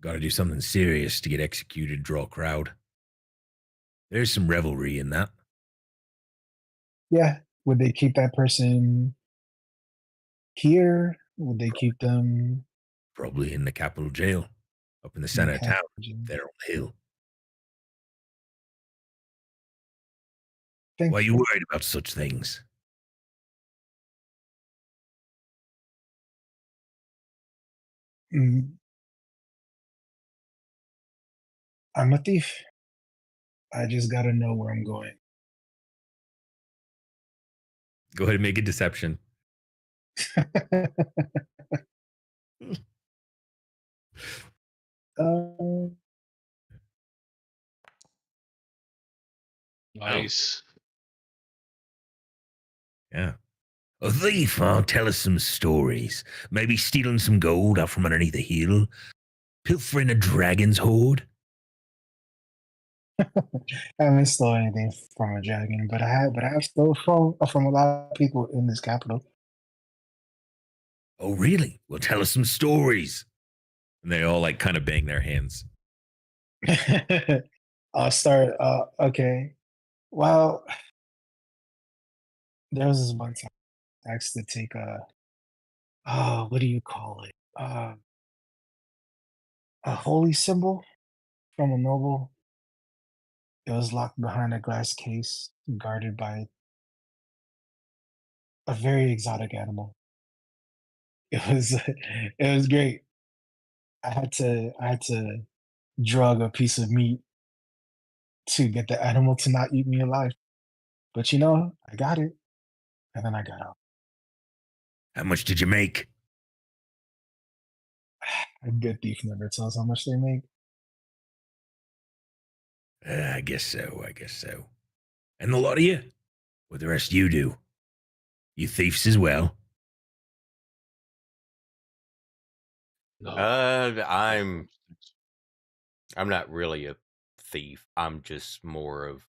Got to do something serious to get executed, draw a crowd. There's some revelry in that. Yeah. Would they keep that person here? Would they keep them Probably in the capital jail, up in the center of town, there on the hill. Why are you worried about such things? I'm a thief. I just gotta know where I'm going. Go ahead and make a deception. Nice. Yeah. A thief, huh? Tell us some stories. Maybe stealing some gold out from underneath a hill. Pilfering a dragon's hoard. I haven't stole anything from a dragon, but I have stole from a lot of people in this capital. Oh, really? Well, tell us some stories. And they all like kind of bang their hands. I'll start. Okay. Well, there was this one time I asked to take what do you call it? A holy symbol from a noble. It was locked behind a glass case, guarded by a very exotic animal. It was it was great. I had to drug a piece of meat to get the animal to not eat me alive. But I got it, and then I got out. How much did you make? A good thief never tells how much they make. I guess so. I guess so. And the lot of you? What the rest of you do? You thieves as well? No. I'm not really a thief. I'm just more of,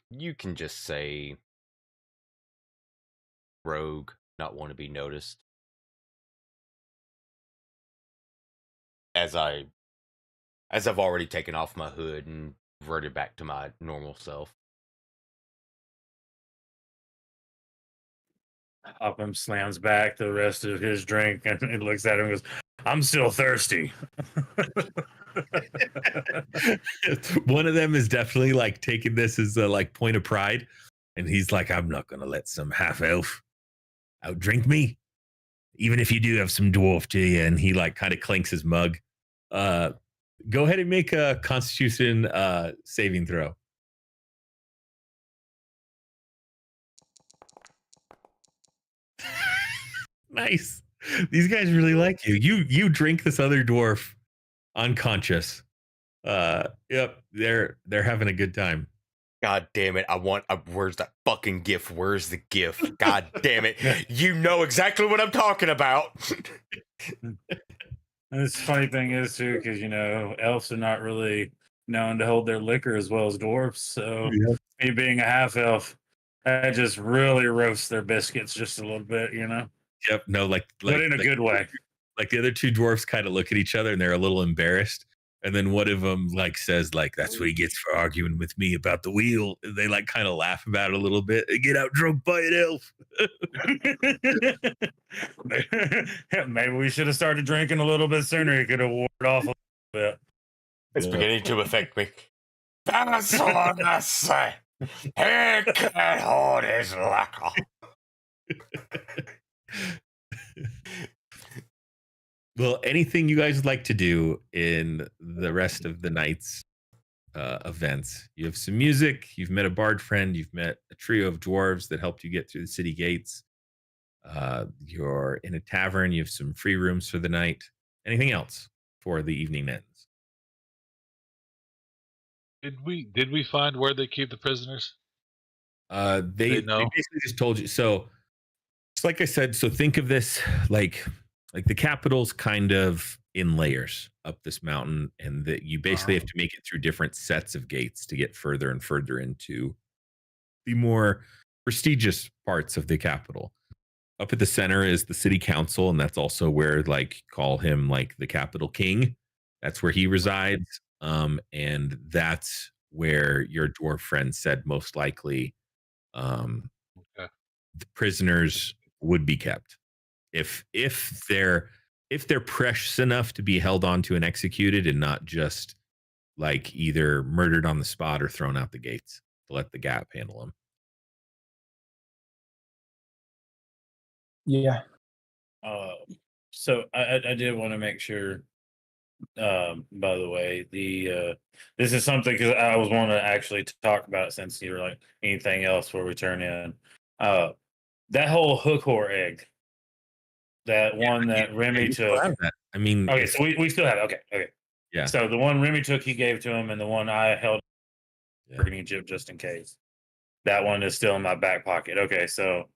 you can just say, rogue, not want to be noticed. As I've already taken off my hood and reverted back to my normal self. Upham slams back the rest of his drink and he looks at him and goes, I'm still thirsty. One of them is definitely like taking this as a like point of pride. And he's like, I'm not going to let some half elf outdrink me, even if you do have some dwarf to you. And he like kind of clinks his mug. Go ahead and make a Constitution saving throw. Nice. These guys really like you. You drink this other dwarf unconscious. Yep, they're having a good time. God damn it. Where's that fucking GIF? Where's the GIF? God damn it. You know exactly what I'm talking about. And this funny thing is too, because elves are not really known to hold their liquor as well as dwarfs. So me being a half elf, I just really roast their biscuits just a little bit, Yep, no, but in a good way. Like the other two dwarfs kind of look at each other and they're a little embarrassed. And then one of them like says, like, that's what he gets for arguing with me about the wheel. And they like kind of laugh about it a little bit. They get out drunk by an elf. Maybe we should have started drinking a little bit sooner. He could have warded off a little bit. It's beginning to affect me. That's what I say. He can't hold his liquor. Well, anything you guys would like to do in the rest of the night's events? You have some music. You've met a bard friend. You've met a trio of dwarves that helped you get through the city gates. You're in a tavern. You have some free rooms for the night. Anything else for the evening ends? Did we find where they keep the prisoners? They know? basically just told you. So, it's like I said. So think of this like the capital's kind of in layers up this mountain, and that you basically have to make it through different sets of gates to get further and further into the more prestigious parts of the capital. Up at the center is the city council, and that's also where like call him like the capital king. That's where he resides. And that's where your dwarf friend said most likely Okay. the prisoners would be kept. If they're precious enough to be held onto and executed, and not just like either murdered on the spot or thrown out the gates, to let the gap handle them. Yeah. So I did want to make sure. By the way, this is something because I was wanting to actually talk about it since you were like anything else before we turn in. That whole hook whore egg. That one that Remy took. I mean, okay, so we still have it. Okay. Yeah. So the one Remy took, he gave to him, and the one I held for Egypt just in case. That one is still in my back pocket. Okay, so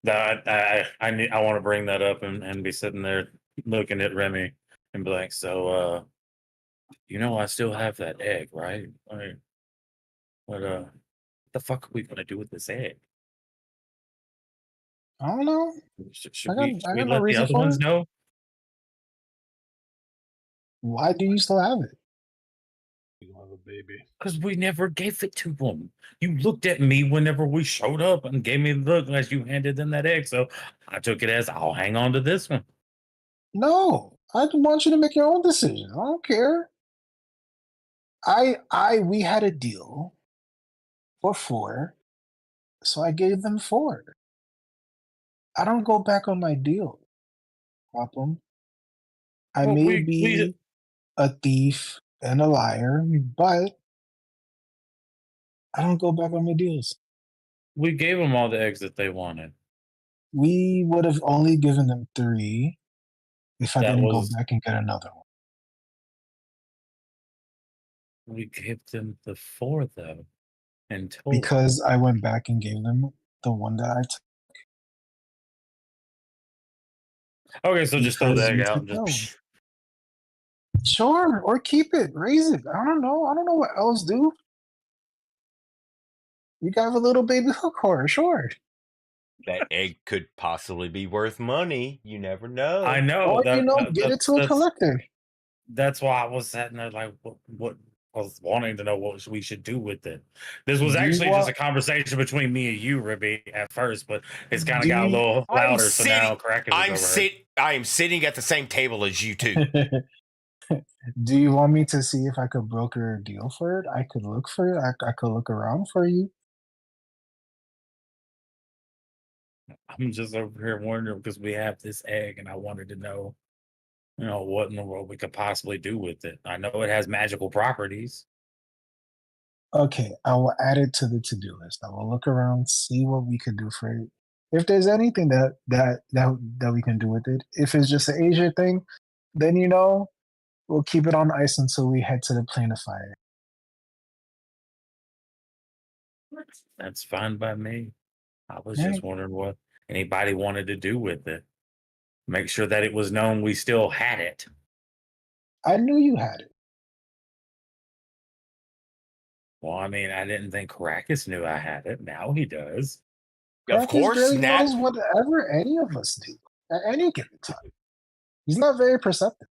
that I want to bring that up and be sitting there looking at Remy and be like, so I still have that egg, right? What the fuck are we gonna do with this egg? I don't know. Should I we got no let the reason other for ones it. know? Why do you still have it? You have a baby. Because we never gave it to them. You looked at me whenever we showed up and gave me the look as you handed them that egg. So I took it as I'll hang on to this one. No, I want you to make your own decision. I don't care. We had a deal for 4, so I gave them 4. I don't go back on my deal, Problem. I Well, may we be a thief and a liar, but I don't go back on my deals. gave them all the eggs that they wanted. We would have only given them 3 if I That didn't go was back and get another one. we gave them the 4 though, in total. Because I went back and gave them the one that I took. Okay, so just throw the Because egg you out took and that one. just Sure, or keep it, raise it. I don't know. I don't know what else do. You got a little baby hook horror, sure. That egg could possibly be worth money. You never know. I know Or that, get it to a collector. That's why I was sitting there like, what I was wanting to know what we should do with it. This was actually just a conversation between me and you, Ribby, at first, but it's kind of got a little louder. So now Kraken is over. I am sitting at the same table as you two. Do you want me to see if I could broker a deal for it? I could look for it. I could look around for you. I'm just over here wondering because we have this egg, and I wanted to know, what in the world we could possibly do with it. I know it has magical properties. Okay, I will add it to the to-do list. I will look around, see what we could do for it. If there's anything that we can do with it, if it's just an Asia thing, then we'll keep it on ice until we head to the plane of fire. That's fine by me. I was Right. just wondering what anybody wanted to do with it. Make sure that it was known we still had it. I knew you had it. Well, I mean, I didn't think Caracas knew I had it. Now he does. Of course, barely Nat. knows whatever any of us do at any given time. He's not very perceptive.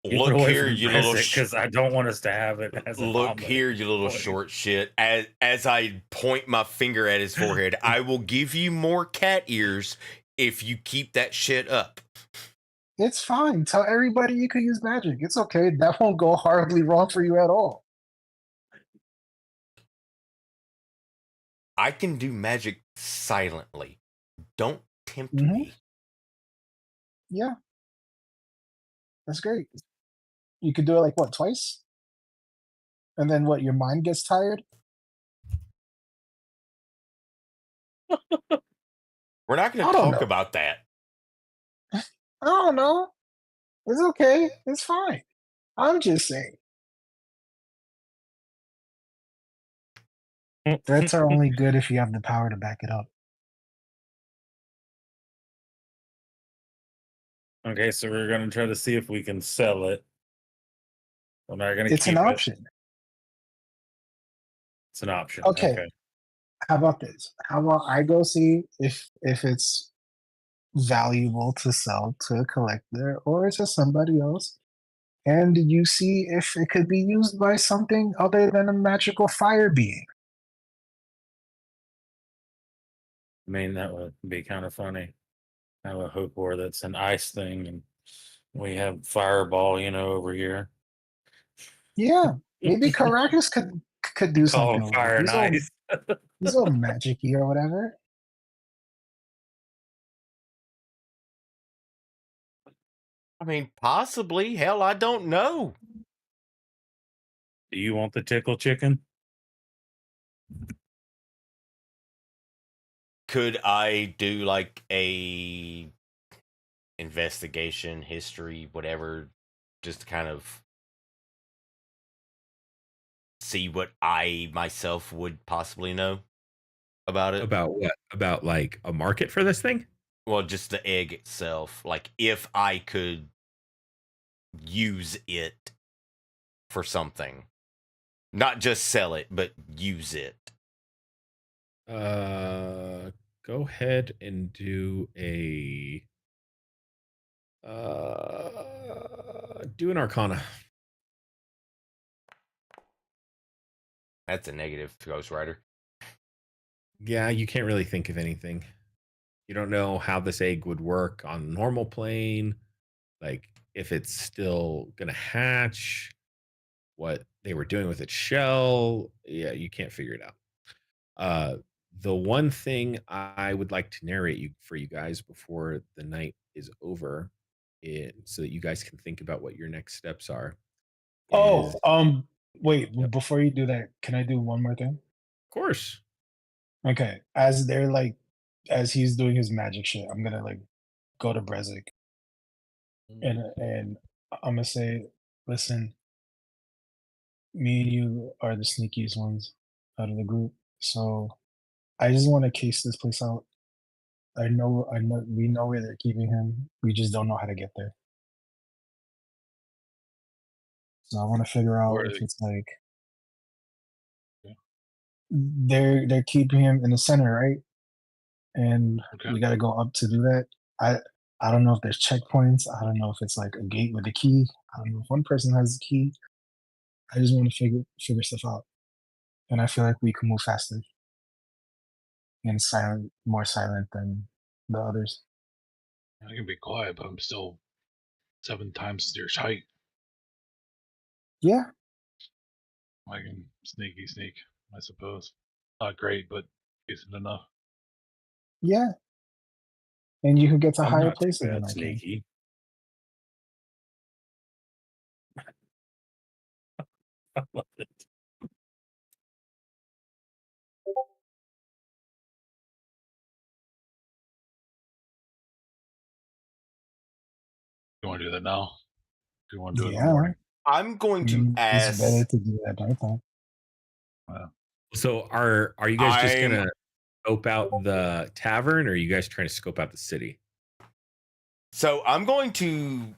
Look here, you little because I don't want us to have it as a look here, you little short shit. As I point my finger at his forehead, I will give you more cat ears if you keep that shit up. It's fine. Tell everybody you can use magic. It's okay. That won't go horribly wrong for you at all. I can do magic silently. Don't tempt Mhm. me. Yeah. That's great. You could do it like what, twice? And then what, your mind gets tired? We're not going I to don't talk know. about that. I don't know. It's okay. It's fine. I'm just saying. Threats are only good if you have the power to back it up. Okay, so we're gonna try to see if we can sell it. We're not gonna It's keep an it. option. It's an option. Okay. How about this? How about I go see if it's valuable to sell to a collector or to somebody else, and you see if it could be used by something other than a magical fire being. I mean, that would be kind of funny. Have a hook war that's an ice thing, and we have fireball, over here. Yeah, maybe Caracas could do Call something him with fire it. and ice. He's all magic-y or whatever. I mean, possibly. Hell, I don't know. Do you want the tickle chicken? Could I do like a investigation, history, whatever, just to kind of see what I myself would possibly know about it? About what? About like a market for this thing? Well, just the egg itself. Like if I could use it for something. Not just sell it, but use it. Go ahead and do do an Arcana. That's a negative, Ghost Rider. Yeah, you can't really think of anything. You don't know how this egg would work on normal plane, like if it's still gonna hatch, what they were doing with its shell. Yeah, you can't figure it out. The one thing I would like to narrate for you guys before the night is over, so that you guys can think about what your next steps are. Oh, Is wait, Yep. before you do that, can I do one more thing? Of course. Okay. As they're like as he's doing his magic shit, I'm gonna like go to Brezik and I'm gonna say, listen, me and you are the sneakiest ones out of the group. So I just want to case this place out. I know we know where they're keeping him. We just don't know how to get there. So I want to figure out Where are if they? it's like Yeah. they're keeping him in the center, right? And Okay. we got to go up to do that. I don't know if there's checkpoints. I don't know if it's like a gate with a key. I don't know if one person has the key. I just want to figure stuff out, and I feel like we can move faster and more silent than the others. I can be quiet, but I'm still 7 times your height. Yeah, I can sneak, I suppose. Not great, but decent enough. yeah, and you can get to I'm higher not too places than bad, I can. Snaky. I love it. You want to do that now? Do you want to do it in the Yeah, morning? I'm going to it's better ask. to do that at nighttime. So are you guys just I'm gonna scope out the tavern, or are you guys trying to scope out the city? so I'm going to.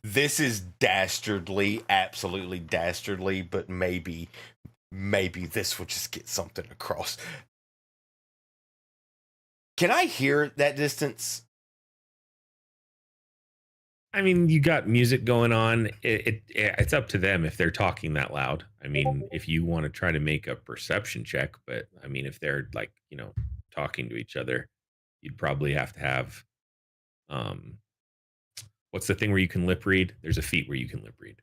This is dastardly, absolutely dastardly, but maybe this will just get something across. Can I hear that distance? I mean, you got music going on. It's up to them if they're talking that loud. I mean, if you want to try to make a perception check, but I mean, if they're like, talking to each other, you'd probably have to have um what's the thing where you can lip read? There's a feat where you can lip read.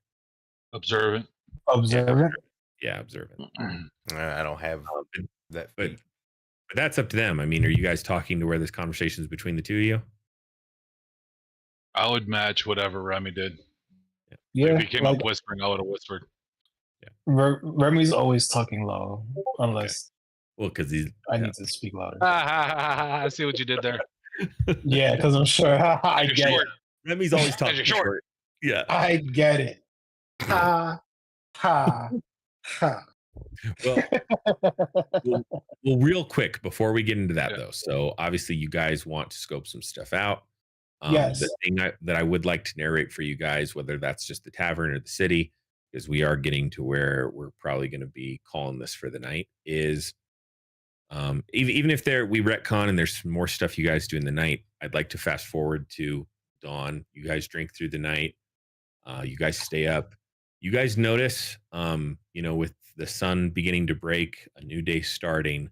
Observant. Observant. Yeah, observant. I don't have But, that. but Feat. but that's up to them. I mean, are you guys talking to where this conversation is between the two of you? I would match whatever Remy did. Yeah, If he came like up whispering, I would have whispered. Remy's always talking low, unless Well, because he's I need to speak louder. I see what you did there. Yeah, because I'm sure I You're get short. it. Remy's always talking you're short. short. Yeah. I get it. Ha ha ha. Well, well, real quick before we get into that, Yeah. though. So obviously, you guys want to scope some stuff out. Yes. The thing that I would like to narrate for you guys, whether that's just the tavern or the city, because we are getting to where we're probably going to be calling this for the night, is even if we retcon and there's more stuff you guys do in the night, I'd like to fast forward to dawn. You guys drink through the night. You guys stay up. You guys notice, with the sun beginning to break, a new day starting,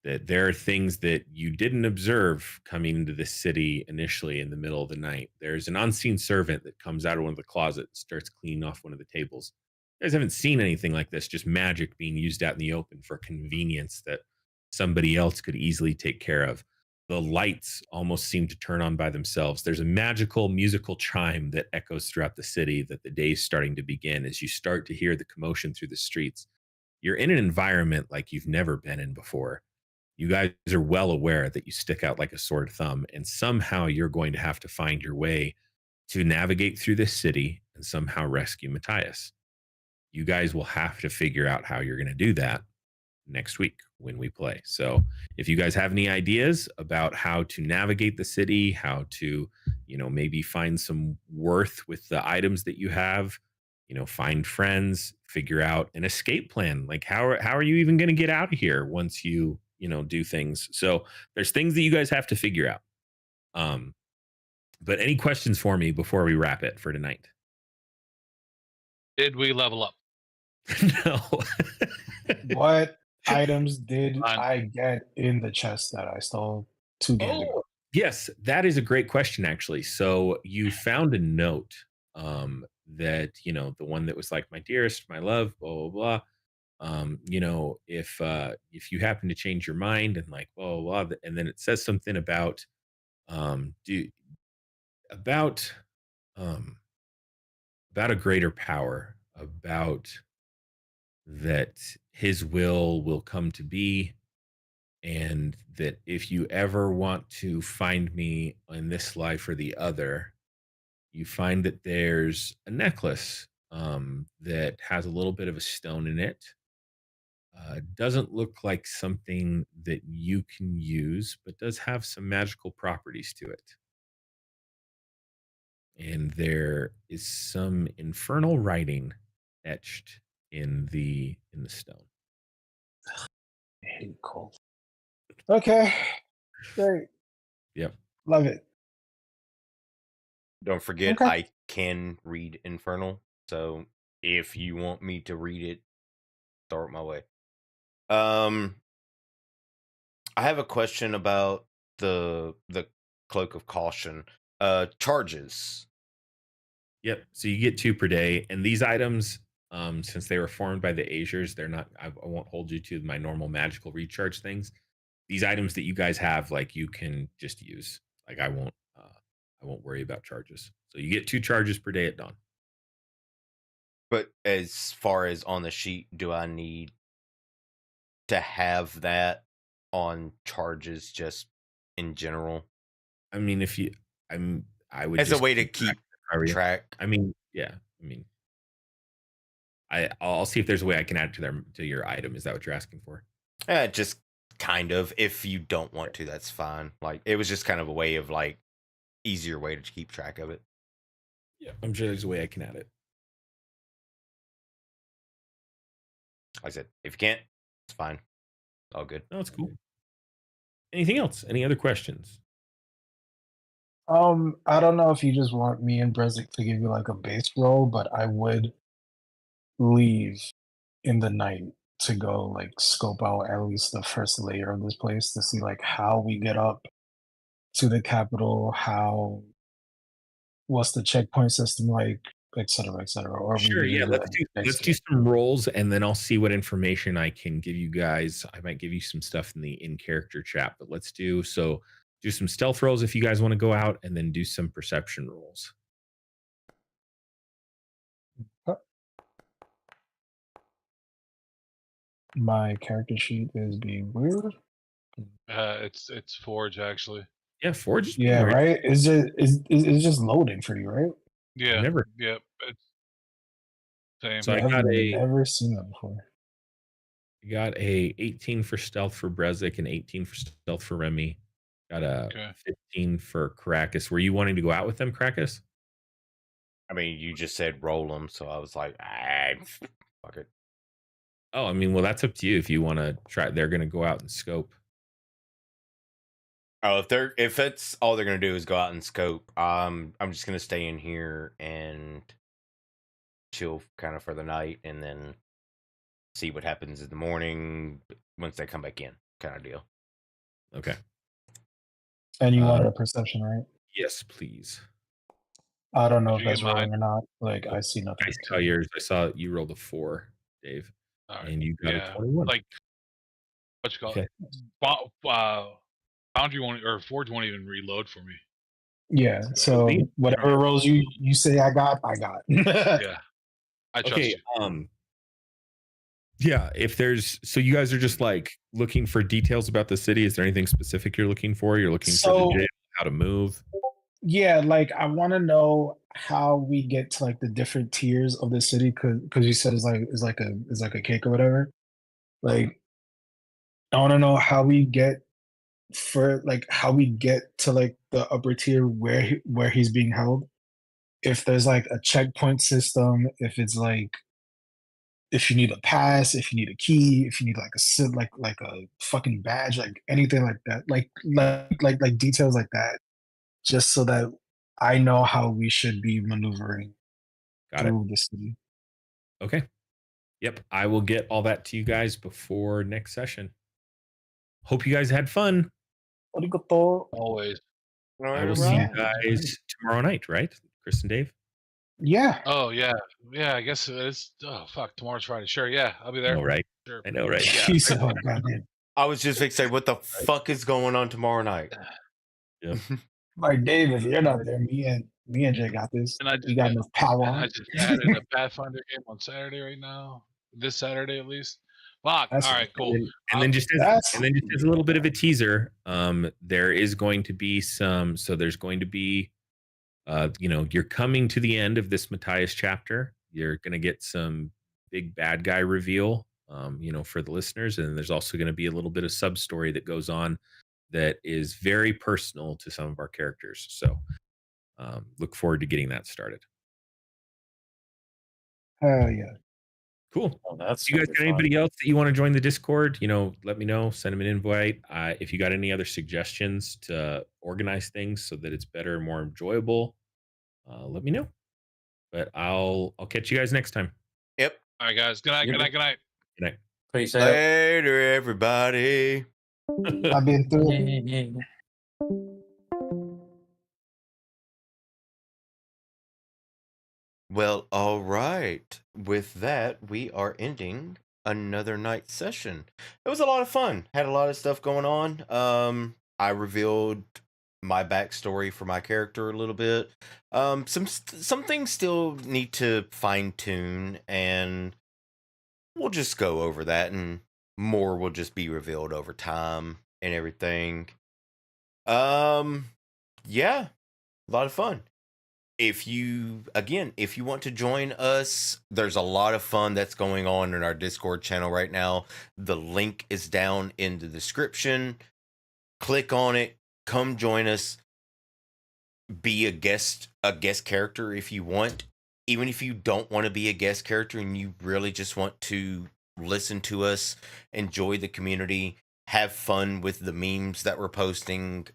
that there are things that you didn't observe coming into this city initially in the middle of the night. There's an unseen servant that comes out of one of the closets, starts cleaning off one of the tables. You guys haven't seen anything like this, just magic being used out in the open for convenience that somebody else could easily take care of. The lights almost seem to turn on by themselves. There's a magical musical chime that echoes throughout the city that the day's starting to begin as you start to hear the commotion through the streets. You're in an environment like you've never been in before. You guys are well aware that you stick out like a sore thumb, and somehow you're going to have to find your way to navigate through this city and somehow rescue Matthias. You guys will have to figure out how you're going to do that next week when we play. So if you guys have any ideas about how to navigate the city, how to, maybe find some worth with the items that you have, find friends, figure out an escape plan. Like how are you even going to get out of here once you do things? So there's things that you guys have to figure out. But any questions for me before we wrap it for tonight? Did we level up? No. What items did Fine. I get in the chest that I stole 2 games ago? Yes, that is a great question, actually. So you found a note that, the one that was like, my dearest, my love, blah, blah, blah. If you happen to change your mind and like, blah, blah, blah, and then it says something about, do about, um, about a greater power, about that his will come to be, and that if you ever want to find me in this life or the other, you find that there's a necklace that has a little bit of a stone in it. Doesn't look like something that you can use, but does have some magical properties to it. And there is some infernal writing etched in the stone. I hate cold. Okay, great, Yep. love it. Don't forget, Okay. I can read Infernal, so if you want me to read it, throw it my way. I have a question about the cloak of caution. Charges. Yep. So you get 2 per day, and these items, since they were formed by the Azures, they're not. I won't hold you to my normal magical recharge things. These items that you guys have, like you can just use. Like I won't. I won't worry about charges. So you get 2 charges per day at dawn. But as far as on the sheet, do I need to have that on charges just in general? I mean, I would As a just way to keep keep if I were you. track. I mean, yeah. I mean, I'll see if there's a way I can add it to your item. Is that what you're asking for? Just kind of. If you don't want to, that's fine. Like it was just kind of a way of like easier way to keep track of it. Yeah, I'm sure there's a way I can add it. Like I said, if you can't, it's fine. All good. No, it's cool. Anything else? Any other questions? I don't know if you just want me and Brezik to give you like a base roll, but I would leave in the night to go like scope out at least the first layer of this place to see like how we get up to the capital, what's the checkpoint system like, et cetera, or we Sure. do Yeah. that Let's next do game. some rolls, and then I'll see what information I can give you guys. I might give you some stuff in the in character chat, but let's do some stealth rolls if you guys want to go out, and then do some perception rolls. My character sheet is being weird. It's Forge actually. Yeah, Forge. is Yeah, weird. right. It's just loading for you, right? Yeah. Never. Yep. It's same. So I I've got never seen that before. a 18 for stealth for Brezik and 18 for stealth for Remy. Got a Okay. 15 for Caracas. Were you wanting to go out with them, Caracas? I mean, you just said roll them, so I was like, fuck it. Oh, I mean, well, that's up to you if you want to try. They're going to go out and scope. Oh, if that's all they're gonna do is go out and scope, I'm just gonna stay in here and chill kind of for the night, and then see what happens in the morning once they come back in, kind of deal. Okay. And you wanted a perception, right? Yes, please. I don't know Did if you that's get mine? rolling or not. Like I see I nothing. saw yours. I saw you rolled a 4, Dave, All right. and you got Yeah. a 21. Like what you call Okay. it? Foundry won't or Forge won't even reload for me. Yeah. So Damn. whatever rolls you say I got. Yeah. I trust Okay. you. Yeah. If there's you guys are just like looking for details about the city. Is there anything specific you're looking for? You're looking for So- the jail, how to move. Yeah, like I want to know how we get to like the different tiers of the city because you said it's like a cake or whatever. Like I want to know how we get how we get to like the upper tier where he's being held, if there's like a checkpoint system, if it's like if you need a pass, if you need a key, if you need like like a fucking badge, like anything like that, like details like that, just so that I know how we should be maneuvering Got it. through the city. Okay. Yep. I will get all that to you guys before next session. Hope you guys had fun. Arigato. Always. I will see you Yeah. guys tomorrow night, right? Chris and Dave? Yeah. Oh yeah, yeah. I guess it's. Oh fuck, tomorrow's Friday. Sure, yeah, I'll be I there. know, right? Sure. I know, right? Yeah. He said, "Oh goddamn." I was just fixated. What the fuck is going on tomorrow night? Yep. Like Dave, if you're not there, me and Jay got this. And I We just got enough power. and I just added a Pathfinder game on Saturday right now. This Saturday at least. Fuck. That's All right, cool. And then just as, That's and then just as a little bit of a teaser, there is going to be there's going to be you're coming to the end of this Matthias chapter. You're going to get some big bad guy reveal, for the listeners. And there's also going to be a little bit of sub story that goes on that is very personal to some of our characters. So look forward to getting that started. hell yeah. Cool. Oh, that's You guys super got fun. anybody else that you want to join the Discord? Let me know. Send them an invite. If you got any other suggestions to organize things so that it's better and more enjoyable, let me know. But I'll catch you guys next time. Yep. All right, guys. Good night. Good night. Good night. Good night. Peace out. Later, everybody. I've been through it. Well, all right. With that, we are ending another night session. It was a lot of fun. Had a lot of stuff going on. I revealed my backstory for my character a little bit. Some things still need to fine tune, and we'll just go over that, and more will just be revealed over time and everything. Yeah, a lot of fun. If you want to join us, there's a lot of fun that's going on in our Discord channel right now. The link is down in the description. Click on it, come join us. Be a guest character if you want. Even if you don't want to be a guest character and you really just want to listen to us, enjoy the community, have fun with the memes that we're posting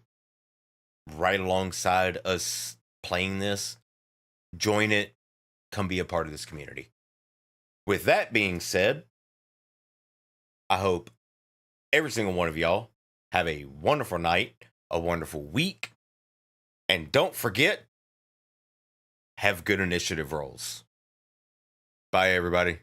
right alongside us playing this, join it, come be a part of this community. With that being said, I hope every single one of y'all have a wonderful night, a wonderful week, and don't forget, have good initiative rolls. Bye, everybody.